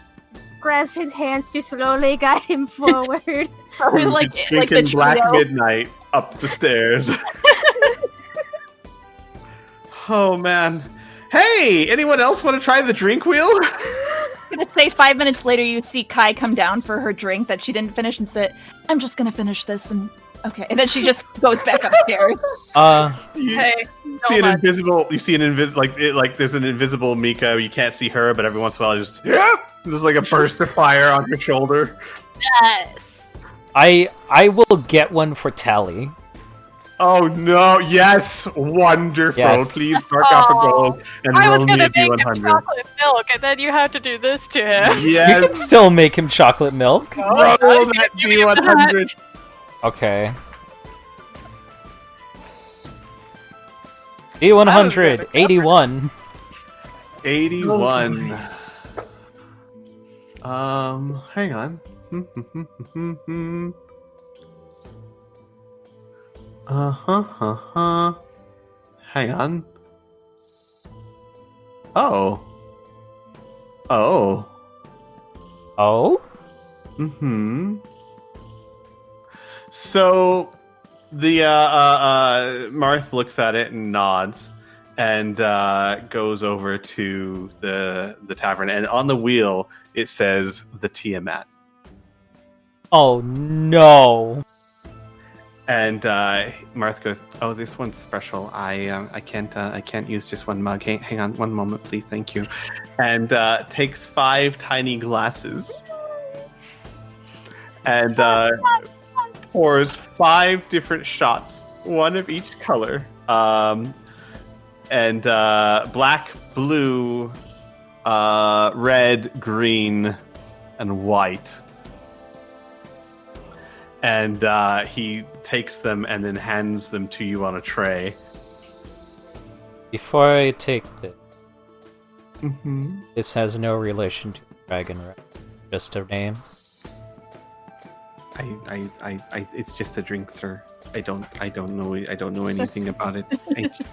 [SPEAKER 5] grabs his hands to slowly guide him forward.
[SPEAKER 8] like
[SPEAKER 2] Drinking
[SPEAKER 8] the
[SPEAKER 2] Black
[SPEAKER 8] trio.
[SPEAKER 2] Midnight up the stairs. Oh, man. Hey, anyone else want to try the drink wheel?
[SPEAKER 8] I'm gonna say 5 minutes later, you see Kai come down for her drink that she didn't finish and say, "I'm just gonna finish this," and okay, and then she just goes back upstairs.
[SPEAKER 2] You
[SPEAKER 6] Hey,
[SPEAKER 2] see an
[SPEAKER 6] Noma.
[SPEAKER 2] invisible. You see an like there's an invisible Mika. You can't see her, but every once in a while, just there's like a burst of fire on her shoulder.
[SPEAKER 6] Yes.
[SPEAKER 1] I will get one for Tally.
[SPEAKER 2] Oh no! Yes, wonderful.
[SPEAKER 1] Yes.
[SPEAKER 2] Please mark off a gold and
[SPEAKER 6] I was
[SPEAKER 2] roll me
[SPEAKER 6] gonna
[SPEAKER 2] a
[SPEAKER 6] make him
[SPEAKER 2] D100.
[SPEAKER 6] chocolate milk, and then you have to do this to him.
[SPEAKER 1] You
[SPEAKER 2] Yes,
[SPEAKER 1] can still make him chocolate milk.
[SPEAKER 2] roll that D100.
[SPEAKER 1] Okay. D100, 81.
[SPEAKER 2] 81. Hang on. Hang on. Oh.
[SPEAKER 1] Oh?
[SPEAKER 2] So the Marth looks at it and nods and goes over to the tavern, and on the wheel it says the Tiamat.
[SPEAKER 1] Oh no.
[SPEAKER 2] And Marth goes, "Oh, this one's special. I can't use just one mug. Hang on one moment, please. Thank you." And takes 5 tiny glasses and pours 5 different shots, one of each color, and black, blue, red, green, and white. And he takes them and then hands them to you on a tray.
[SPEAKER 1] Before I take this,
[SPEAKER 2] Mm-hmm.
[SPEAKER 1] this has no relation to Dragon, right? Just a name.
[SPEAKER 2] It's just a drink, sir. I don't know anything about it.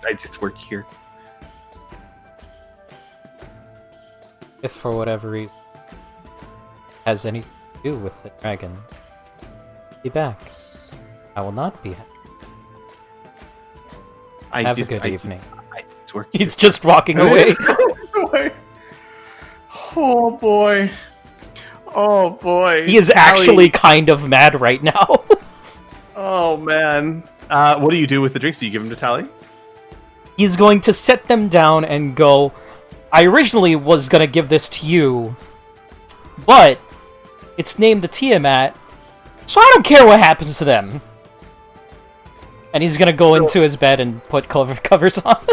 [SPEAKER 2] I just work here.
[SPEAKER 1] If for whatever reason has anything to do with the dragon, be back. I will not be happy. Have a good evening.
[SPEAKER 2] It's work.
[SPEAKER 1] He's just walking away.
[SPEAKER 2] Oh boy. Oh boy.
[SPEAKER 1] He is
[SPEAKER 2] Tally.
[SPEAKER 1] actually kind of mad right now.
[SPEAKER 2] Oh man. What do you do with the drinks? Do you give them to Tally?
[SPEAKER 1] He's going to set them down and go, I originally was going to give this to you, but it's named the Tiamat, so I don't care what happens to them. And he's going to go into his bed and put covers on.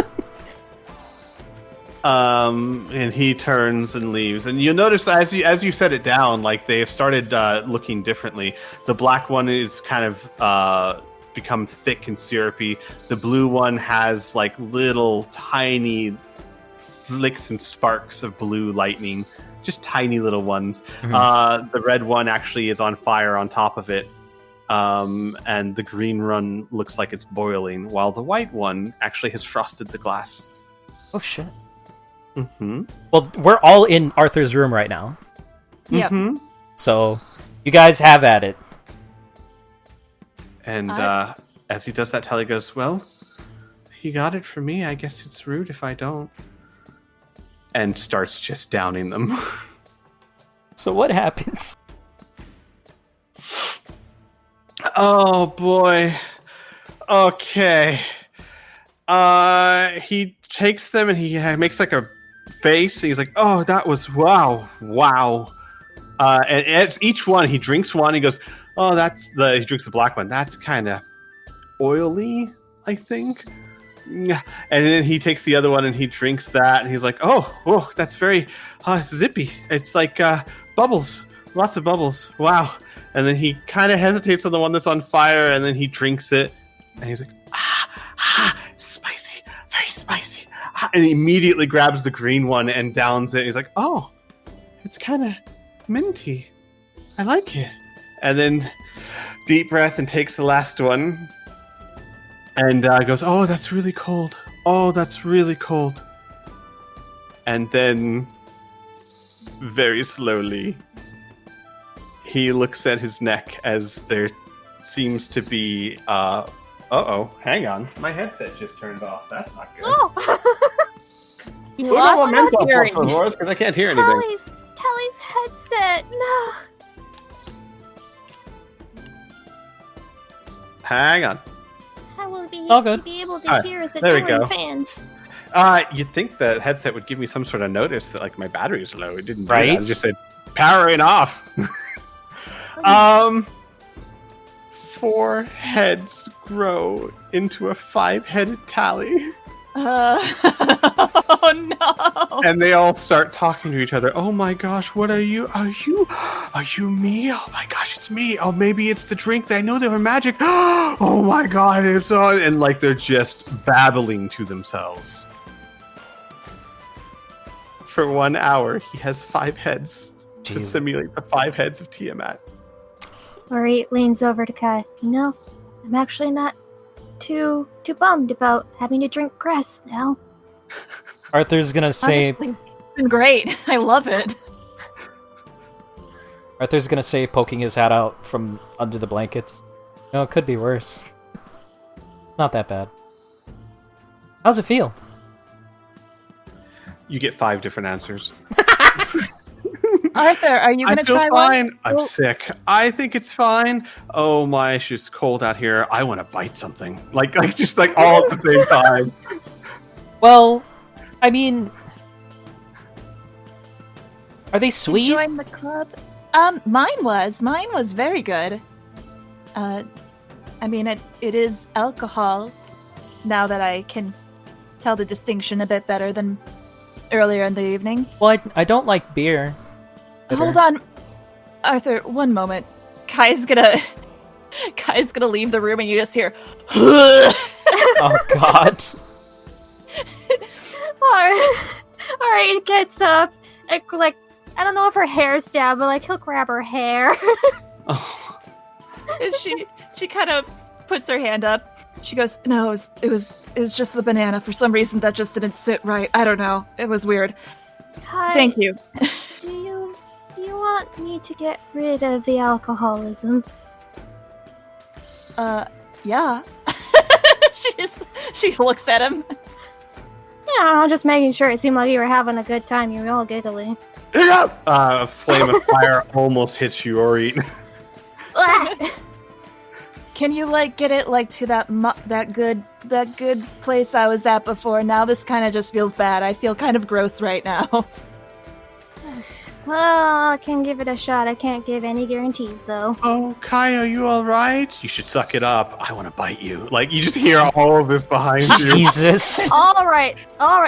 [SPEAKER 2] And he turns and leaves. And you'll notice as you set it down, like they have started looking differently. The black one is kind of become thick and syrupy. The blue one has like little tiny flicks and sparks of blue lightning, just tiny little ones.
[SPEAKER 1] Mhm.
[SPEAKER 2] The red one actually is on fire on top of it. And the green one looks like it's boiling, while the white one actually has frosted the glass.
[SPEAKER 1] Oh shit.
[SPEAKER 2] Mm-hmm.
[SPEAKER 1] Well, we're all in Arthur's room right now,
[SPEAKER 8] Yep.
[SPEAKER 2] Mm-hmm.
[SPEAKER 1] so you guys have at it.
[SPEAKER 2] And as he does that, Tally goes, "Well, he got it for me. I guess it's rude if I don't." And starts just downing them.
[SPEAKER 1] So what happens?
[SPEAKER 2] Oh boy. Okay. He takes them and he makes like a face. He's like, "Oh, that was wow." And it's each one, he drinks one. He goes, "Oh, he drinks the black one. That's kind of oily, I think." "Yeah." And then he takes the other one and he drinks that, and he's like, oh, that's very zippy. It's like bubbles, lots of bubbles. Wow. And then he kind of hesitates on the one that's on fire, and then he drinks it, and he's like, spicy, very spicy. And he immediately grabs the green one and downs it. And he's like, oh, it's kind of minty. I like it. And then deep breath and takes the last one and goes, oh, that's really cold. Oh, that's really cold. And then very slowly he looks at his neck as there seems to be hang on. My headset just turned off. That's not good.
[SPEAKER 5] Oh!
[SPEAKER 8] You lost my hearing.
[SPEAKER 2] Because I can't hear anything.
[SPEAKER 5] Tally's headset. No.
[SPEAKER 2] Hang on.
[SPEAKER 5] I will be,
[SPEAKER 1] All good.
[SPEAKER 5] be able to
[SPEAKER 2] Alright,
[SPEAKER 5] hear as
[SPEAKER 2] there we
[SPEAKER 5] adoring
[SPEAKER 2] go.
[SPEAKER 5] fans.
[SPEAKER 2] You'd think the headset would give me some sort of notice that like my battery is low. It didn't do
[SPEAKER 1] Right?
[SPEAKER 2] that. It just said powering off. 4 heads grow into a 5-headed tally.
[SPEAKER 8] Oh no!
[SPEAKER 2] And they all start talking to each other. Oh my gosh, what are you? Are you me? Oh my gosh, it's me. Oh, maybe it's the drink. I know they were magic. Oh my god, it's on. And like they're just babbling to themselves. For 1 hour, he has 5 heads to
[SPEAKER 1] Jeez.
[SPEAKER 2] simulate the 5 heads of Tiamat.
[SPEAKER 5] Ori leans over to Kai. You know, I'm actually not too bummed about having to drink grass now.
[SPEAKER 1] Arthur's gonna say.
[SPEAKER 8] Honestly, it's been great. I love it.
[SPEAKER 1] Arthur's gonna say, poking his hat out from under the blankets. No, it could be worse. Not that bad. How's it feel?
[SPEAKER 2] You get 5 different answers.
[SPEAKER 8] Arthur, are you
[SPEAKER 2] I
[SPEAKER 8] gonna
[SPEAKER 2] feel
[SPEAKER 8] try
[SPEAKER 2] fine.
[SPEAKER 8] one?
[SPEAKER 2] I'm
[SPEAKER 8] Oh.
[SPEAKER 2] sick. I think it's fine. Oh my, it's cold out here. I want to bite something. Like just like all at the same time.
[SPEAKER 1] Well, I mean, are they sweet?
[SPEAKER 8] Join the club. Mine was very good. I mean, it is alcohol. Now that I can tell the distinction a bit better than earlier in the evening.
[SPEAKER 1] Well, I don't like beer.
[SPEAKER 8] Hold on, Arthur. 1 moment. Kai's gonna leave the room, and you just hear.
[SPEAKER 1] Oh God.
[SPEAKER 5] Alright, gets up. I don't know if her hair's down, but he'll grab her hair.
[SPEAKER 2] Oh,
[SPEAKER 8] And she kind of puts her hand up. She goes, "No, it was just the banana. For some reason, that just didn't sit right. I don't know. It was weird.
[SPEAKER 5] Kai,
[SPEAKER 8] Thank you."
[SPEAKER 5] Do you want me to get rid of the alcoholism?
[SPEAKER 8] Yeah. she looks at him.
[SPEAKER 5] Yeah, I'm just making sure it seemed like you were having a good time. You were all giggly.
[SPEAKER 2] a flame of fire almost hits you, Ori.
[SPEAKER 8] Can you get it to that good place I was at before? Now this kind of just feels bad. I feel kind of gross right now.
[SPEAKER 5] Well, I can give it a shot. I can't give any guarantees, though.
[SPEAKER 2] Oh, Kai, are you all right? You should suck it up. I want to bite you. Like you just hear all of this behind you.
[SPEAKER 1] Jesus.
[SPEAKER 5] All right.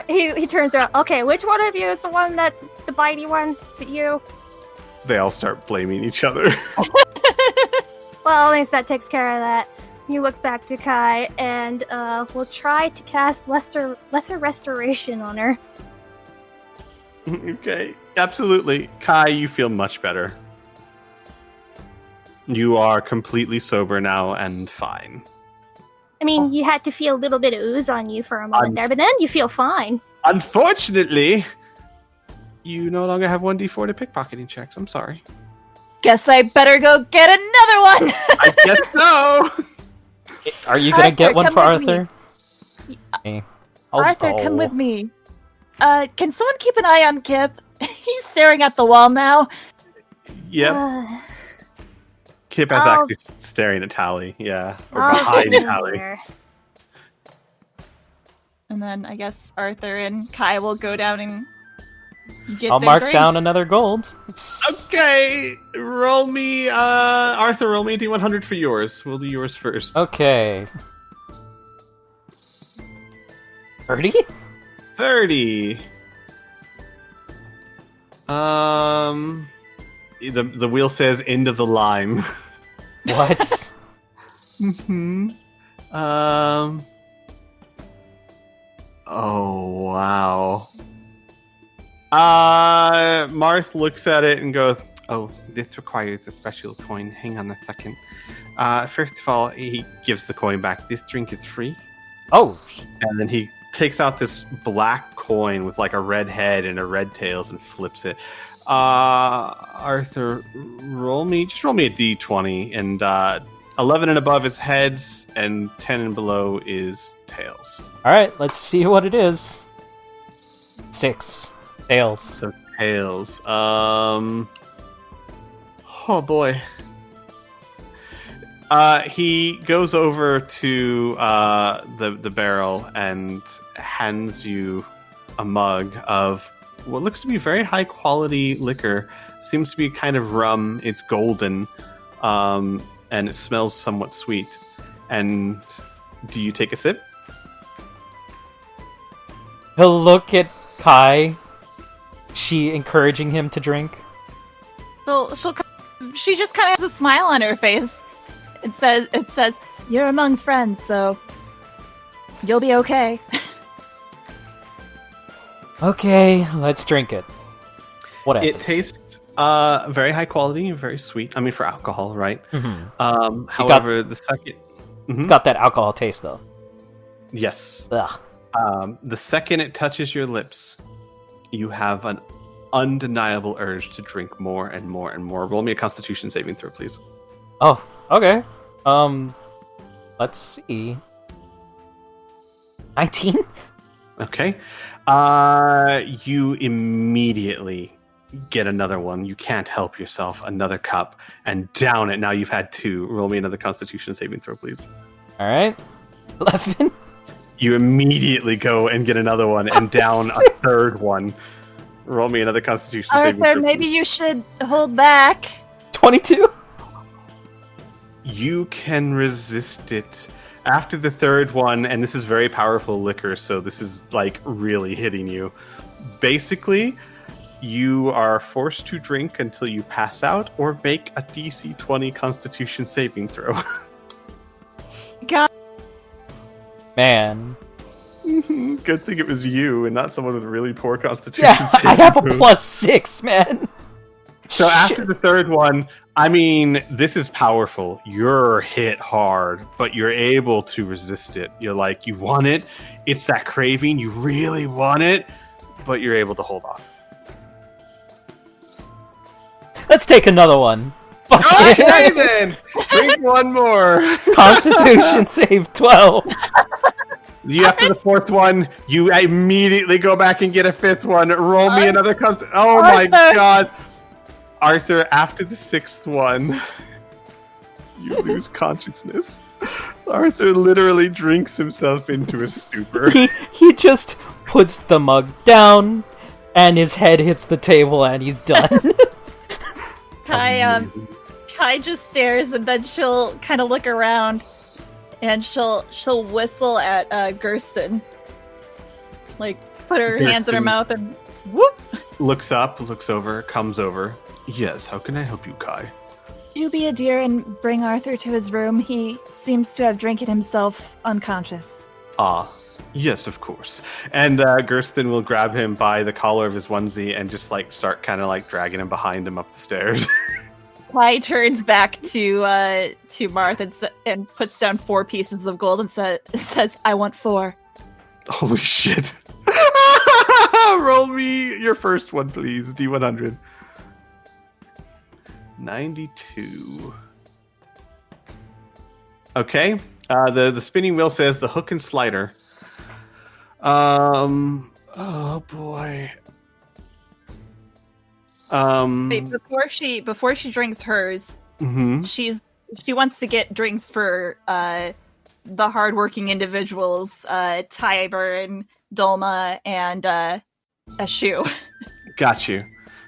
[SPEAKER 5] He turns around. Okay, which one of you is the one that's the bitey one? Is it you?
[SPEAKER 2] They all start blaming each other.
[SPEAKER 5] Well, at least that takes care of that. He looks back to Kai and will try to cast lesser restoration on her.
[SPEAKER 2] Okay, absolutely. Kai, you feel much better. You are completely sober now and fine.
[SPEAKER 5] I mean, you had to feel a little bit of ooze on you for a moment there, but then you feel fine.
[SPEAKER 2] Unfortunately, you no longer have 1d4 to pickpocketing checks. I'm sorry.
[SPEAKER 8] Guess I better go get another one.
[SPEAKER 2] I guess so.
[SPEAKER 1] Are you gonna get one
[SPEAKER 8] come
[SPEAKER 1] for
[SPEAKER 8] with me.
[SPEAKER 1] Arthur? Okay. I'll
[SPEAKER 8] Arthur,
[SPEAKER 1] go.
[SPEAKER 8] come with me. Can someone keep an eye on Kip? He's staring at the wall now.
[SPEAKER 2] Yep. Kip is
[SPEAKER 5] I'll-
[SPEAKER 2] actually staring at Tally. Yeah. Or
[SPEAKER 5] I'll
[SPEAKER 2] behind
[SPEAKER 5] stay
[SPEAKER 2] Tally.
[SPEAKER 5] here.
[SPEAKER 8] And then I guess Arthur and Kai will go down and get
[SPEAKER 1] I'll
[SPEAKER 8] their
[SPEAKER 1] mark
[SPEAKER 8] drinks.
[SPEAKER 1] down another gold.
[SPEAKER 2] Okay. Roll me, Arthur, roll me a d100 for yours. We'll do yours first.
[SPEAKER 1] Okay. 30?
[SPEAKER 2] 30. The wheel says end of the line.
[SPEAKER 1] What?
[SPEAKER 2] Mm-hmm. Oh, wow. Marth looks at it and goes, "Oh, this requires a special coin. Hang on a second. First of all," he gives the coin back. "This drink is free."
[SPEAKER 1] Oh.
[SPEAKER 2] And then he takes out this black coin with like a red head and a red tails and flips it. Arthur, roll me a d20, and 11 and above is heads, and 10 and below is tails.
[SPEAKER 1] Alright, let's see what it is. 6. Tails.
[SPEAKER 2] So tails. Oh boy. He goes over to the barrel and hands you a mug of what looks to be very high quality liquor. Seems to be kind of rum. It's golden, and it smells somewhat sweet. And do you take a sip?
[SPEAKER 1] He'll look at Kai. She encouraging him to drink.
[SPEAKER 3] She just kind of has a smile on her face. It says, "You're among friends, so you'll be okay."
[SPEAKER 1] Okay, let's drink it. What happens?
[SPEAKER 2] It tastes very high quality, very sweet. I mean, for alcohol, right?
[SPEAKER 1] Mm-hmm.
[SPEAKER 2] However, the second...
[SPEAKER 1] It's got that alcohol taste, though.
[SPEAKER 2] Yes.
[SPEAKER 1] Ugh.
[SPEAKER 2] The second it touches your lips, you have an undeniable urge to drink more and more and more. Roll me a Constitution saving throw, please.
[SPEAKER 1] Oh, okay. Let's see. 19?
[SPEAKER 2] Okay. You immediately get another one. You can't help yourself. Another cup. And down it. Now you've had 2. Roll me another Constitution saving throw, please.
[SPEAKER 1] Alright. 11?
[SPEAKER 2] You immediately go and get another one and down a third one. Roll me another Constitution saving throw.
[SPEAKER 3] Arthur, maybe you should hold back.
[SPEAKER 1] 22?
[SPEAKER 2] You can resist it. After the third one, and this is very powerful liquor, so this is like really hitting you. Basically, you are forced to drink until you pass out or make a DC 20 Constitution saving throw.
[SPEAKER 3] God.
[SPEAKER 1] Man.
[SPEAKER 2] Good thing it was you and not someone with really poor Constitution saving
[SPEAKER 1] I have a
[SPEAKER 2] throws.
[SPEAKER 1] +6, man.
[SPEAKER 2] So after the third one, I mean, this is powerful. You're hit hard, but you're able to resist it. You're like, you want it. It's that craving. You really want it, but you're able to hold off.
[SPEAKER 1] Let's take another one. Fuck it.
[SPEAKER 2] Okay, then. Drink one more.
[SPEAKER 1] Constitution save 12.
[SPEAKER 2] You after the fourth one, you immediately go back and get a fifth one. Roll me another Oh my god. Arthur, after the sixth one, you lose consciousness. Arthur literally drinks himself into a stupor.
[SPEAKER 1] He just puts the mug down, and his head hits the table, and he's done.
[SPEAKER 3] Kai just stares, and then she'll kind of look around, and she'll whistle at Gersten. Like, put her hands in her mouth and whoop!
[SPEAKER 2] Looks up, looks over, comes over. Yes, how can I help you, Kai?
[SPEAKER 3] Could you be a dear and bring Arthur to his room? He seems to have drinking himself unconscious.
[SPEAKER 2] Ah, yes, of course. And Gersten will grab him by the collar of his onesie and just like start kind of like dragging him behind him up the stairs.
[SPEAKER 3] Kai turns back to Marth and puts down 4 pieces of gold and says, "I want 4."
[SPEAKER 2] Holy shit. Roll me your first one, please. D100. 92. Okay. The spinning wheel says the hook and slider. Oh boy.
[SPEAKER 3] Wait, before she drinks hers, she wants to get drinks for the hardworking individuals, Tyburn, Dulma, and Ashu.
[SPEAKER 2] Got you.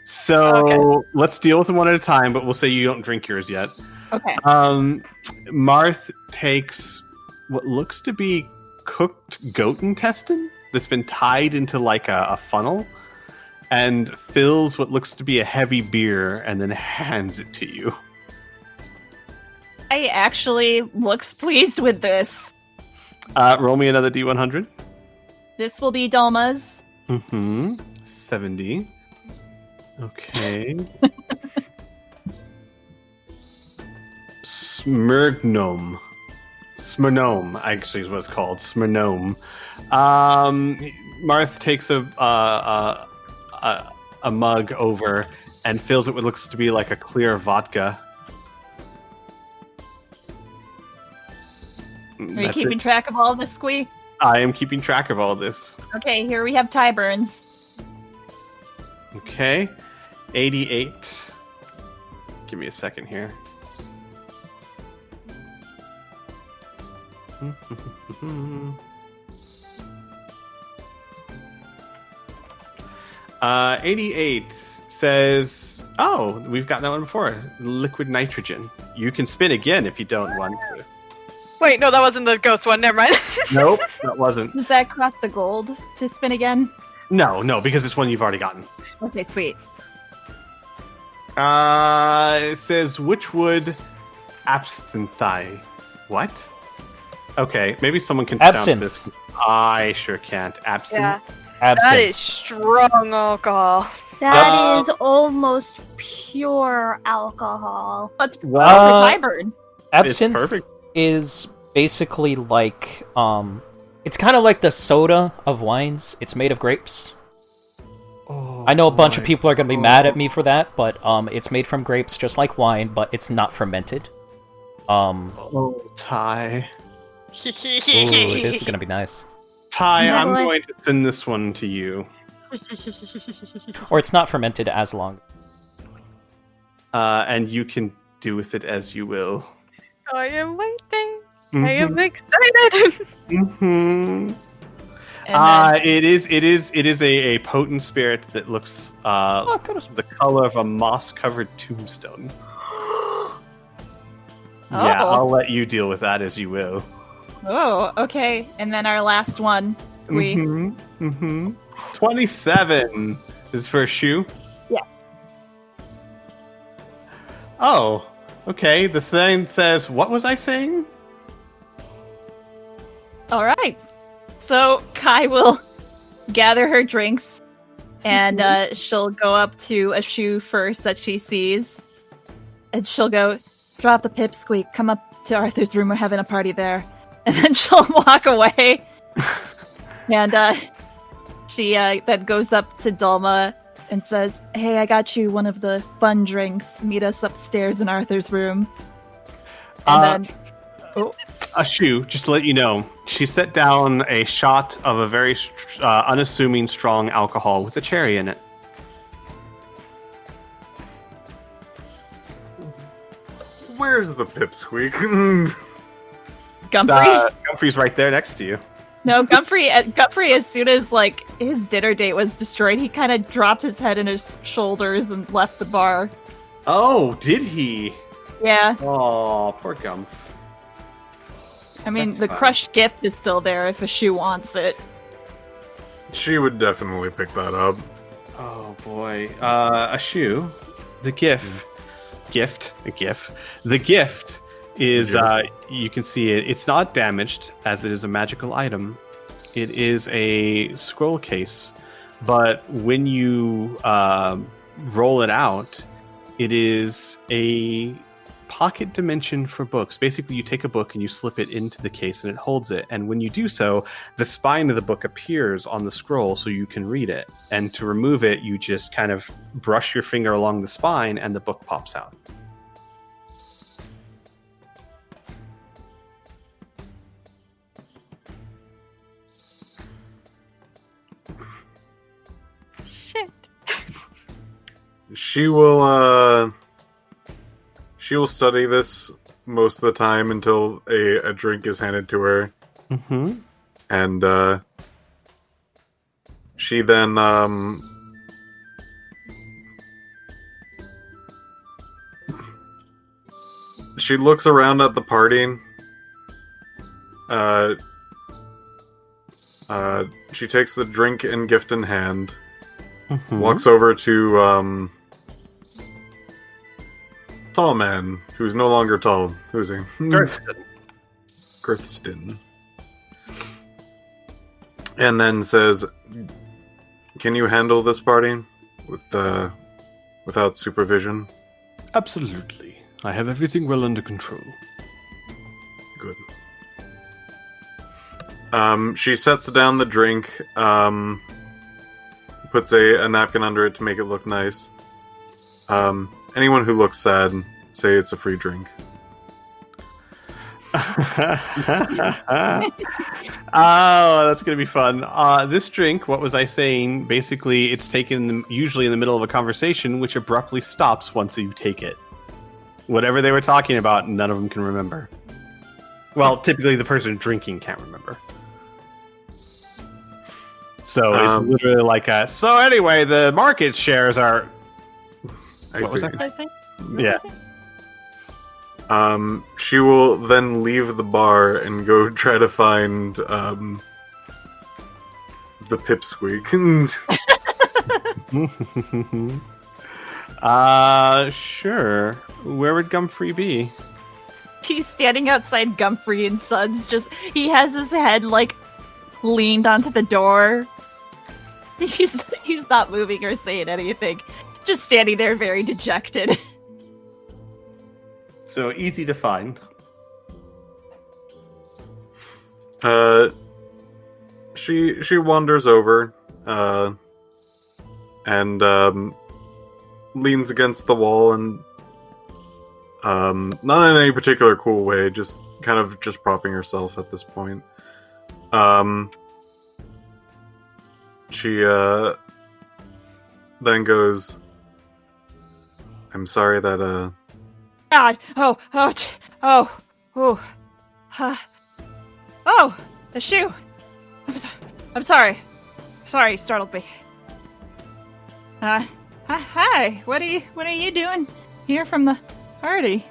[SPEAKER 2] So let's deal with them one at a time, but we'll say you don't drink yours yet.
[SPEAKER 3] Okay.
[SPEAKER 2] Marth takes what looks to be cooked goat intestine. that's been tied into like a funnel and fills what looks to be a heavy beer and then hands it to you.
[SPEAKER 8] I actually looks pleased with this.
[SPEAKER 2] Roll me another D100.
[SPEAKER 8] This will be Dalma's.
[SPEAKER 2] 70. Okay. Smirgnome. Smirnome, actually, is what it's called. Smirnome. Marth takes a mug over and fills it with what looks to be like a clear vodka.
[SPEAKER 8] Are you keeping track of all of this, Squee?
[SPEAKER 2] I am keeping track of all this.
[SPEAKER 8] Okay, here we have Tyburns.
[SPEAKER 2] Okay. 88. Give me a second here. 88 says, oh, we've gotten that one before. Liquid nitrogen. You can spin again if you don't want to.
[SPEAKER 6] Wait, no, that wasn't the ghost one. Never mind.
[SPEAKER 2] Nope, that wasn't.
[SPEAKER 8] Does that cost the gold to spin again?
[SPEAKER 2] No, because it's one you've already gotten.
[SPEAKER 8] Okay, sweet.
[SPEAKER 2] It says, which would absinthe? What? Okay, maybe someone can pronounce
[SPEAKER 1] Absinthe.
[SPEAKER 2] this. I sure can't. Absinthe?
[SPEAKER 6] Yeah.
[SPEAKER 1] Absinthe.
[SPEAKER 6] That is strong alcohol.
[SPEAKER 5] That is almost pure alcohol.
[SPEAKER 8] Let's for
[SPEAKER 1] Uh,
[SPEAKER 8] Tyburn.
[SPEAKER 1] Absinthe
[SPEAKER 2] It's perfect.
[SPEAKER 1] is basically like it's kind of like the soda of wines. It's made of grapes.
[SPEAKER 2] Oh,
[SPEAKER 1] I know a bunch of
[SPEAKER 2] boy.
[SPEAKER 1] people are going to be mad at me for that, but it's made from grapes just like wine, but it's not fermented.
[SPEAKER 2] Oh, Ty.
[SPEAKER 1] Ooh, this is going to be nice.
[SPEAKER 2] Ty,
[SPEAKER 5] No,
[SPEAKER 2] I'm
[SPEAKER 5] I-
[SPEAKER 2] going to send this one to you.
[SPEAKER 1] Or it's not fermented as long.
[SPEAKER 2] And you can do with it as you will.
[SPEAKER 6] I am waiting.
[SPEAKER 2] Mm-hmm.
[SPEAKER 6] I am excited.
[SPEAKER 2] Mm-hmm.
[SPEAKER 8] And then,
[SPEAKER 2] It is a potent spirit that looks the color of a moss-covered tombstone. Yeah,
[SPEAKER 8] Oh.
[SPEAKER 2] I'll let you deal with that as you will.
[SPEAKER 8] oh, okay. And then our last one. Squee.
[SPEAKER 2] 27 is for a shoe.
[SPEAKER 8] Yes.
[SPEAKER 2] Oh, okay. The sign says, what was I saying?
[SPEAKER 8] All right. So Kai will gather her drinks, and she'll go up to a shoe first that she sees, and she'll go, drop the pipsqueak, come up to Arthur's room, we're having a party there. And then she'll walk away, and she then goes up to Dulma and says, hey, I got you one of the fun drinks. Meet us upstairs in Arthur's room. And then...
[SPEAKER 2] A shoe, just to let you know, she set down a shot of a very unassuming strong alcohol with a cherry in it.
[SPEAKER 7] Where's the pipsqueak?
[SPEAKER 8] Gumphrey?
[SPEAKER 2] Humphrey's right there next to you.
[SPEAKER 8] No, Gumphrey, as soon as, like, his dinner date was destroyed, he kind of dropped his head in his shoulders and left the bar.
[SPEAKER 2] Oh, did he?
[SPEAKER 8] Yeah,
[SPEAKER 2] Oh, poor Gump.
[SPEAKER 8] I mean,
[SPEAKER 2] That's
[SPEAKER 8] the
[SPEAKER 2] fine.
[SPEAKER 8] crushed gift is still there if a shoe wants it.
[SPEAKER 7] She would definitely pick that up.
[SPEAKER 2] Oh boy, a shoe. The gift. The gift is you can see it. It's not damaged as it is a magical item. It is a scroll case, but when you roll it out, it is a pocket dimension for books. Basically, you take a book and you slip it into the case and it holds it. And when you do so, the spine of the book appears on the scroll so you can read it. And to remove it, you just kind of brush your finger along the spine and the book pops out.
[SPEAKER 6] Shit.
[SPEAKER 7] She will study this most of the time until a drink is handed to her,
[SPEAKER 2] Mm-hmm.
[SPEAKER 7] and she then she looks around at the party. She takes the drink and gift in hand,
[SPEAKER 2] Mhm.
[SPEAKER 7] walks over to tall man, who's no longer tall. Who's he?
[SPEAKER 2] Gersten.
[SPEAKER 7] Girthston. And then says, "Can you handle this party without supervision?"
[SPEAKER 2] Absolutely. I have everything well under control.
[SPEAKER 7] Good. She sets down the drink, puts a napkin under it to make it look nice. Anyone who looks sad, say it's a free drink.
[SPEAKER 2] Oh, that's gonna be fun. This drink, what was I saying? Basically, it's taken usually in the middle of a conversation, which abruptly stops once you take it. Whatever they were talking about, none of them can remember. Well, typically the person drinking can't remember. So it's literally like so anyway, the market shares are...
[SPEAKER 7] I
[SPEAKER 2] What
[SPEAKER 7] see.
[SPEAKER 2] was that?
[SPEAKER 3] What was I saying?
[SPEAKER 2] Yeah.
[SPEAKER 7] She will then leave the bar and go try to find the pipsqueak.
[SPEAKER 2] Sure. Where would Gumfrey be?
[SPEAKER 3] He's standing outside Gumfrey and Sons. He has his head like leaned onto the door. He's not moving or saying anything. Just standing there, very dejected.
[SPEAKER 2] So easy to find.
[SPEAKER 7] She wanders over, and leans against the wall and not in any particular cool way, just kind of just propping herself at this point. She then goes, "I'm sorry that
[SPEAKER 3] God! Oh! The shoe! I'm sorry. Sorry, you startled me. Hi. What are you doing here from the party?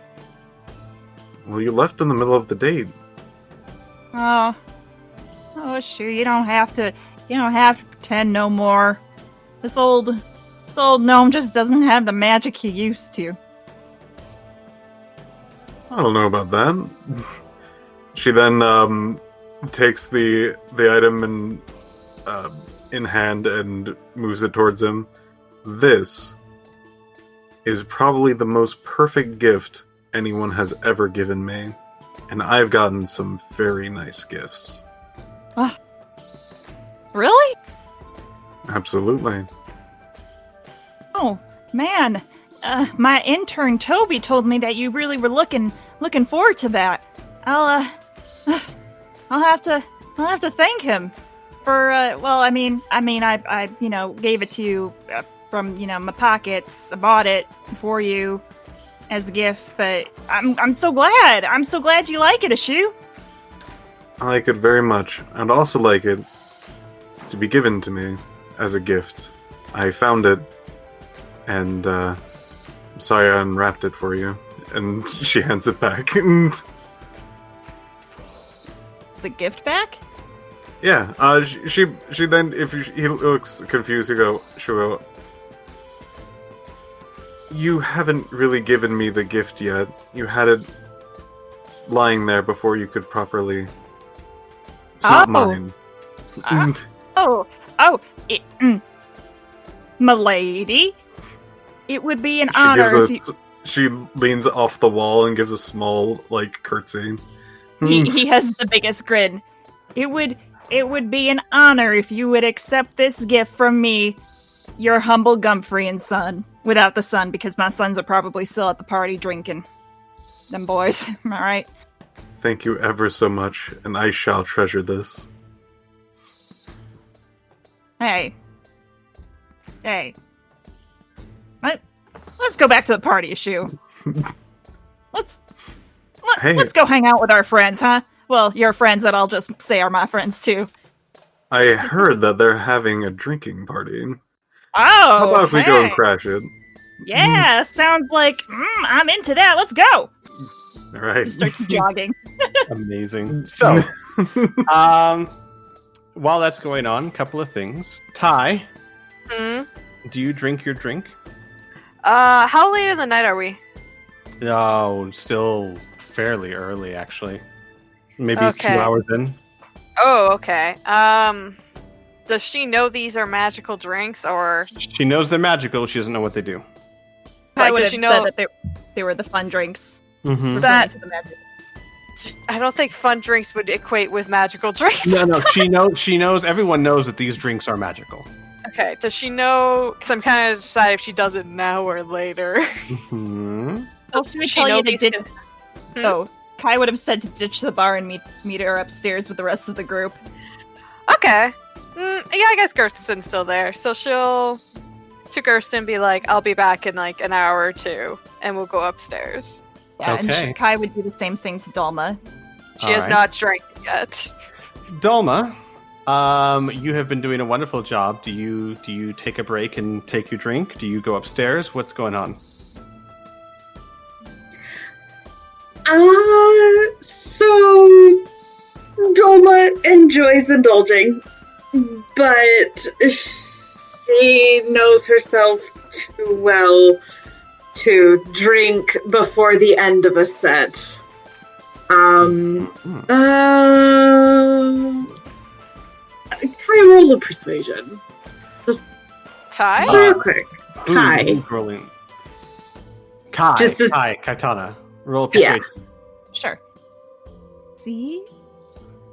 [SPEAKER 7] well, you left in the middle of the date."
[SPEAKER 3] Oh, sure. You don't have to pretend no more. This old gnome just doesn't have the magic he used to.
[SPEAKER 7] I don't know about that. She then takes the item and in hand and moves it towards him. This is probably the most perfect gift anyone has ever given me, and I've gotten some very nice gifts.
[SPEAKER 3] Really?
[SPEAKER 7] Absolutely.
[SPEAKER 3] Oh man, my intern Toby told me that you really were looking forward to that. I'll have to thank him for well, I mean I gave it to you from my pockets. I bought it for you as a gift, but I'm so glad. I'm so glad you like it, Ashu.
[SPEAKER 7] I like it very much. I'd also like it to be given to me as a gift. I found it, and I'm sorry I unwrapped it for you. And she hands it back.
[SPEAKER 3] It's a gift back?
[SPEAKER 7] Yeah, she then, if he looks confused, she'll go, "You haven't really given me the gift yet. You had it lying there before you could properly... It's not mine."
[SPEAKER 3] Milady, it would be an honor if you...
[SPEAKER 7] She leans off the wall and gives a small, curtsy.
[SPEAKER 3] He has the biggest grin. It would be an honor if you would accept this gift from me, your humble Gumfrey and son. Without the son, because my sons are probably still at the party drinking. Them boys, am I right?
[SPEAKER 7] Thank you ever so much, and I shall treasure this.
[SPEAKER 3] Hey. Let's go back to the party issue. Let's go hang out with our friends, huh? Well, your friends that I'll just say are my friends too.
[SPEAKER 7] I heard that they're having a drinking party.
[SPEAKER 3] Oh,
[SPEAKER 7] How about if we go and crash it?
[SPEAKER 3] Yeah, sounds like I'm into that. Let's go.
[SPEAKER 7] All right.
[SPEAKER 3] He starts jogging.
[SPEAKER 2] Amazing. So, while that's going on, a couple of things. Ty,
[SPEAKER 6] Hmm?
[SPEAKER 2] do you drink your drink?
[SPEAKER 6] How late in the night are we?
[SPEAKER 2] No, still fairly early, actually. Maybe 2
[SPEAKER 6] Okay.
[SPEAKER 2] hours in.
[SPEAKER 6] Oh, okay. Does she know these are magical drinks, or
[SPEAKER 2] She knows they're magical. She doesn't know what they do.
[SPEAKER 3] I
[SPEAKER 6] like,
[SPEAKER 3] would
[SPEAKER 6] does
[SPEAKER 3] have
[SPEAKER 6] she
[SPEAKER 3] said
[SPEAKER 6] know
[SPEAKER 3] that they were the fun drinks.
[SPEAKER 2] Mm-hmm.
[SPEAKER 3] Referring
[SPEAKER 6] That-
[SPEAKER 3] to the magic.
[SPEAKER 6] I don't think fun drinks would equate with magical drinks.
[SPEAKER 2] No. She knows. Everyone knows that these drinks are magical.
[SPEAKER 6] Okay, does she know? Because I'm kind of deciding if she does it now or later.
[SPEAKER 2] Hmm.
[SPEAKER 3] So should we
[SPEAKER 6] She
[SPEAKER 3] tell
[SPEAKER 6] know
[SPEAKER 3] you to
[SPEAKER 6] these
[SPEAKER 3] ditch?
[SPEAKER 6] Hmm?
[SPEAKER 3] Oh, Kai would have said to ditch the bar and meet her upstairs with the rest of the group.
[SPEAKER 6] Okay. Yeah, I guess Gersten's still there, so she'll to Gersten be like, "I'll be back in like an hour or two, and we'll go upstairs."
[SPEAKER 3] Yeah,
[SPEAKER 2] Okay.
[SPEAKER 3] and Kai would do the same thing to Dalma.
[SPEAKER 6] She
[SPEAKER 2] All
[SPEAKER 6] has
[SPEAKER 2] right.
[SPEAKER 6] not drank yet.
[SPEAKER 2] Dolma, you have been doing a wonderful job. Do you take a break and take your drink? Do you go upstairs? What's going on?
[SPEAKER 4] So Dolma enjoys indulging, but she knows herself too well to drink before the end of a set. Can I roll a persuasion?
[SPEAKER 6] Ty?
[SPEAKER 4] Real quick. Hi.
[SPEAKER 2] Who's rolling? Kai.
[SPEAKER 4] Just as-
[SPEAKER 2] Kai. Kaitana. Roll a
[SPEAKER 4] Yeah.
[SPEAKER 2] persuasion.
[SPEAKER 3] Sure.
[SPEAKER 8] See?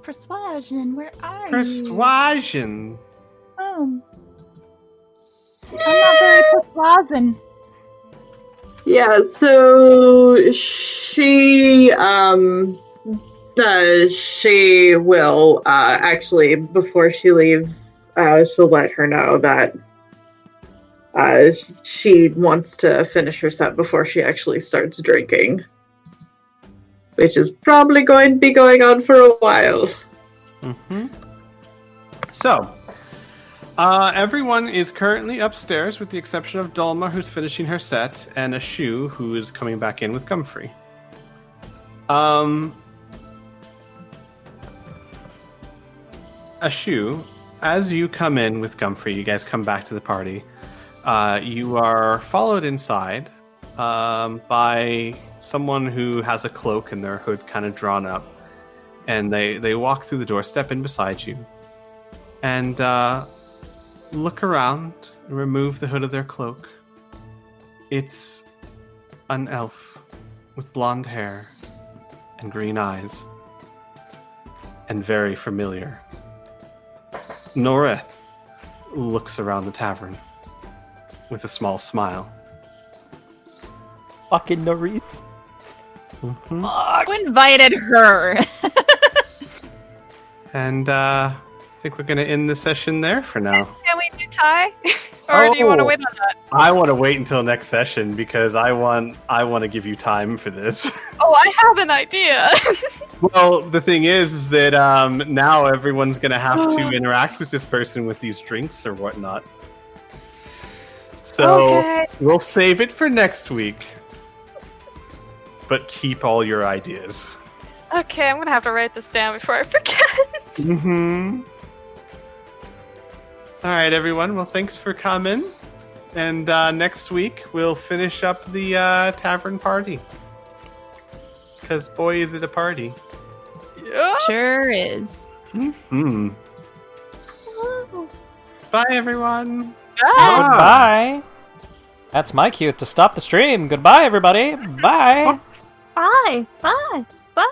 [SPEAKER 8] Persuasion, where are you?
[SPEAKER 2] Persuasion.
[SPEAKER 8] I'm not very persuasion.
[SPEAKER 4] Yeah, so she will actually, before she leaves, she'll let her know that she wants to finish her set before she actually starts drinking, which is probably going to be going on for a while.
[SPEAKER 2] Mm-hmm. So, everyone is currently upstairs with the exception of Dolma, who's finishing her set, and Ashu, who is coming back in with Gumfrey. Ashu, as you come in with Gumfrey, you guys come back to the party. You are followed inside by someone who has a cloak and their hood kind of drawn up. And they walk through the door, step in beside you, and look around and remove the hood of their cloak. It's an elf with blonde hair and green eyes, and very familiar. Noreth looks around the tavern with a small smile.
[SPEAKER 1] Fucking Narith.
[SPEAKER 2] Mm-hmm.
[SPEAKER 3] Who invited her?
[SPEAKER 2] And I think we're going to end the session there for now.
[SPEAKER 6] Can we do Ty? Or do you want to wait on that?
[SPEAKER 2] I want to wait until next session because I want to give you time for this.
[SPEAKER 6] Oh, I have an idea.
[SPEAKER 2] Well, the thing is that now everyone's going to have to interact with this person with these drinks or whatnot. So
[SPEAKER 6] Okay.
[SPEAKER 2] we'll save it for next week. But keep all your ideas.
[SPEAKER 6] Okay, I'm gonna have to write this down before I forget.
[SPEAKER 2] Mm-hmm. All right, everyone. Well, thanks for coming. And next week, we'll finish up the tavern party. Because boy, is it a party.
[SPEAKER 6] Yeah.
[SPEAKER 3] Sure is.
[SPEAKER 2] Hmm. Bye, everyone.
[SPEAKER 1] Goodbye. That's my cue to stop the stream. Goodbye, everybody. Bye.
[SPEAKER 5] Bye. Bye.